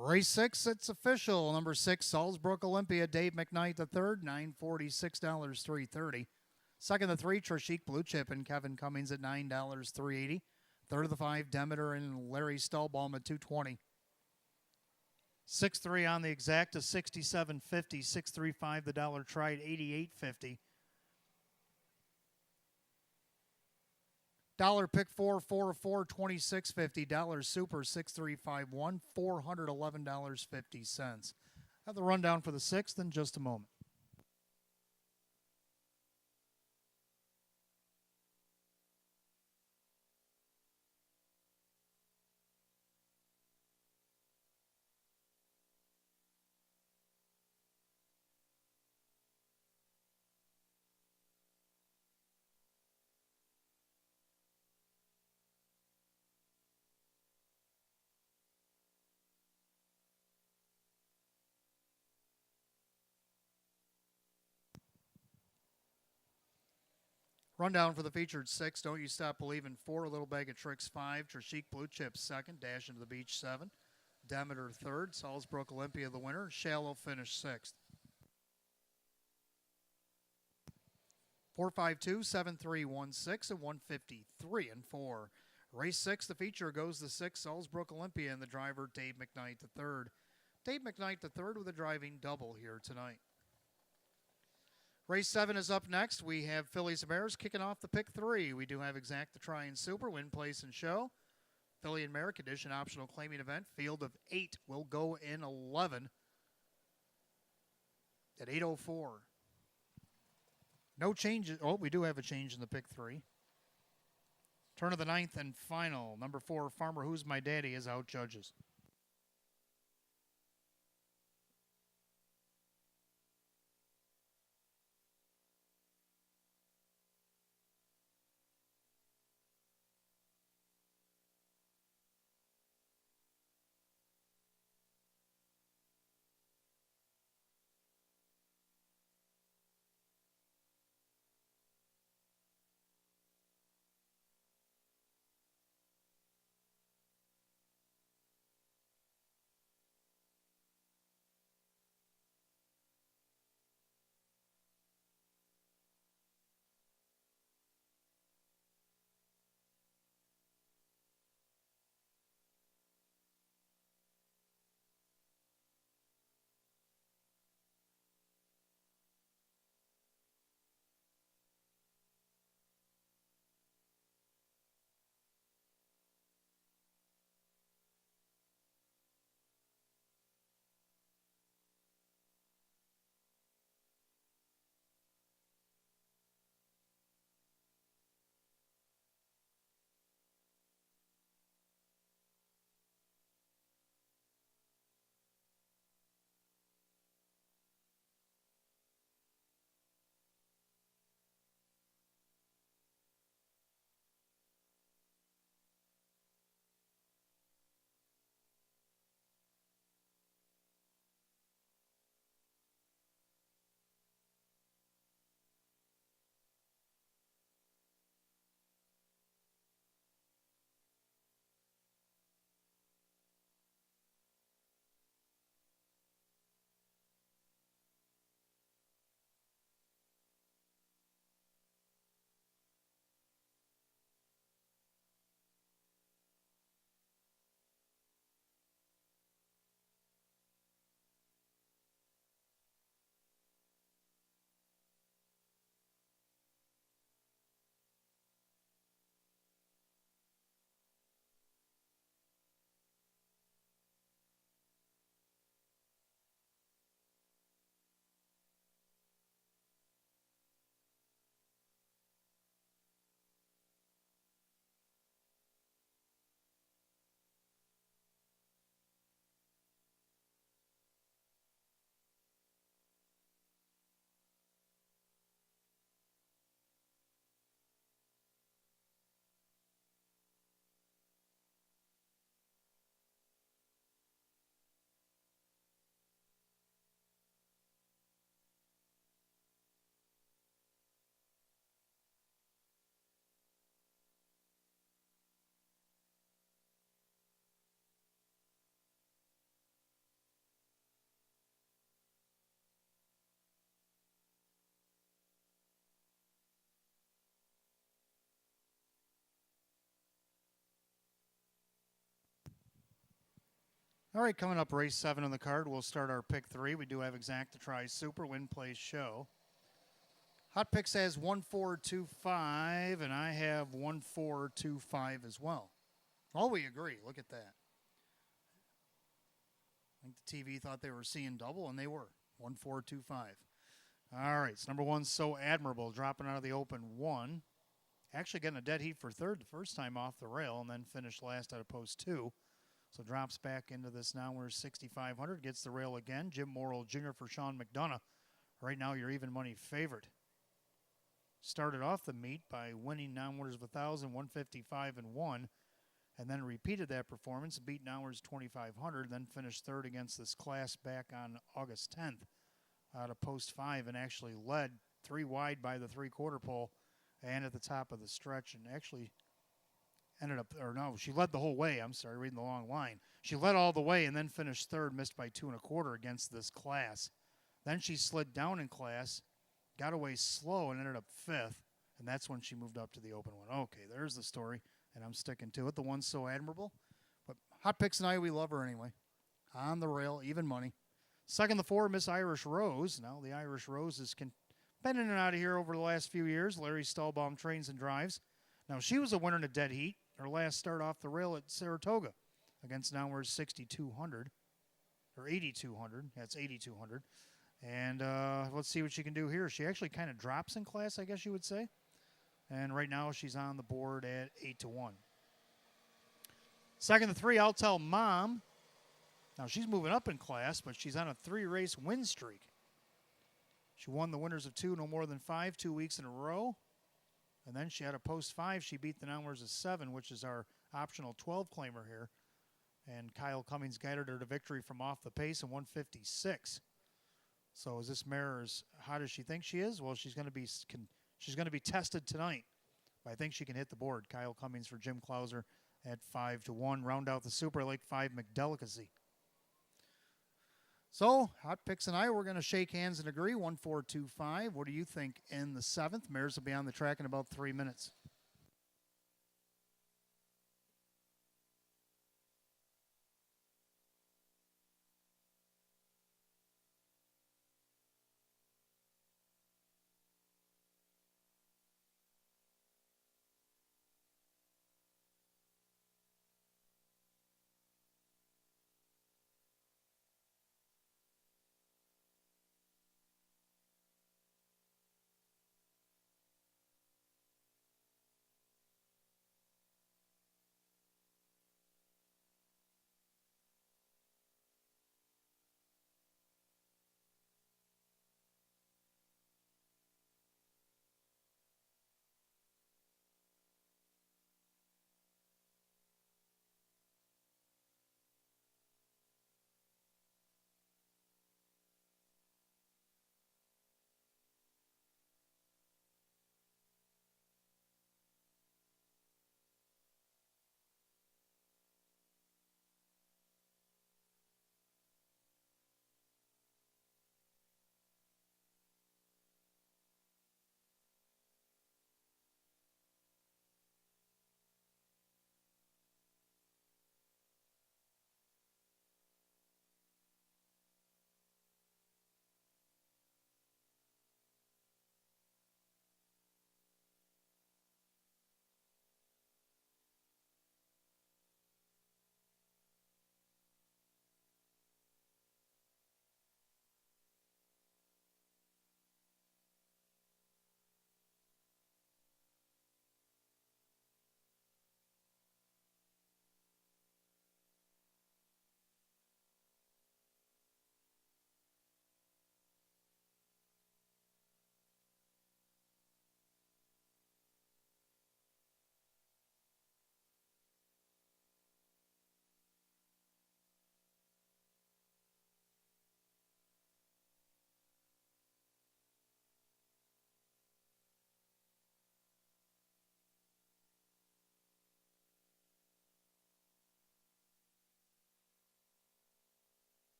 Race 6, it's official. Number 6, Salzbrook Olympia, Dave McKnight the third, $946, $330. Second, the 3, Trishik Blue Chip and Kevin Cummings at $9, $380. Third of the 5, Demeter and Larry Stahlbaum at $220. 6-3 on the exact to $67.50. 6-3-5 the dollar tried $88.50. Dollar pick 4, 4 4, $26.50. Dollar super 6-3-5-1, $411.50. Have the rundown for the 6th in just a moment. Rundown for the featured 6, Don't You Stop Believin' 4, A Little Bag of Tricks 5, Trishik Blue Chip 2nd, Dash into the Beach 7, Demeter 3rd, Salzbrook Olympia the winner, Shallow finish 6th. 4-5-2, 7-3-1-6, and 153 and 4. Race 6, the feature goes the 6, Salzbrook Olympia, and the driver Dave McKnight the third. Dave McKnight the third with a driving double here tonight. Race 7 is up next. We have Fillies and Mares kicking off the pick 3. We do have Exact the Try and Super, Win, Place, and Show. Filly and Mare condition optional claiming event. Field of 8 will go in 11 at 8:04. No changes. Oh, we do have a change in the pick 3. Turn of the 9th and final. Number 4, Farmer Who's My Daddy is out judges. All right, coming up, race 7 on the card. We'll start our pick 3. We do have exact to try super win play show. Hot Picks has 1425, and I have 1425 as well. Oh, we agree. Look at that. I think the TV thought they were seeing double, and they were. 1425. All right, it's number 1, So Admirable, dropping out of the open 1. Actually getting a dead heat for third the first time off the rail, and then finished last out of post 2. So drops back into this now. We're 6,500. Gets the rail again. Jim Morrill Jr. for Sean McDonough. Right now, your even money favorite. Started off the meet by winning non-winners of 1,000, 155 and 1, and then repeated that performance, beat non-winners 2,500, then finished third against this class back on August 10th out of post 5, and actually led 3 wide by the 3/4 pole and at the top of the stretch, and actually ended up, or no, she led the whole way. I'm sorry, reading the long line. She led all the way and then finished third, missed by 2 1/4 against this class. Then she slid down in class, got away slow, and ended up 5th, and that's when she moved up to the open one. Okay, there's the story, and I'm sticking to it. The one's So Admirable. But Hot Picks and I, we love her anyway. On the rail, even money. Second, the 4, Miss Irish Rose. Now, the Irish Rose has been in and out of here over the last few years. Larry Stahlbaum trains and drives. Now, she was a winner in a dead heat. Her last start off the rail at Saratoga against Downwards 6,200, or 8,200. That's 8,200. And let's see what she can do here. She actually kind of drops in class, I guess you would say. And right now she's on the board at 8-1. Second, the 3, I'll Tell Mom. Now she's moving up in class, but she's on a 3-race win streak. She won the winners of 2, no more than 5, 2 weeks in a row. And then she had a post 5. She beat the numbers of 7, which is our optional 12 claimer here. And Kyle Cummings guided her to victory from off the pace in 156. So is this mare as hot as she thinks she is? Well, she's going to be tested tonight. But I think she can hit the board. Kyle Cummings for Jim Clauser at 5-1. Round out the Super Lake 5 McDelicacy. So, Hot Picks and I, we're going to shake hands and agree, 1425. What do you think in the 7th? Mares will be on the track in about 3 minutes.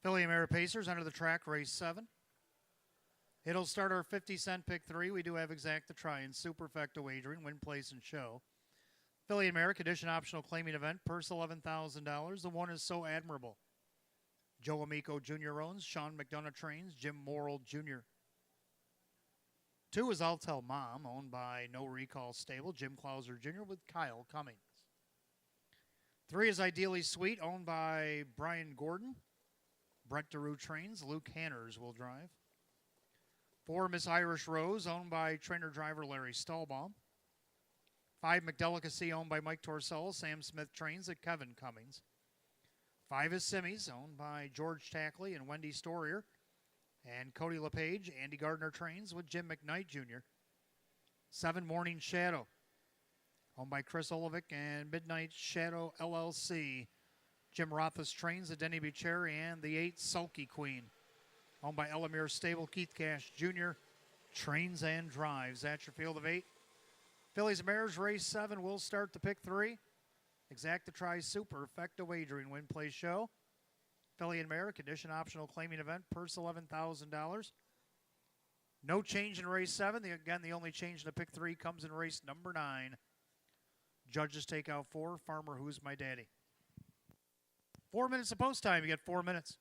Philly and Mare Pacers enter the track, race 7. It'll start our 50-cent pick 3. We do have exact to try and superfecta wagering, win, place, and show. Philly and Mare, condition optional claiming event, purse $11,000. The one is So Admirable. Joe Amico Jr. owns, Sean McDonough trains, Jim Morrill Jr. 2 is I'll Tell Mom, owned by No Recall Stable, Jim Clauser Jr. with Kyle Cummings. 3 is Ideally Sweet, owned by Brian Gordon. Brett DeRue trains, Luke Hanners will drive. 4, Miss Irish Rose, owned by trainer-driver Larry Stahlbaum. 5, McDelicacy, owned by Mike Torsello, Sam Smith trains at Kevin Cummings. 5 is Simmies, owned by George Tackley and Wendy Storier. And Cody LePage, Andy Gardner trains with Jim McKnight Jr. 7, Morning Shadow, owned by Chris Olevic and Midnight Shadow LLC. Jim Rothfuss trains at Denny Bucherri. And the 8, Sulky Queen, owned by Elamir Stable, Keith Cash Jr. trains and drives. That's your field of 8. Phillies and Mares, race 7. We'll start the pick 3. Exact to try superfecta wagering, win, play, show. Philly and Mare, condition optional claiming event, purse $11,000. No change in race 7. Again, the only change in the pick 3 comes in race number 9. Judges take out 4. Farmer, Who's My Daddy? 4 minutes of post time. You get 4 minutes.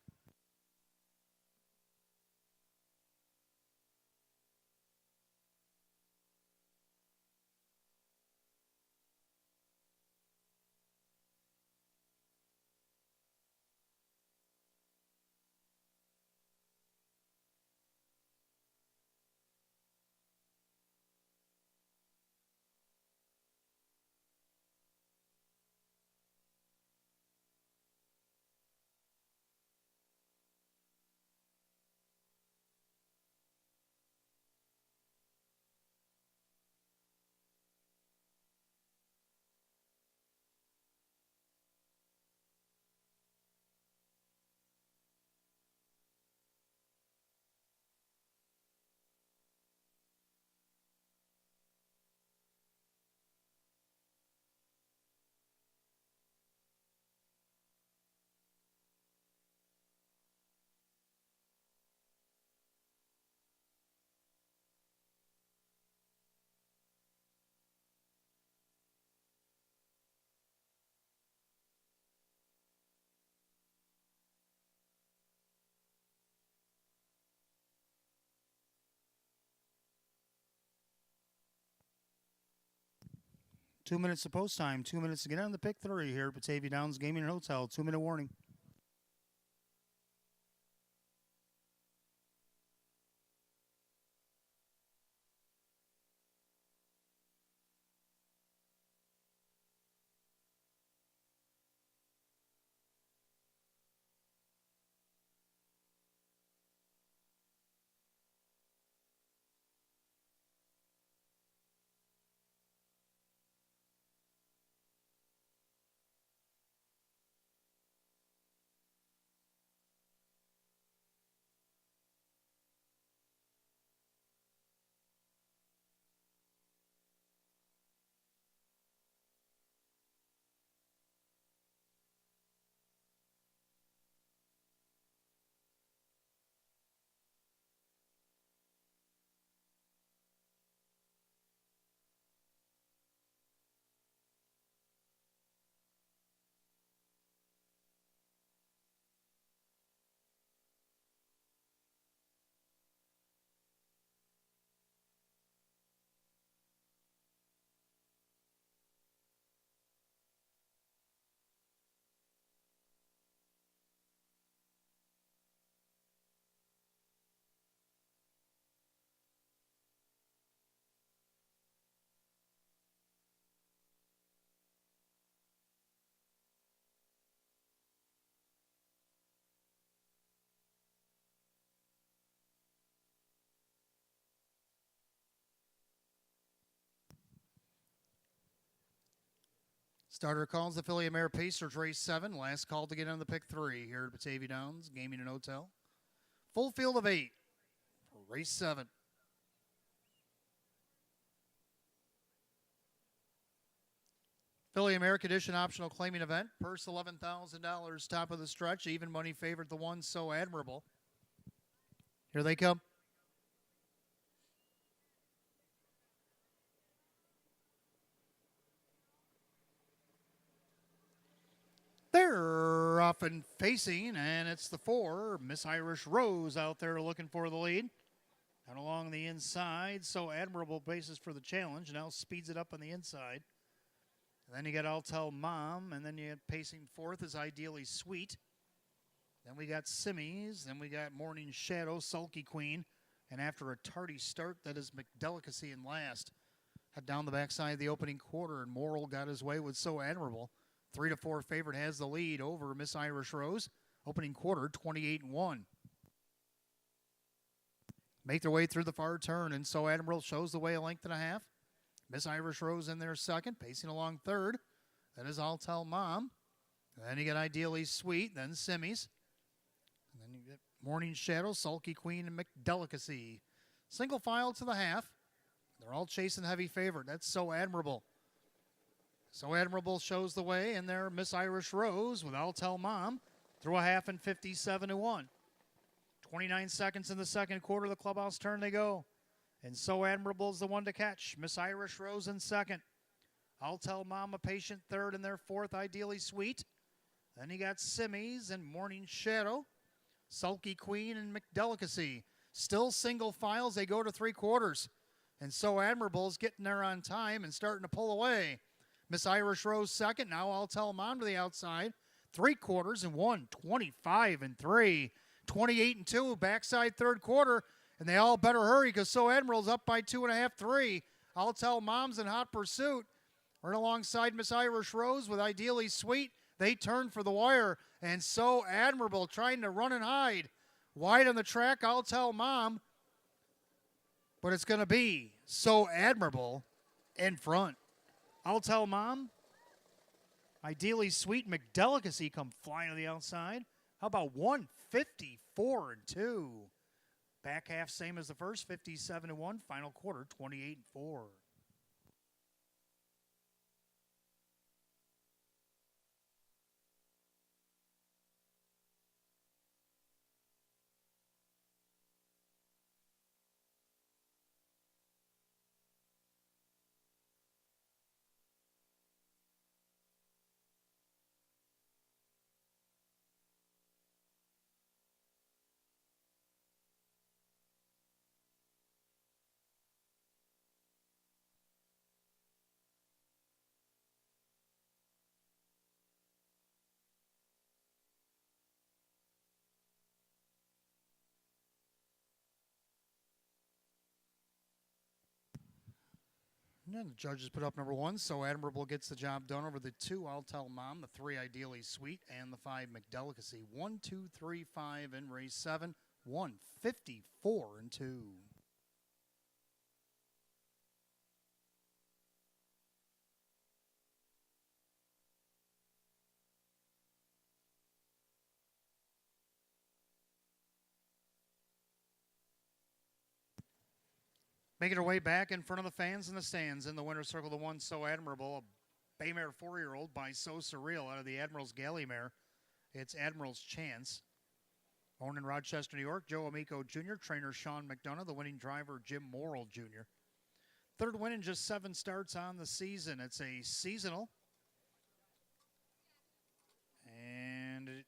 Two minutes of post time. 2 minutes to get on the pick 3 here at Batavia Downs Gaming and Hotel. 2-minute warning. Starter calls the Philly Mare Pacers race 7. Last call to get on the pick 3 here at Batavia Downs Gaming and Hotel. Full field of 8 for race 7. Philly American Edition optional claiming event. Purse $11,000, top of the stretch. Even money favored the one So Admirable. Here they come. They're off and facing, and it's the 4. Miss Irish Rose out there looking for the lead. Down along the inside, So Admirable bases for the challenge. Now speeds it up on the inside. And then you got I'll Tell Mom, and then you got pacing 4th is Ideally Sweet. Then we got Simmies, then we got Morning Shadow, Sulky Queen. And after a tardy start, that is McDelicacy in last. Head down the backside of the opening quarter, and Morrill got his way with So Admirable. 3-4 favorite has the lead over Miss Irish Rose. Opening quarter, 28-1. Make their way through the far turn, and So Admirable shows the way a length and a half. Miss Irish Rose in there second, pacing along third. That is I'll Tell Mom. And then you get Ideally Sweet, then Simmies. And then you get Morning Shadow, Sulky Queen, and McDelicacy. Single file to the half. They're all chasing heavy favorite. That's So Admirable. So Admirable shows the way, and there Miss Irish Rose with I'll Tell Mom through a half and 57-1. 29 seconds in the second quarter, the clubhouse turn they go. And So Admirable is the one to catch. Miss Irish Rose in second. I'll Tell Mom a patient third, and their 4th Ideally Sweet. Then you got Simmies and Morning Shadow, Sulky Queen, and McDelicacy. Still single files, they go to 3 quarters. And So Admirable is getting there on time and starting to pull away. Miss Irish Rose second. Now I'll Tell Mom to the outside. 3 quarters and 1, 25-3, 28-2, backside third quarter. And they all better hurry because So Admiral's up by 2.5, 3. I'll Tell Mom's in hot pursuit. Right alongside Miss Irish Rose with Ideally Sweet. They turn for the wire. And So Admirable trying to run and hide. Wide on the track, I'll Tell Mom. But it's going to be So Admirable in front. I'll Tell Mom. Ideally Sweet, McDelicacy come flying to the outside. How about 154-2? Back half same as the first, 57-1. Final quarter, 28-4. And then the judges put up number 1. So Admirable gets the job done over the 2. I'll Tell Mom, the 3 Ideally Sweet, and the 5 McDelicacy. 1, 2, 3, 5 in race 7. 154-2. Making her way back in front of the fans in the stands in the winner's circle, the 1 So Admirable, a Baymare 4-year-old by So Surreal out of the Admiral's Galley Mare. It's Admiral's Chance. Born in Rochester, New York, Joe Amico Jr., trainer Sean McDonough, the winning driver Jim Morrill Jr. Third win in just 7 starts on the season. It's a seasonal. And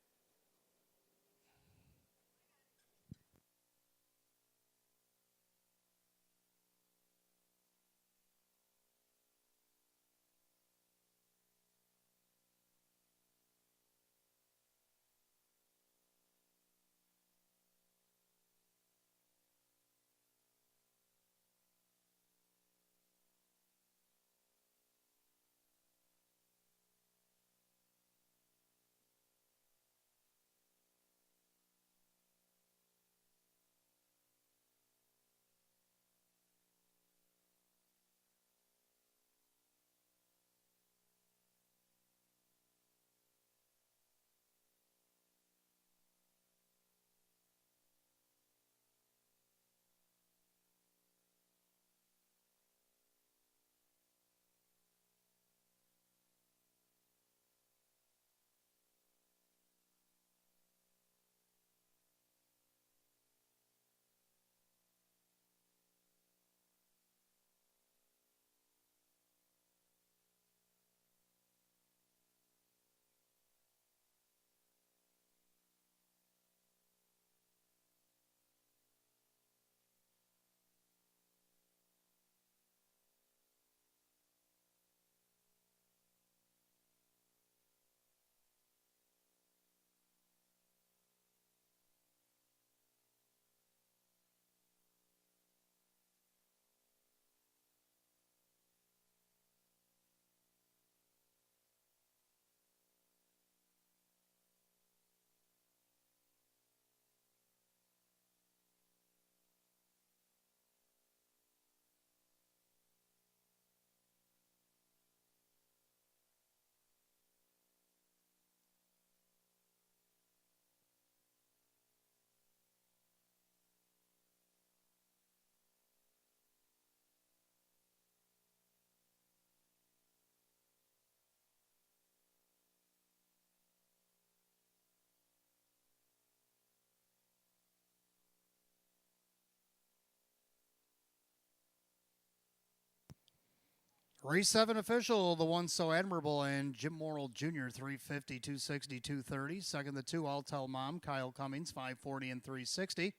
Race 7 official, the one so admirable, and Jim Morrill Jr., 350, 260, 230. Second, the two, I'll Tell Mom, Kyle Cummings, 540 and 360.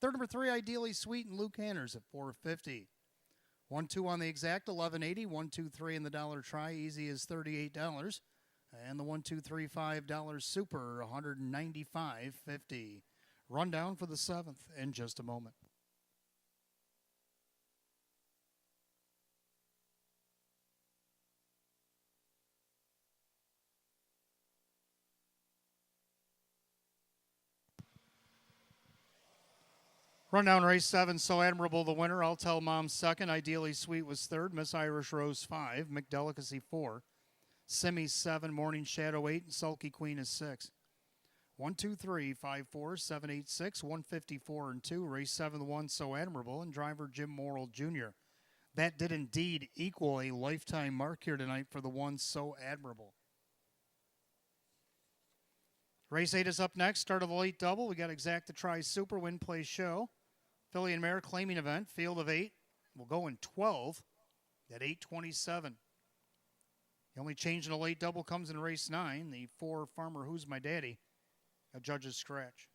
Third, number 3, Ideally Sweet, and Luke Hanners at 450. 1-2 on the exact, 1180. 1-2-3 in the dollar try, easy as $38. And the 1-2-3 $5 super, $195.50. Rundown for the 7th in just a moment. Rundown race 7, So Admirable the winner. I'll Tell Mom second. Ideally Sweet was third. Miss Irish Rose 5. McDelicacy 4. Simi 7. Morning Shadow 8. And Sulky Queen is 6. 1-2-3 5-4 7-8-6 154 and 2. Race 7, the one So Admirable, and driver Jim Morrill Jr. That did indeed equal a lifetime mark here tonight for the one So Admirable. Race 8 is up next. Start of the late double. We got Exacta Tri Super Win Play Show. Filly and Mare claiming event. Field of 8. We'll go in 12 at 8:27. The only change in the late double comes in race 9. The 4 Farmer Who's My Daddy. A judge's scratch.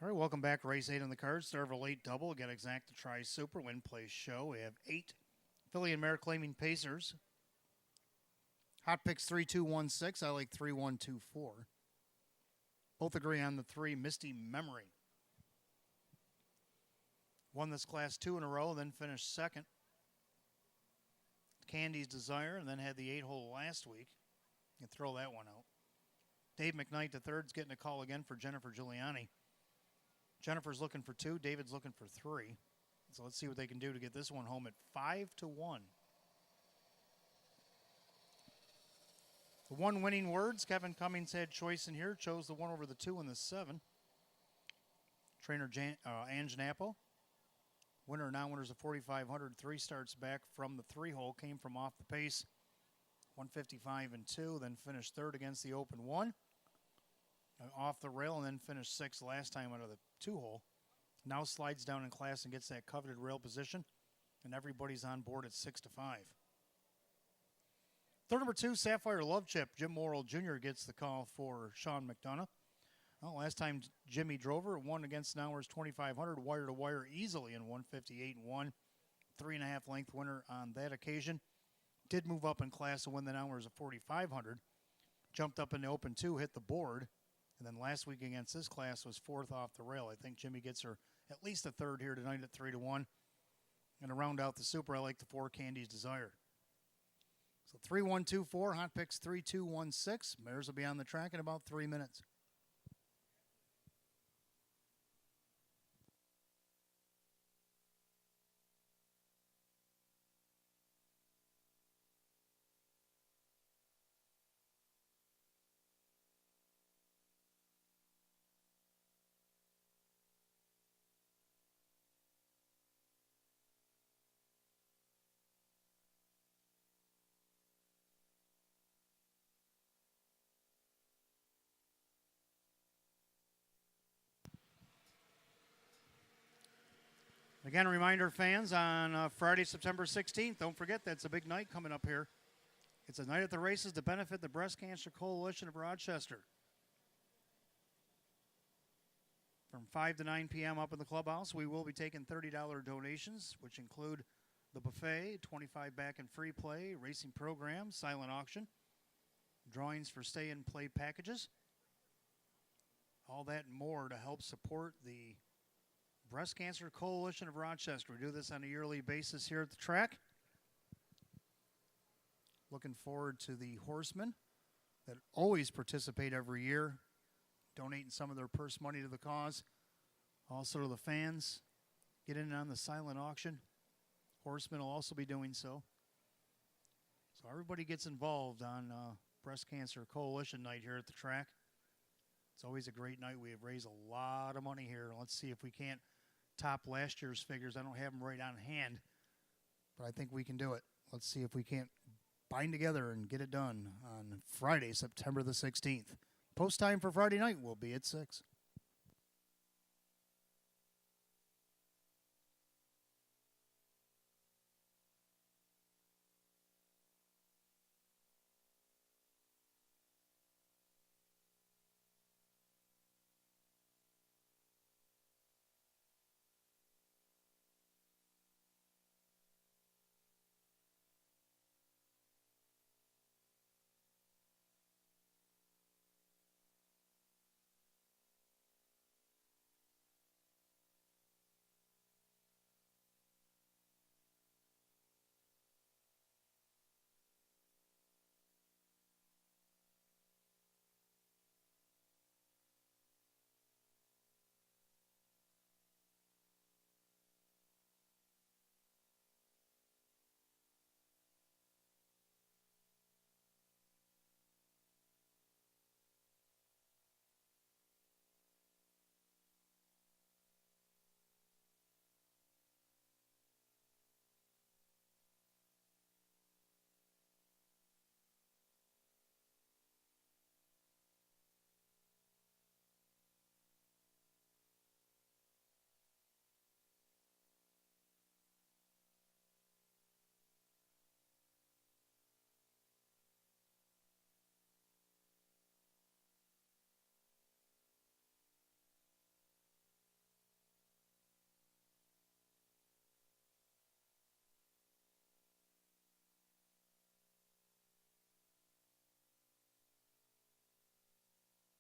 All right, welcome back. Race 8 on the card. Start of a late double. Get exact to try super. Win, place, show. We have 8 Philly and Mare claiming Pacers. Hot picks 3216. I like 3124. Both agree on the 3 Misty Memory. Won this class 2 in a row, then finished second. Candy's Desire, and then had the 8-hole last week. You can throw that one out. Dave McKnight III's getting a call again for Jennifer Giuliani. Jennifer's looking for 2. David's looking for 3. So let's see what they can do to get this one home at 5-1. The 1 winning words. Kevin Cummings had choice in here. Chose the 1 over the 2 and the 7. Trainer Ange Napo. Winner, non-winners of 4,500. 3 starts back from the 3-hole. Came from off the pace. 155 and 2. Then finished 3rd against the open 1. Off the rail and then finished 6th last time out of the 2-hole. Now slides down in class and gets that coveted rail position. And everybody's on board at 6-5. Third number 2, Sapphire Love Chip. Jim Morrill Jr. gets the call for Sean McDonough. Well, last time Jimmy drove her, won against Nowers 2,500, wire to wire easily in 158 and 1. 3.5 length winner on that occasion. Did move up in class to win the Nowers of 4,500. Jumped up in the open 2, hit the board. And then last week against this class was 4th off the rail. I think Jimmy gets her at least a 3rd here tonight at 3-1. And to round out the super, I like the 4 Candy's Desire. So 3-1-2-4, hot picks 3-2-1-6. Mares will be on the track in about 3 minutes. Again, a reminder, fans, on Friday, September 16th, don't forget that's a big night coming up here. It's a night at the races to benefit the Breast Cancer Coalition of Rochester. From 5 to 9 p.m. up in the clubhouse, we will be taking $30 donations, which include the buffet, 25 back and free play, racing program, silent auction, drawings for stay and play packages. All that and more to help support the Breast Cancer Coalition of Rochester. We do this on a yearly basis here at the track. Looking forward to the horsemen that always participate every year, donating some of their purse money to the cause. Also to the fans, get in on the silent auction. Horsemen will also be doing so. So everybody gets involved on Breast Cancer Coalition night here at the track. It's always a great night. We have raised a lot of money here. Let's see if we can't top last year's figures. I don't have them right on hand, but I think we can do it. Let's see if we can't bind together and get it done on Friday, September the 16th. Post time for Friday night will be at 6.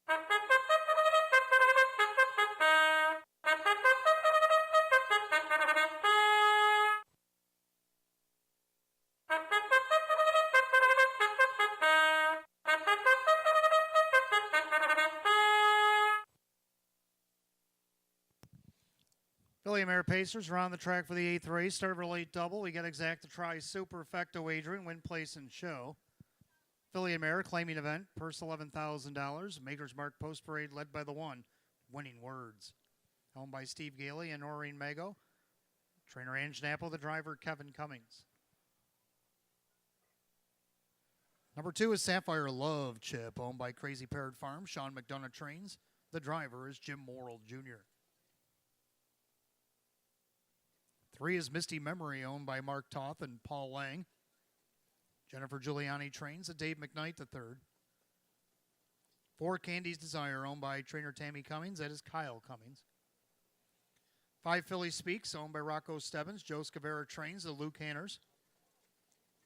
Philly and Mare Pacers are on the track for the 8th race. Start of a late double. We got Exacta Tri Superfecta wagering, win, place, and show. Philly and Mare claiming event, purse $11,000. Maker's Mark Post Parade led by the one, Winning Words. Owned by Steve Gailey and Noreen Mago. Trainer Ann Schnapple, the driver Kevin Cummings. Number 2 is Sapphire Love Chip, owned by Crazy Parrot Farm. Sean McDonough trains. The driver is Jim Morrill Jr. 3 is Misty Memory, owned by Mark Toth and Paul Lang. Jennifer Giuliani trains. Dave McKnight III. 4, Candy's Desire, owned by trainer Tammy Cummings. That is Kyle Cummings. 5, Philly Speaks, owned by Rocco Stebbins. Joe Scavera trains. The Luke Hanners.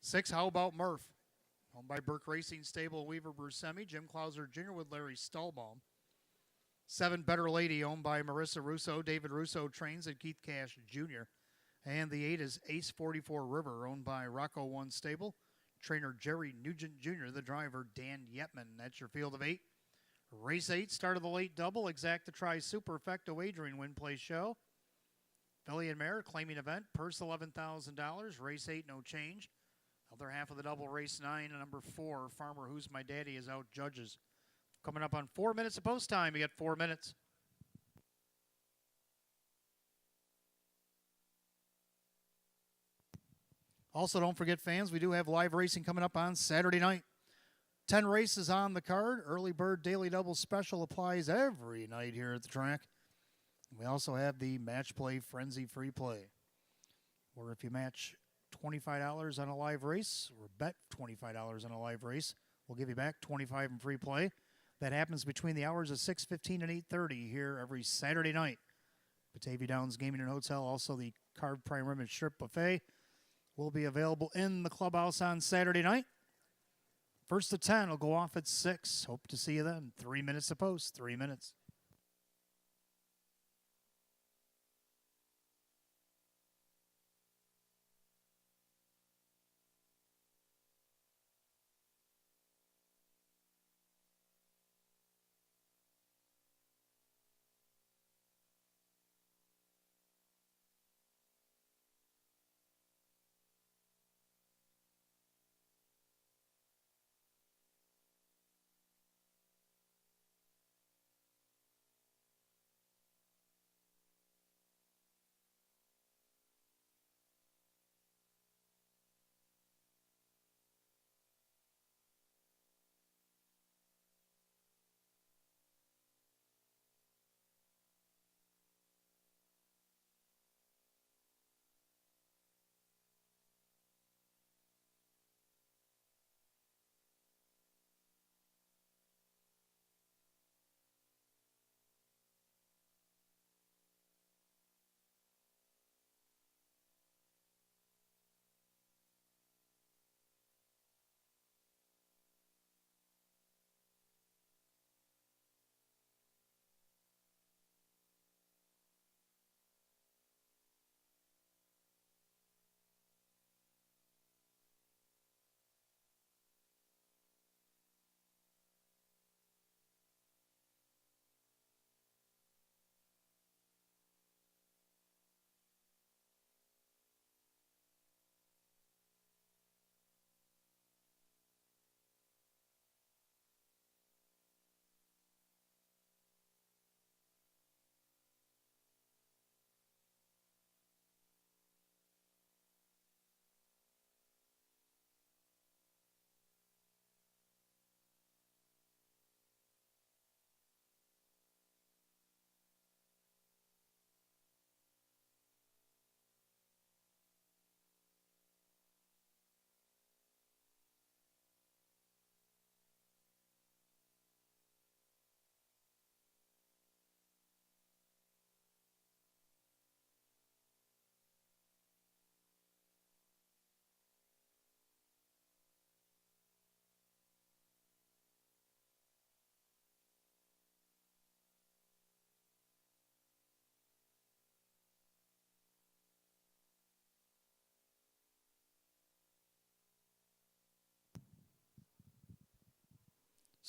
6, How About Murph, owned by Burke Racing Stable, Weaver Brusemi. Jim Clauser Jr. with Larry Stahlbaum. 7, Better Lady, owned by Marissa Russo. David Russo trains. And Keith Cash Jr. And the 8 is Ace 44 River, owned by Rocco One Stable. Trainer Jerry Nugent Jr., the driver Dan Yetman. That's your field of 8. Race 8, start of the late double. Exacta Tri Superfecta wagering, win, play, show. Philly and Mare claiming event, purse $11,000. Race 8, no change. Other half of the double, race 9, and number 4, Farmer Who's My Daddy, is out judges. Coming up on 4 minutes of post time. You got 4 minutes. Also, don't forget, fans, we do have live racing coming up on Saturday night. 10 races on the card. Early Bird Daily Double Special applies every night here at the track. We also have the Match Play Frenzy Free Play, where if you match $25 on a live race or bet $25 on a live race, we'll give you back $25 in free play. That happens between the hours of 6:15 and 8:30 here every Saturday night. Batavia Downs Gaming and Hotel, also the Carved Prime Rib and Strip Buffet, will be available in the clubhouse on Saturday night. First of 10 will go off at 6. Hope to see you then. 3 minutes to post. 3 minutes.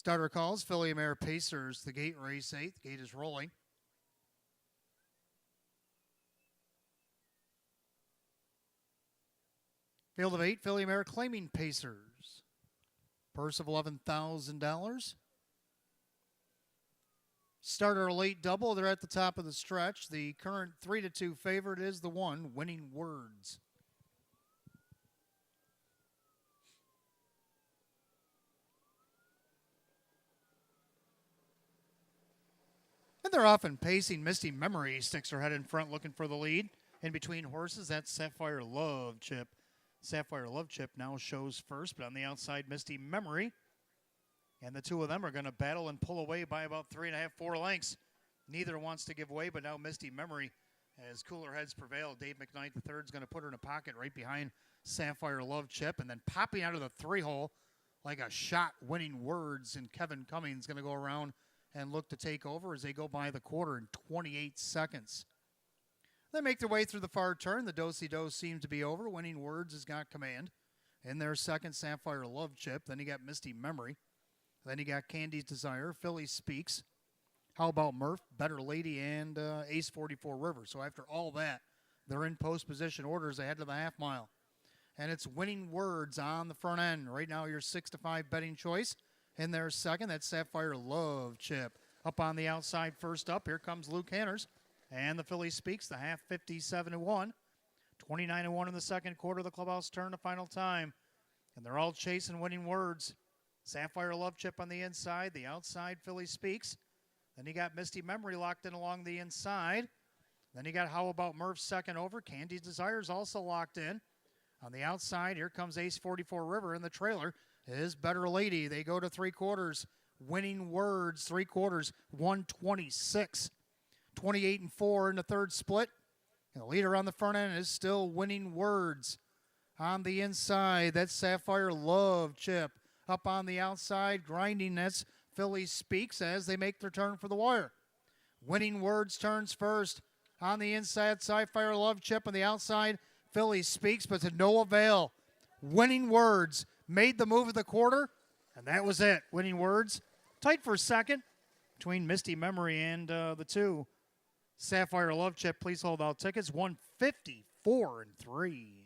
Starter calls, Philly Mare Pacers, the gate, race 8. The gate is rolling. Field of 8, Philly Mare Claiming Pacers. Purse of $11,000. Starter late double. They're at the top of the stretch. The current 3-2 favorite is the 1, Winning Words. And they're often pacing. Misty Memory sticks her head in front looking for the lead. In between horses, that's Sapphire Love Chip. Sapphire Love Chip now shows first, but on the outside, Misty Memory. And the two of them are going to battle and pull away by about 3.5, 4 lengths. Neither wants to give way, but now Misty Memory, as cooler heads prevail, Dave McKnight III is going to put her in a pocket right behind Sapphire Love Chip, and then popping out of the 3-hole like a shot, Winning Words, and Kevin Cummings going to go around and look to take over as they go by the quarter in 28 seconds. They make their way through the far turn. The do-si-do seems to be over. Winning Words has got command. In their second, Sapphire Love Chip. Then you got Misty Memory. Then you got Candy's Desire. Philly Speaks. How About Murph, Better Lady, and Ace 44 River. So after all that, they're in post position orders ahead of the half mile. And it's Winning Words on the front end. Right now, your 6-5 betting choice. In their second, that's Sapphire Love Chip. Up on the outside, first up, here comes Luke Hanners. And the Philly Speaks, the half 57-1. 29-1 in the second quarter. The clubhouse turn to final time. And they're all chasing Winning Words. Sapphire Love Chip on the inside. The outside, Philly Speaks. Then you got Misty Memory locked in along the inside. Then you got How About Murph's second over. Candy's Desires also locked in. On the outside, here comes Ace 44 River in the trailer. Is Better Lady. They go to 3/4. Winning Words, 3/4, 126. 28-4 in the third split. And the leader on the front end is still Winning Words. On the inside, that's Sapphire Love Chip. Up on the outside, grinding, that's Philly Speaks as they make their turn for the wire. Winning Words turns first. On the inside, Sapphire Love Chip. On the outside, Philly Speaks, but to no avail. Winning Words made the move of the quarter, and that was it. Winning Words tight for second between Misty Memory and the two. Sapphire Love Chip, please hold out tickets. 154-3.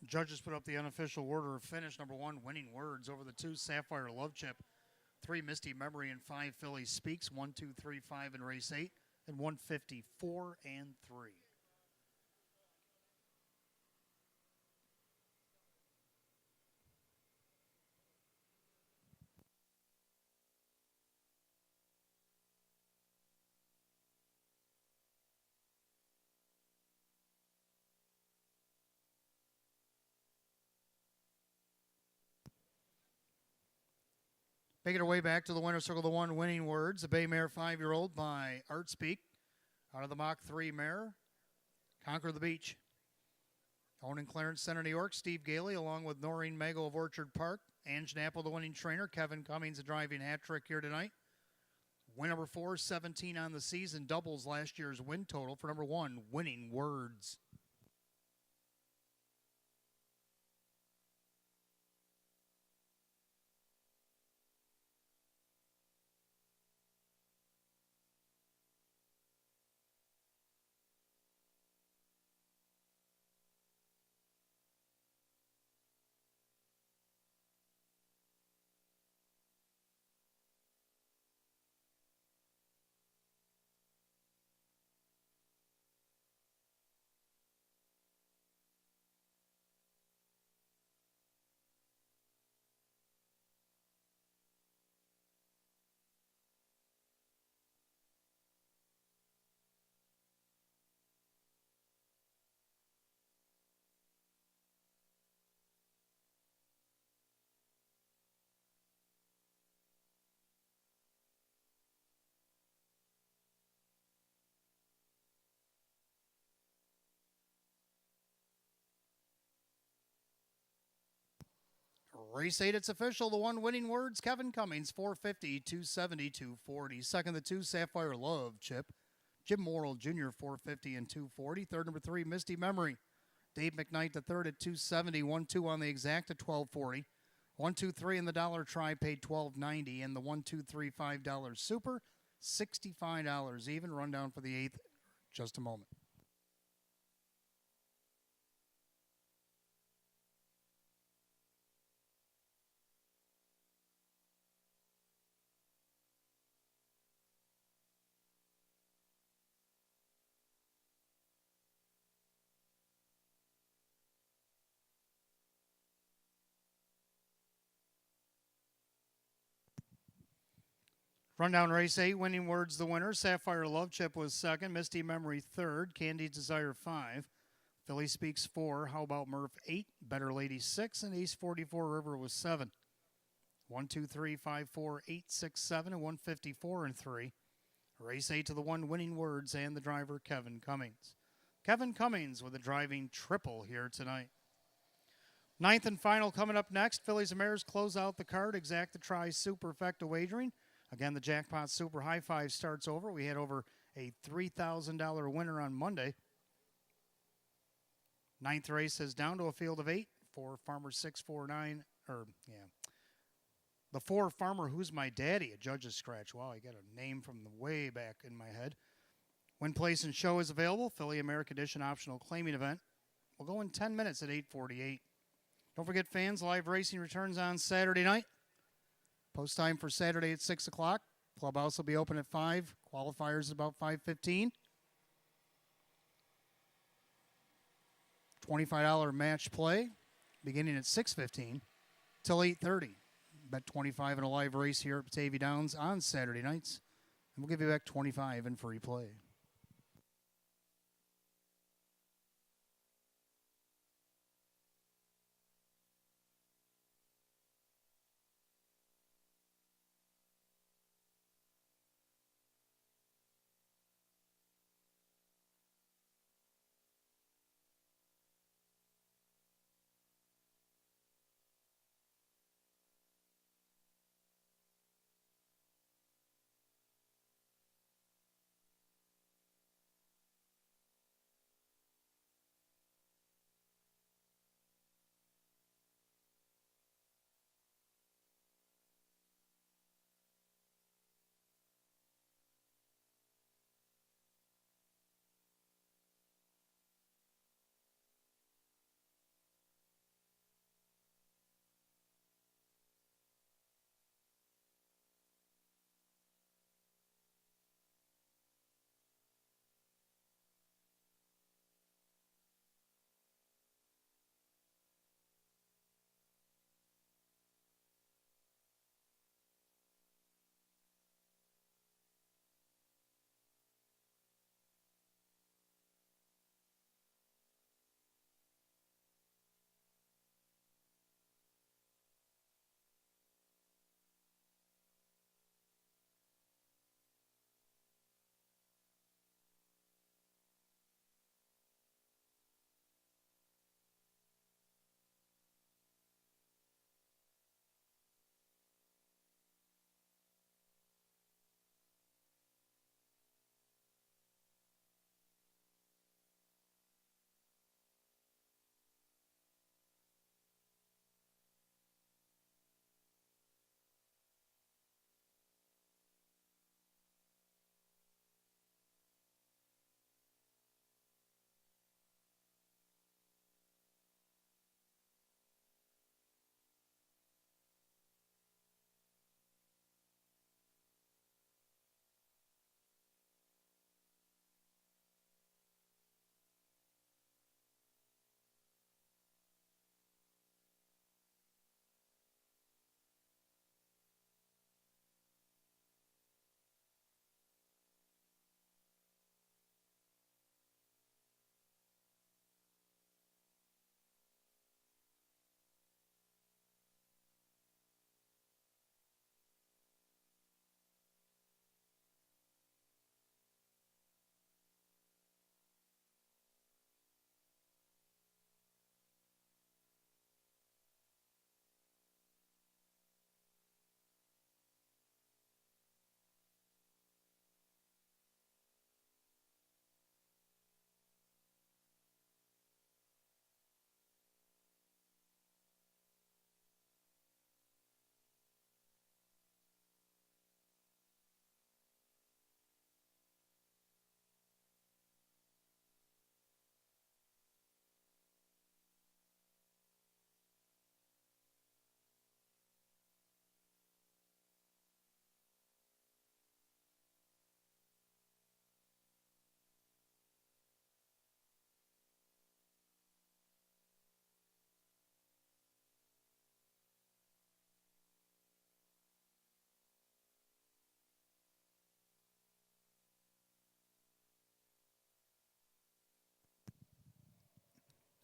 Judges put up the unofficial order of finish. Number 1, Winning Words over the 2, Sapphire Love Chip. 3, Misty Memory, and 5, Philly Speaks. 1, 2, 3, 5 in race 8, and 154-3. Making our way back to the winner's circle, the 1, Winning Words, the Bay Mare 5-year-old by Art Speak. Out of the Mach 3 mare, Conquer the Beach. Owned in Clarence Center, New York, Steve Gailey, along with Noreen Mago of Orchard Park. Ange Napple, the winning trainer. Kevin Cummings, a driving hat trick here tonight. Win number 4, 17 on the season, doubles last year's win total for number 1, Winning Words. Race 8, it's official. The one winning words, Kevin Cummings, 450, 270, 240. Second, the 2, Sapphire Love, Chip. Jim Morrill Jr., 450 and 240. Third, number 3, Misty Memory. Dave McKnight, the third at 270. 1-2 on the exact at 1240. 1-2-3 in the dollar try paid $12.90. And the 1-2-3 $5 super, $65 even. Rundown for the 8th, just a moment. Rundown race 8, winning words the winner. Sapphire Love Chip was second. Misty Memory third. Candy Desire 5. Philly Speaks 4. How About Murph 8. Better Lady 6. And Ace 44 River was 7. 1, 2, 3, 5, 4, 8, 6, 7, and 154 and 3. Race 8 to the 1 winning words and the driver Kevin Cummings. Kevin Cummings with a driving triple here tonight. 9th and final coming up next. Phillies and Mares close out the card. Exact the try superfecta wagering. Again, the Jackpot Super High Five starts over. We had over a $3,000 winner on Monday. 9th race is down to a field of 8 for Farmer 649. The 4 Farmer Who's My Daddy, a judge's scratch. Wow, I got a name from the way back in my head. Win, place, and show is available. Philly America Edition optional claiming event. We'll go in 10 minutes at 8:48. Don't forget, fans, live racing returns on Saturday night. Post time for Saturday at 6 o'clock. Clubhouse will be open at 5. Qualifiers about 5:15. $25 match play beginning at 6:15 till 8:30. Bet 25 in a live race here at Batavia Downs on Saturday nights. And we'll give you back 25 in free play.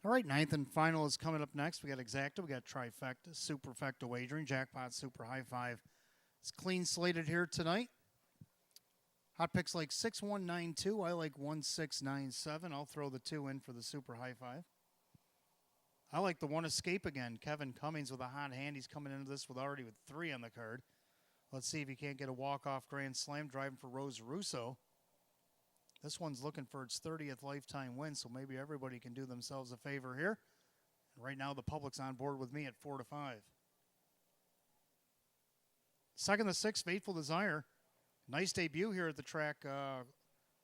All right, ninth and final is coming up next. We got exacta, we got trifecta, superfecta wagering, jackpot, super high five. It's clean slated here tonight. Hot picks like 6192. I like 1697. I'll throw the 2 in for the super high five. I like the one escape again. Kevin Cummings with a hot hand. He's coming into this with 3 on the card. Let's see if he can't get a walk-off grand slam driving for Rose Russo. This one's looking for its 30th lifetime win, so maybe everybody can do themselves a favor here. And right now, the public's on board with me at 4-5. Second to 6, Fateful Desire. Nice debut here at the track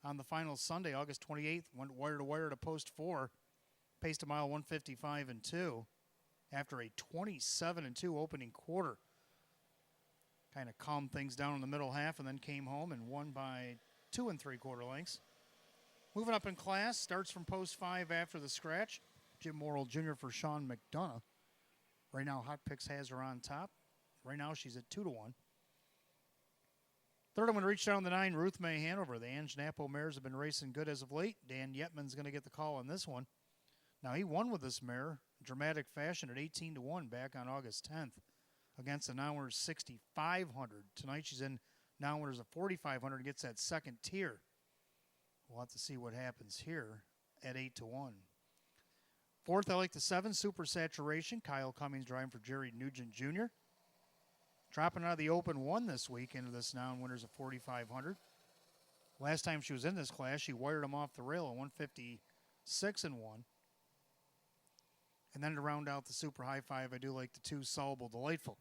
on the final Sunday, August 28th. Went wire to wire to post 4. Paced a mile 155 and 2 after a 27 and 2 opening quarter. Kind of calmed things down in the middle half and then came home and won by 2 3/4 lengths. Moving up in class, starts from post 5 after the scratch. Jim Morrill Jr. for Sean McDonough. Right now, Hot Picks has her on top. Right now, she's at 2-1. Third, I'm going to reach down the 9, Ruth May Hanover. The Ange Napo mares have been racing good as of late. Dan Yetman's going to get the call on this one. Now, he won with this mare in dramatic fashion at 18-1 back on August 10th against the now-winners 6,500. Tonight, she's in now-winners of 4,500 and gets that second tier. We'll have to see what happens here at 8-1. Fourth, I like the 7, Super Saturation. Kyle Cummings driving for Jerry Nugent Jr. Dropping out of the open 1 this week into this now-winners of 4,500. Last time she was in this class, she wired him off the rail at 156 and 1. And then to round out the super high five, I do like the 2, Solvable Delightful.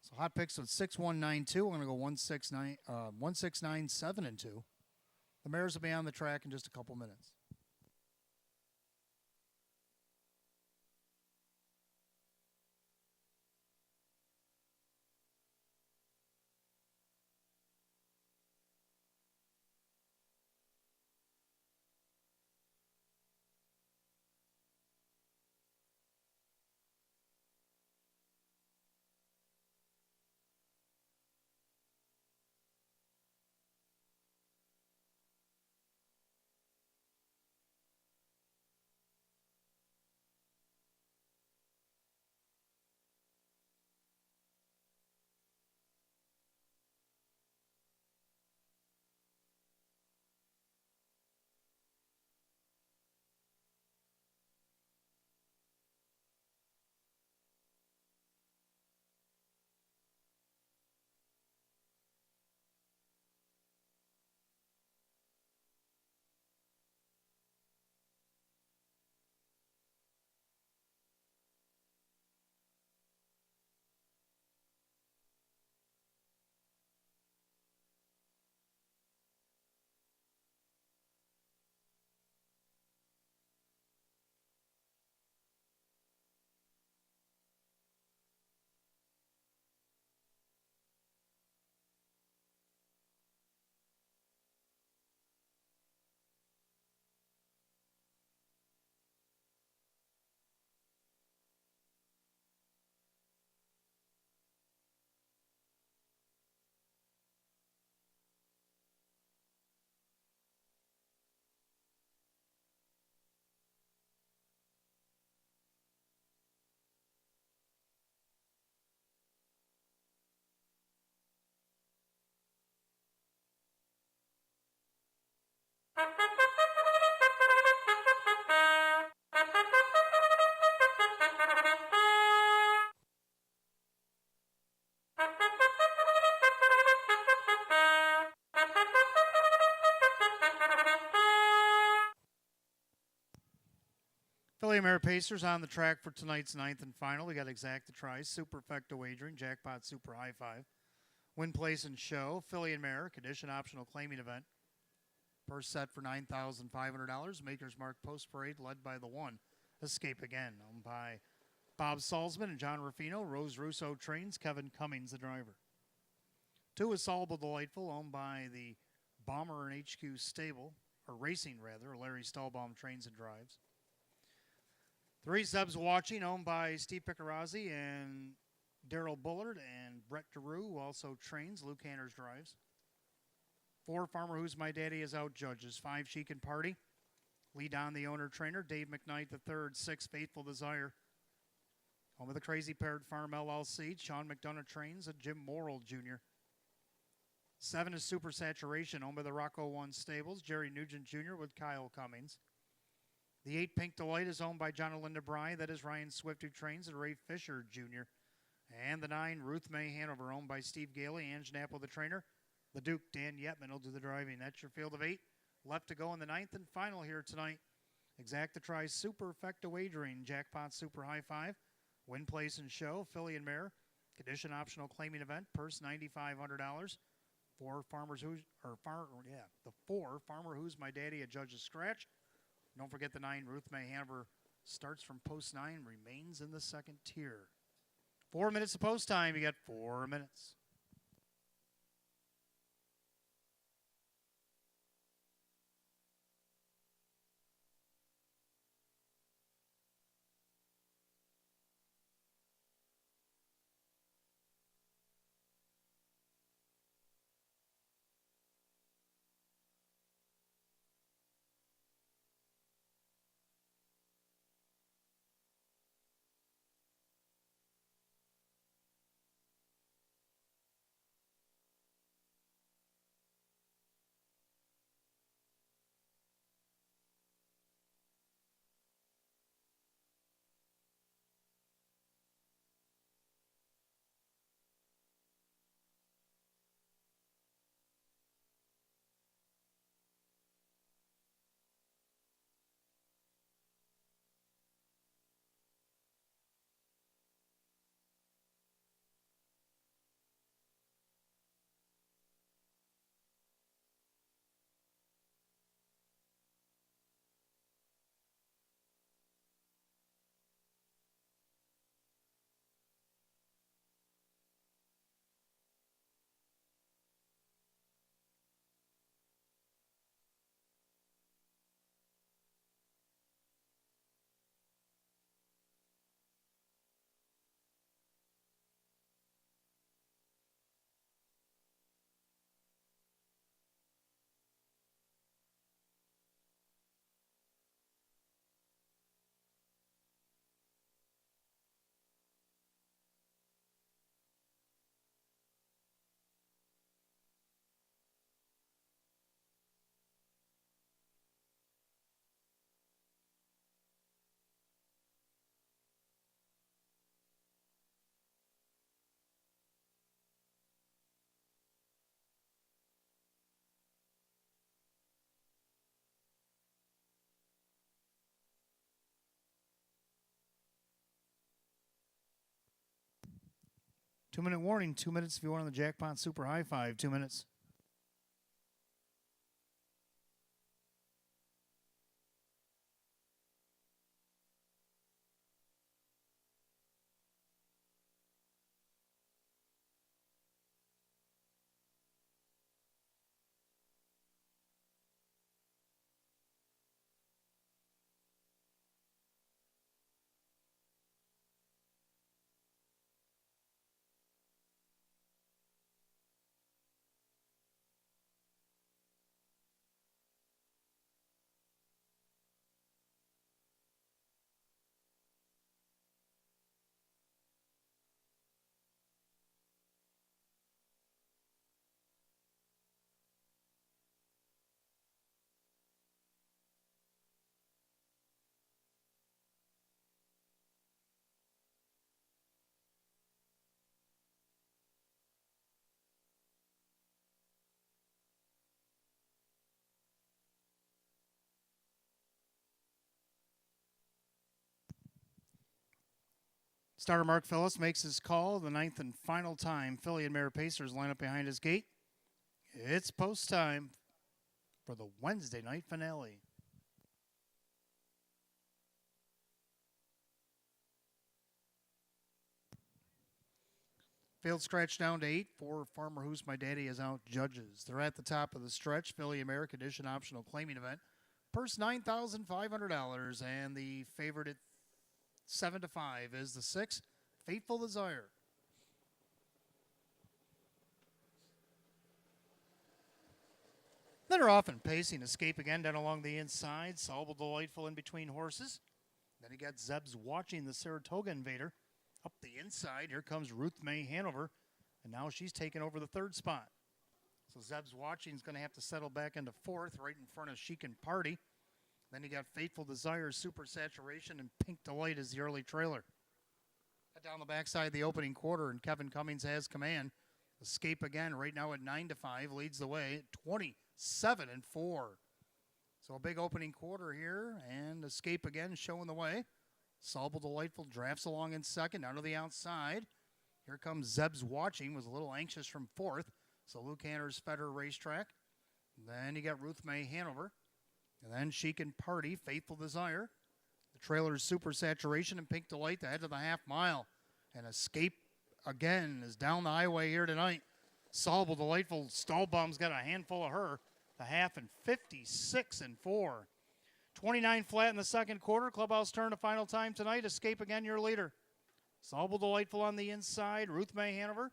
So hot picks with 6192. I'm going to go 1697 and 2. The mares will be on the track in just a couple minutes. Philly Mare Pacers on the track for tonight's 9th and final. We got exacta tries, superfecta wagering, jackpot, super high five, win, place, and show. Philly and Mare, condition optional claiming event. Purse set for $9,500. Maker's Mark Post Parade led by the 1, Escape Again, owned by Bob Salzman and John Ruffino. Rose Russo trains, Kevin Cummings the driver. 2 is Solvable Delightful, owned by the Bomber and HQ stable, or racing rather. Larry Stahlbaum trains and drives. 3, Zeb's Watching, owned by Steve Picarazzi and Daryl Bullard, and Brett DeRue, who also trains. Luke Hanners drives. 4, Farmer Who's My Daddy is out judges. 5, Chic and Party, Lead on the owner-trainer, Dave McKnight III, 6, Faithful Desire. Home of the Crazy Parrot Farm LLC, Sean McDonough trains, and Jim Morrill Jr. 7 is Super Saturation, owned by the Rocco One Stables, Jerry Nugent Jr. with Kyle Cummings. The 8, Pink Delight, is owned by John and Linda Bry. That is Ryan Swift, who trains, and Ray Fisher Jr. And the 9, Ruth May Hanover, owned by Steve Gailey, Ange Napple, the trainer. The Duke, Dan Yetman, will do the driving. That's your field of 8. Left to go in the 9th and final here tonight. Exacta Tri Superfecta Wagering, Jackpot Super High 5. Win, place, and show, filly and mare. Condition optional claiming event, purse $9,500. The 4, Farmer Who's My Daddy, a judge's scratch. Don't forget the 9, Ruth May Hanover, starts from post 9, remains in the second tier. 4 minutes of post time. You got 4 minutes. Two-minute warning. 2 minutes if you want on the Jackpot Super High 5. 2 minutes. Starter Mark Phillips makes his call. The 9th and final time. Philly and Mare Pacers line up behind his gate. It's post time for the Wednesday night finale. Field scratch down to 8 for Farmer Who's My Daddy is out judges. They're at the top of the stretch. Philly and Mare condition optional claiming event. Purse $9,500, and the favorite at 7-5 is the 6, Faithful Desire. Then are off and pacing. Escape again down along the inside. Solvable Delightful in between horses. Then he got Zeb's Watching, the Saratoga Invader. Up the inside, here comes Ruth May Hanover. And now she's taken over the third spot. So Zeb's Watching is going to have to settle back into fourth, right in front of Chic and Party. Then you got Faithful Desire, Super Saturation, and Pink Delight as the early trailer. Down the backside of the opening quarter, and Kevin Cummings has command. Escape again, right now at 9-5, leads the way at 27-4. So a big opening quarter here, and Escape again showing the way. Solvable Delightful drafts along in second, out of the outside. Here comes Zeb's Watching, was a little anxious from fourth. So Luke Hanner's Federer Racetrack. Then you got Ruth May Hanover. And then Chic and Party, Faithful Desire. The trailer's Super Saturation and Pink Delight, the head of the half mile. And Escape again is down the highway here tonight. Solvable Delightful, Stahlbaum's got a handful of her. The half and 56-4. 29 flat in the second quarter. Clubhouse turn to final time tonight. Escape again, your leader. Solvable Delightful on the inside. Ruth May Hanover.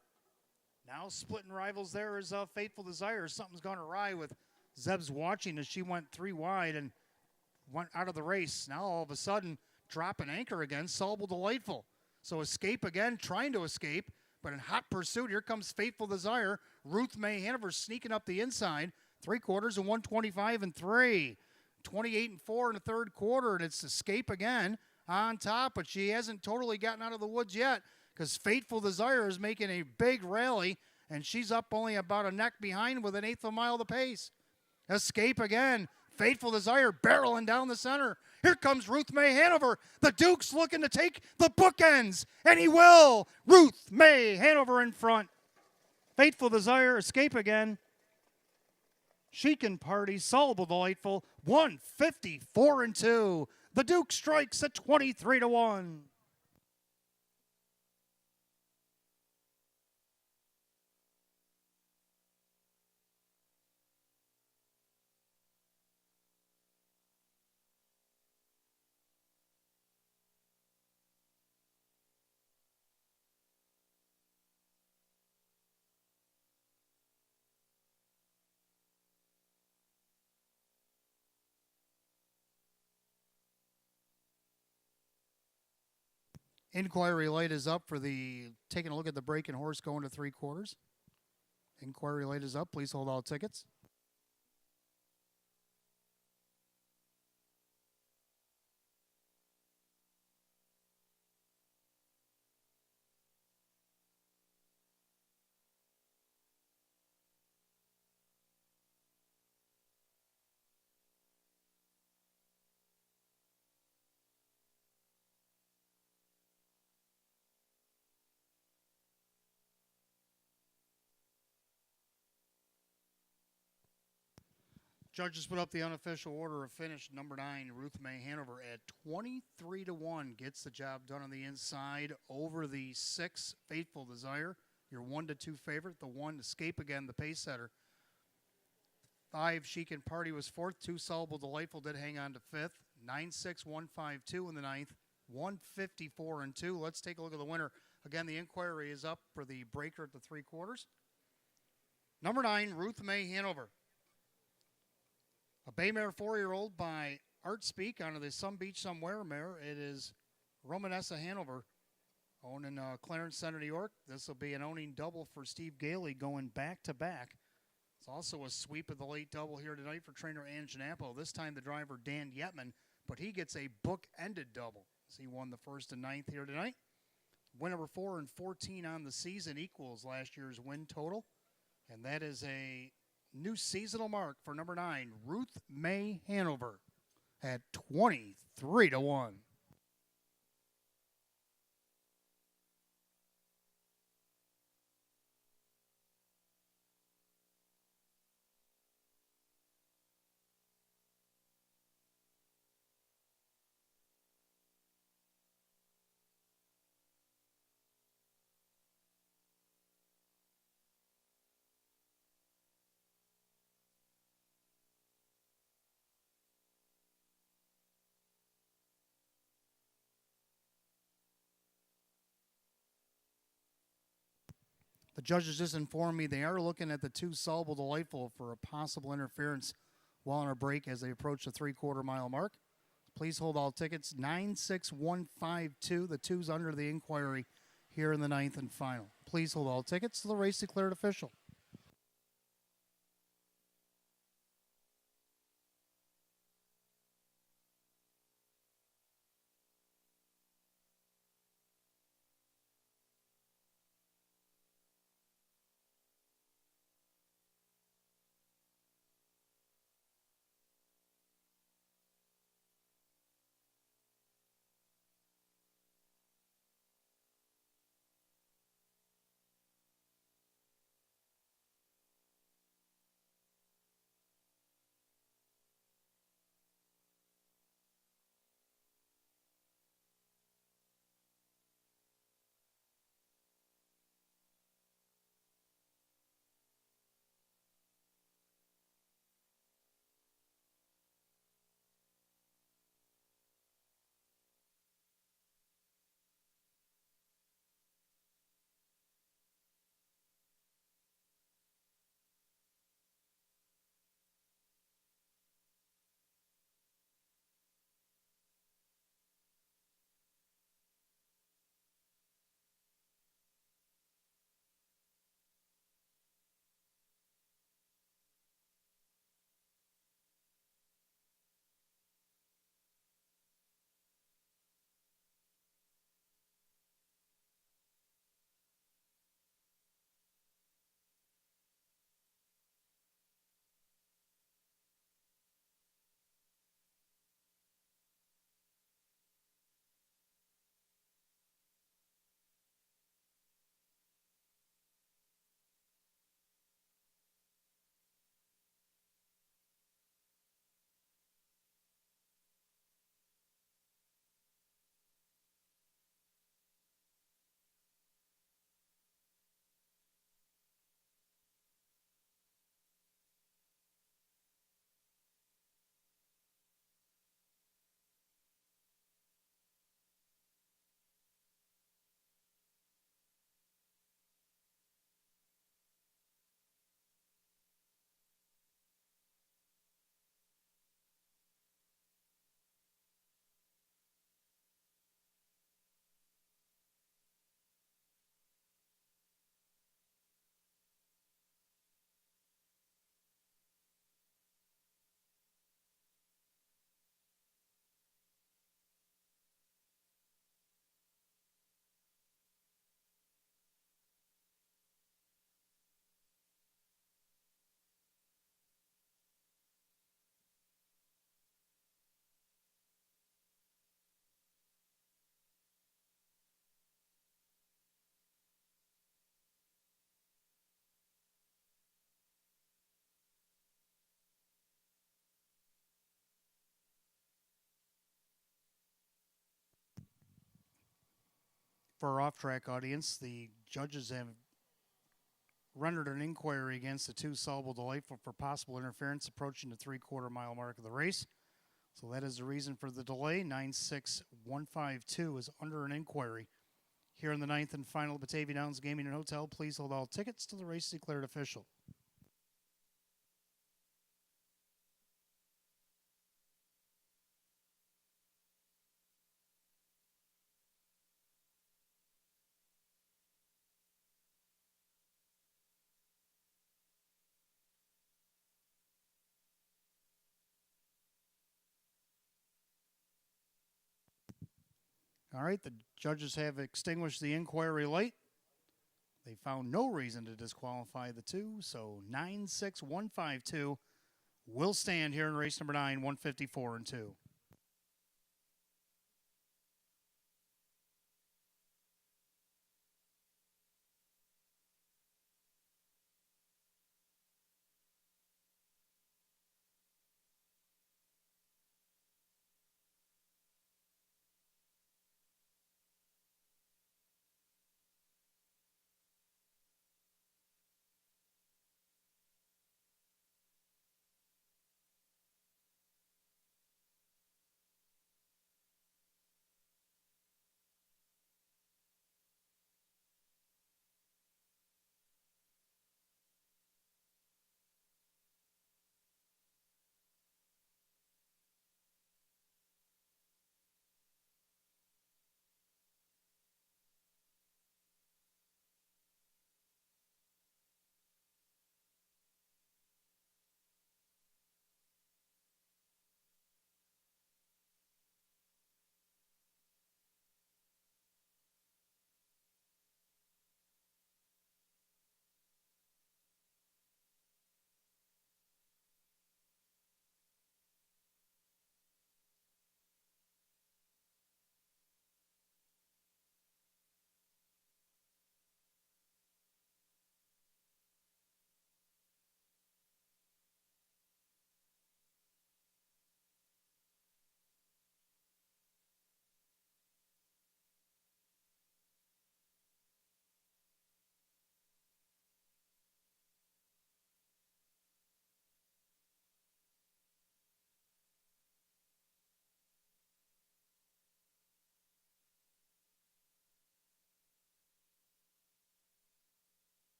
Now splitting rivals there is Faithful Desire. Something's gone awry with Zeb's Watching as she went 3 wide and went out of the race. Now all of a sudden, dropping anchor again. Solvable Delightful. So Escape again, trying to escape, but in hot pursuit, here comes Faithful Desire. Ruth May Hanover sneaking up the inside. 3 quarters and 125-3. 28-4 in the third quarter, and it's Escape again on top, but she hasn't totally gotten out of the woods yet because Faithful Desire is making a big rally, and she's up only about a neck behind with an eighth of a mile to pace. Escape again. Faithful Desire barreling down the center. Here comes Ruth May Hanover. The Duke's looking to take the bookends, and he will. Ruth May Hanover in front. Faithful Desire, Escape again. Chic and Party, Solvable Delightful, 154-2. The Duke strikes at 23-1. Inquiry light is up for the taking a look at the breaking horse going to 3 quarters. Inquiry light is up. Please hold all tickets. Judges put up the unofficial order of finish. Number 9, Ruth May Hanover at 23-1 gets the job done on the inside over the 6, Faithful Desire. Your 1-2 favorite. The 1, Escape again, the pace setter. 5, Chic and Party was 4th. 2, Solvable Delightful did hang on to 5th. 9-6, 152 in the 9th. 154-2. Let's take a look at the winner. Again, the inquiry is up for the breaker at the 3 quarters. Number 9, Ruth May Hanover. A bay mare 4-year-old by Art Speak out of the Some Beach Somewhere mare. It is Romanessa Hanover, owned in Clarence Center, New York. This will be an owning double for Steve Gailey going back-to-back. It's also a sweep of the late double here tonight for trainer Ann Janapo. This time the driver Dan Yetman, but he gets a book-ended double. He won the 1st and 9th here tonight. Win number 4 and 14 on the season equals last year's win total. And that is a new seasonal mark for number 9, Ruth May Hanover at 23-1. The judges just informed me they are looking at the two Sullivan Delightful for a possible interference while on a break as they approach the 3/4 mile mark. Please hold all tickets. 96152. The two's under the inquiry here in the ninth and final. Please hold all tickets till the race declared official. For our off-track audience, the judges have rendered an inquiry against the two Sullivan Delightful for possible interference approaching the 3/4 mile mark of the race. So that is the reason for the delay. 96152 is under an inquiry here in the ninth and final Batavia Downs Gaming and Hotel. Please hold all tickets till the race is declared official. All right, the judges have extinguished the inquiry light. They found no reason to disqualify the two, so 96152 will stand here in race number 9, 154 and 2.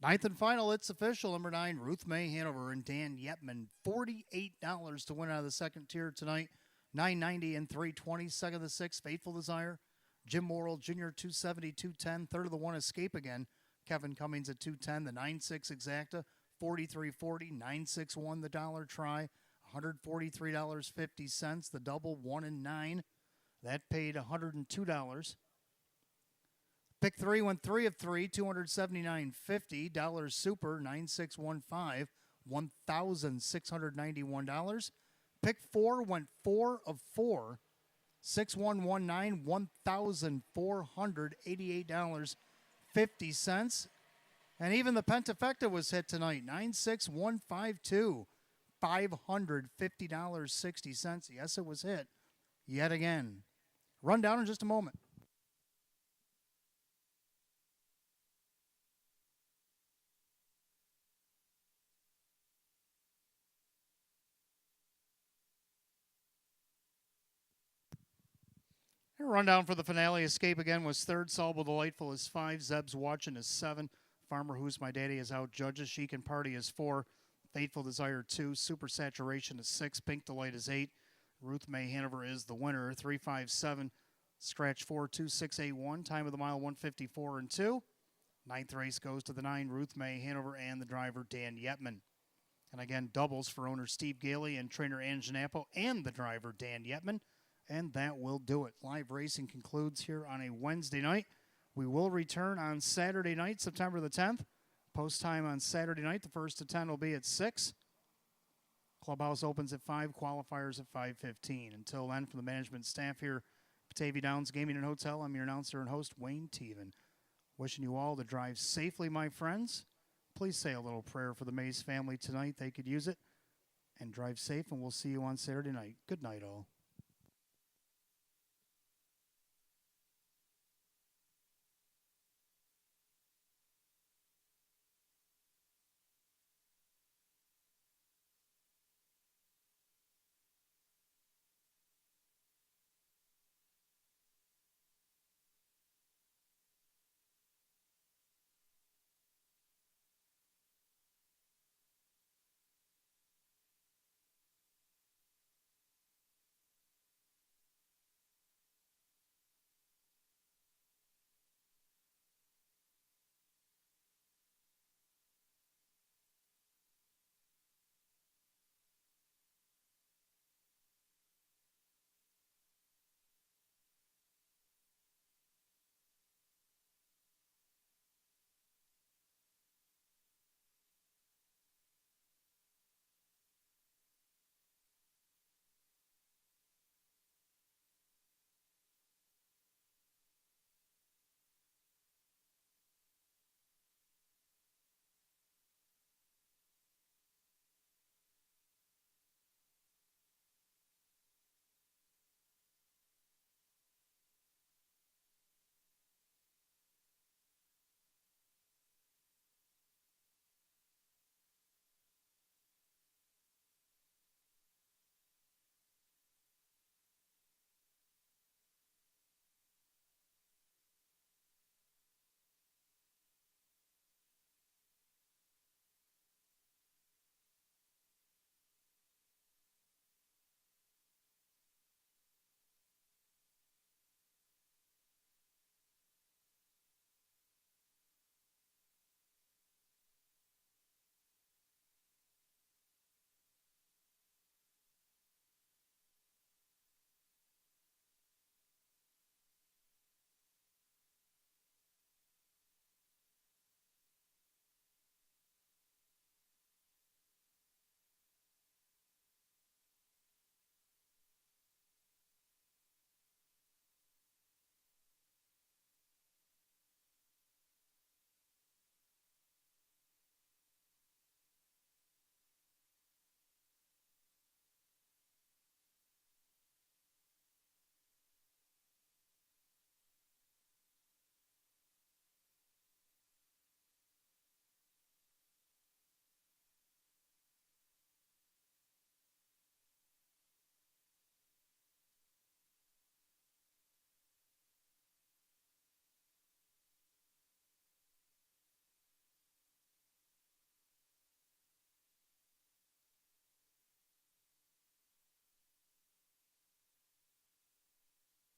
Ninth and final, it's official. Number 9, Ruth May Hanover and Dan Yetman. $48 to win out of the second tier tonight. $9.90 and $3.20. Second of the 6, Faithful Desire. Jim Morrill Jr., $270, $210. Third of the 1, Escape Again. Kevin Cummings at $210. The 9-6 Exacta, $43.40. 9-6-1, the Dollar Try, $143.50. The double, 1 and 9. That paid $102. Pick 3 went 3 of 3, $279.50. Dollars Super, 9615, $1,691. Pick 4 went 4 of 4, 6119, $1,488.50. And even the Pentafecta was hit tonight, 96152, $550.60. Yes, it was hit yet again. Rundown in just a moment. Rundown for the finale. Escape Again was 3rd. Solvable Delightful is 5. Zeb's Watching is 7. Farmer Who's My Daddy is out. Judges Chic and Party is 4. Faithful Desire 2. Super Saturation is 6. Pink Delight is 8. Ruth May Hanover is the winner. 357. Scratch 42681. Time of the mile 154 and 2. Ninth race goes to the 9. Ruth May Hanover and the driver Dan Yetman. And again, doubles for owner Steve Gailey and trainer Ann Janapo and the driver Dan Yetman. And that will do it. Live racing concludes here on a Wednesday night. We will return on Saturday night, September the 10th. Post time on Saturday night. The 1st to 10 will be at 6. Clubhouse opens at 5. Qualifiers at 5:15. Until then, from the management staff here, Batavia Downs Gaming and Hotel, I'm your announcer and host, Wayne Teven. Wishing you all to drive safely, my friends. Please say a little prayer for the Mays family tonight. They could use it. And drive safe, and we'll see you on Saturday night. Good night, all.